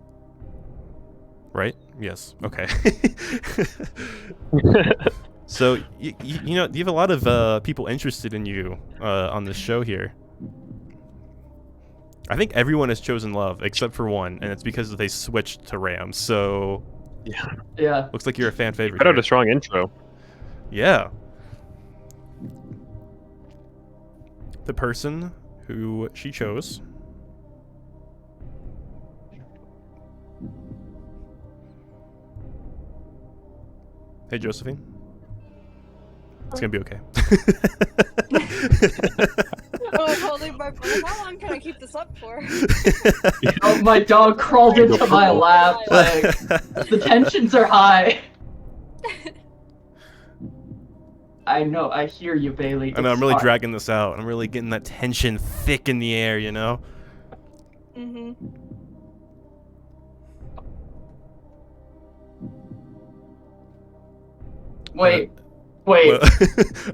Right? Yes. Okay. So, you know, you have a lot of people interested in you on this show here. I think everyone has chosen love except for one, and it's because they switched to Ram. So, Yeah. looks like you're a fan favorite. Put out here. a strong intro. Yeah. The person who she chose. Hey, Josephine. It's gonna be okay. Oh, I'm holding my breath. How long can I keep this up for? Oh, my dog crawled into my lap. Like, the tensions are high. I know. I hear you, Bailey. I know, I'm It's really hard. dragging this out. I'm really getting that tension thick in the air, you know? Mm-hmm. Wait. Well, are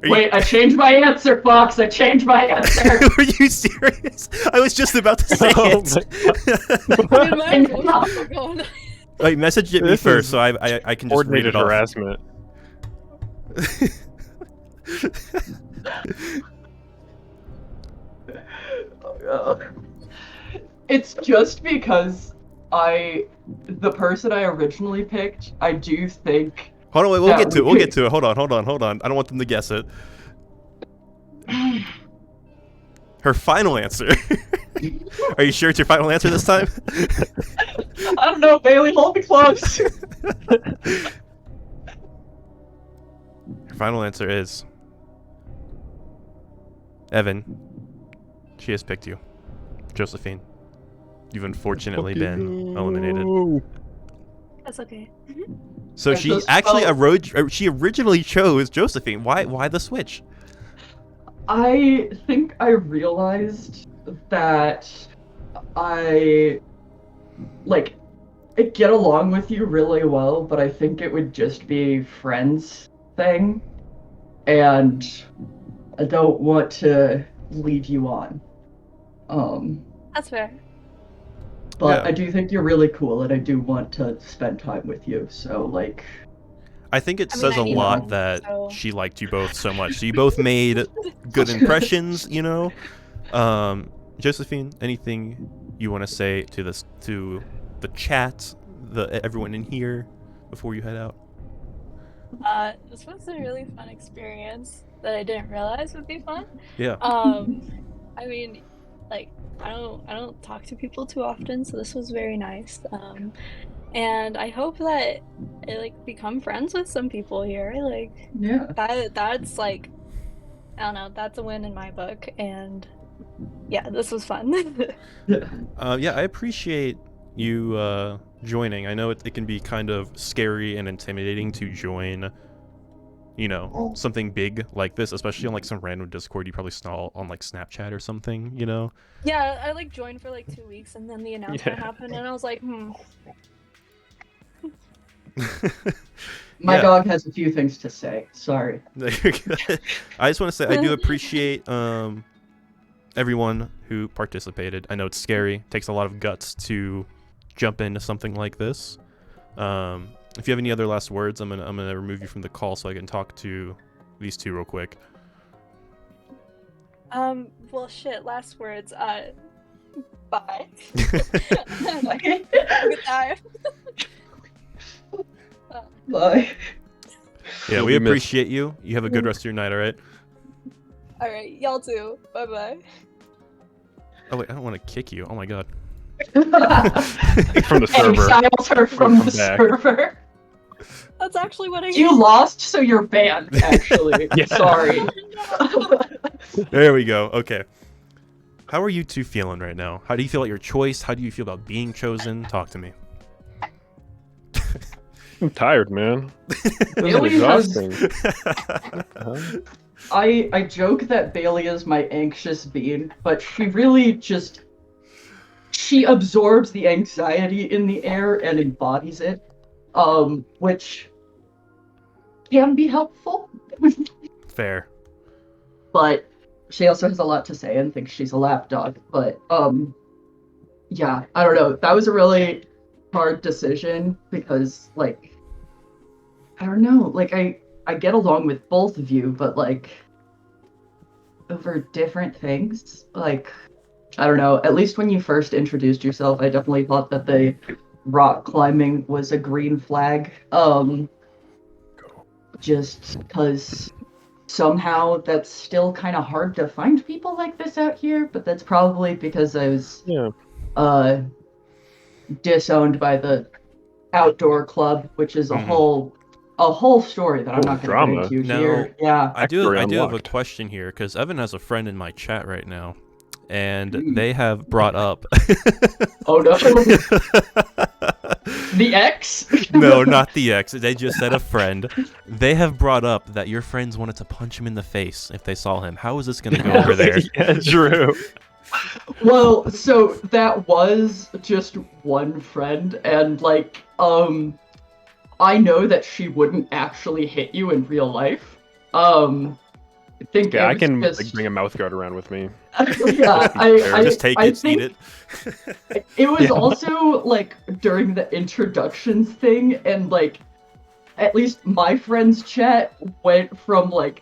you- Wait, I changed my answer, Fox. I changed my answer. Were you serious? I was just about to say Oh it. Dude, my voice is still going. Wait, message it me This first is so I can just read Coordinated it off. harassment. It's just because the person I originally picked, I do think. Hold on, wait, we'll Yeah, get to it. we We'll could- get to it. Hold on. I don't want them to guess it. Her final answer. Are you sure it's your final answer this time? I don't know, Bailey. Hold me close. Her final answer is Evan. She has picked you. Josephine. You've unfortunately been eliminated. That's okay. So Yeah, she those actually 12 she originally chose Josephine. Why the switch? I think I realized that I get along with you really well, but I think it would just be friends thing, and I don't want to lead you on. That's fair. But Yeah. I do think you're really cool, and I do want to spend time with you. So like, I think it I mean, says I a need lot one, that so- she liked you both so much. So you both made good impressions, you know. Josephine, anything you want to say to the chat, everyone in here before you head out? This was a really fun experience that I didn't realize would be fun. Yeah. I mean, like, I don't talk to people too often, so this was very nice. And I hope that I like become friends with some people here. Like yeah. that's like, I don't know, that's a win in my book. And yeah, this was fun. Yeah, I appreciate you joining. I know it can be kind of scary and intimidating to join, you know, something big like this, especially on like some random Discord you probably saw on like Snapchat or something, you know. Yeah, I like joined for like 2 weeks, and then the announcement Yeah. happened, and I was like, My Yeah. dog has a few things to say. Sorry. I just want to say I do appreciate everyone who participated. I know it's scary, it takes a lot of guts to jump into something like this. If you have any other last words, I'm gonna remove you from the call so I can talk to these two real quick. well, shit. Last words. Bye. Okay. Good time. Bye. Yeah, You'll we be missed. appreciate you. You have a good rest of your night, all right? All right, y'all too. Bye bye. Oh wait, I don't want to kick you. Oh my god. From the server. Exiles her from Welcome the back. server. That's actually what I. You lost, so you're banned. Actually, Yeah. sorry. There we go. Okay. How are you two feeling right now? How do you feel about your choice? How do you feel about being chosen? Talk to me. I'm tired, man. This is Bailey has- exhausting. I joke that Bailey is my anxious being, but she really just she absorbs the anxiety in the air and embodies it, which can be helpful. Fair. but she also has a lot to say and thinks she's a lapdog. But yeah, I don't know. That was a really hard decision because like I don't know, like I get along with both of you, but like over different things. Like I don't know, at least when you first introduced yourself, I definitely thought that the rock climbing was a green flag. Just because somehow that's still kind of hard to find people like this out here, but that's probably because I was disowned by the outdoor club, which is a whole story that I'm not going to get into here. Yeah. I do have a question here because Evan has a friend in my chat right now, and they have brought up. Oh no. The ex? No, not the ex. They just said a friend. They have brought up that your friends wanted to punch him in the face if they saw him. How is this going to go over there? Yeah, true. Well, so that was just one friend, and like, I know that she wouldn't actually hit you in real life. I think I can just... like, bring a mouth guard around with me. Yeah, I just take it, eat it. It was also like during the introductions thing, and like at least my friend's chat went from like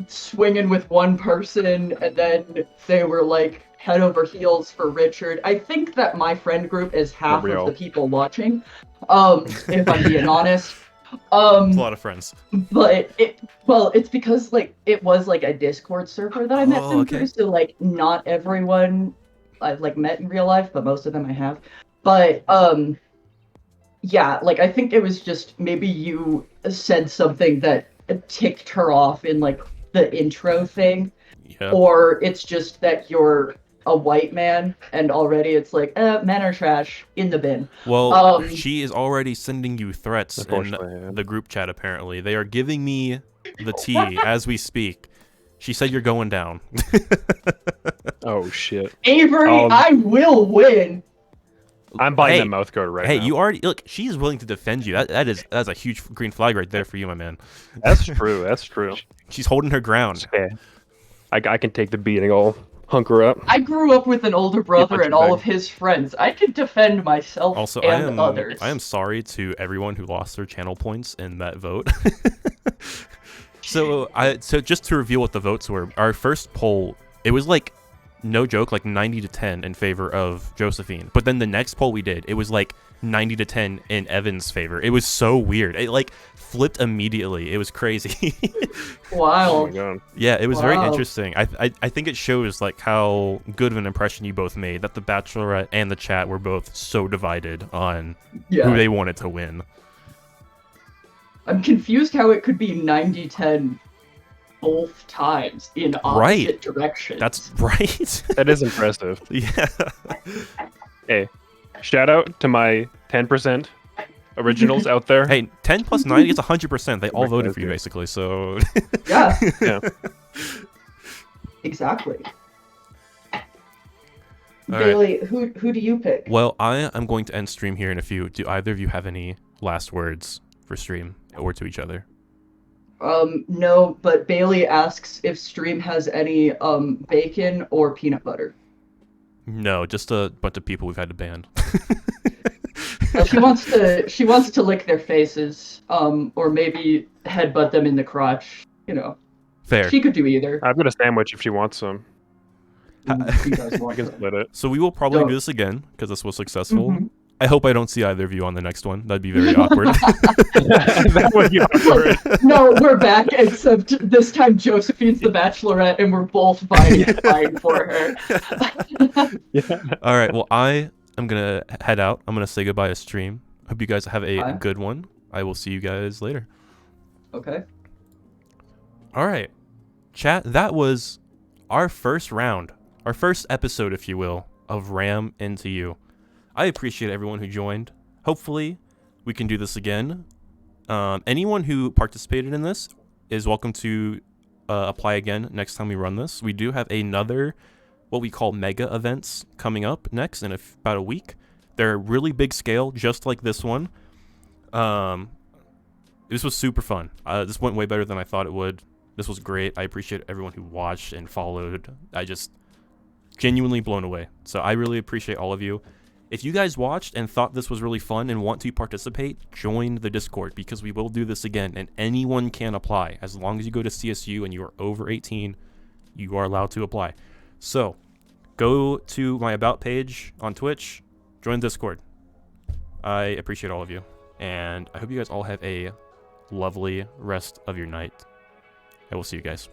swinging with one person, and then they were like head over heels for Richard. I think that my friend group is half of the people watching. If I'm being honest. It's a lot of friends. But it's because like it was like a Discord server that I met them through, so like not everyone I've like met in real life, but most of them I have. But yeah, like I think it was just maybe you said something that ticked her off in like the intro thing, or it's just that you're a white man and already it's like men are trash, in the bin. Well, she is already sending you threats in the group chat. Apparently they are giving me the tea as we speak. She said you're going down. Oh shit, Avery, I will win. I'm buying that mouth guard right now. Hey, you already look. She's willing to defend you. That's a huge green flag right there for you, my man. That's true. That's true. She's holding her ground. Okay. I can take the beating. I'll hunker up. I grew up with an older brother and all of his friends. I could defend myself also, and others. I am sorry to everyone who lost their channel points in that vote. So just to reveal what the votes were, our first poll, it was like, no joke, like 90-10 in favor of Josephine. But then the next poll we did, it was like 90-10 in Evan's favor. It was so weird. It like flipped immediately. It was crazy. Wow. Oh my God. Yeah, it was very interesting. I think it shows like how good of an impression you both made, that the Bachelorette and the chat were both so divided on who they wanted to win. I'm confused how it could be 90-10 both times in opposite directions. That's right. That is impressive. Yeah. Hey, shout out to my 10% originals out there. Hey, 10 plus 90 is 100%. They all voted for you, basically, so... Yeah. Exactly. Bailey, who do you pick? Well, I am going to end stream here in a few. Do either of you have any last words for stream or to each other? No, but Bailey asks if stream has any bacon or peanut butter. No, just a bunch of people we've had to ban. Well, she wants to lick their faces, or maybe headbutt them in the crotch. You know. Fair. She could do either. I've got a sandwich if she wants some. She does want I can split it. So we will probably do this again because this was successful. I hope I don't see either of you on the next one. That'd be very awkward. That would be awkward. No, we're back, except this time Josephine's the Bachelorette, and we're both vying for her. All right. Well, I am gonna head out. I'm gonna say goodbye to stream. Hope you guys have a good one. I will see you guys later. Okay. All right, chat. That was our first round, our first episode, if you will, of Ram Into You. I appreciate everyone who joined. Hopefully, we can do this again. Anyone who participated in this is welcome to apply again next time we run this. We do have another, what we call mega events coming up next in about a week. They're really big scale, just like this one. This was super fun. This went way better than I thought it would. This was great. I appreciate everyone who watched and followed. I just genuinely blown away. So I really appreciate all of you. If you guys watched and thought this was really fun and want to participate, join the Discord, because we will do this again, and anyone can apply. As long as you go to CSU and you are over 18, you are allowed to apply. So go to my About page on Twitch, join Discord. I appreciate all of you, and I hope you guys all have a lovely rest of your night. I will see you guys.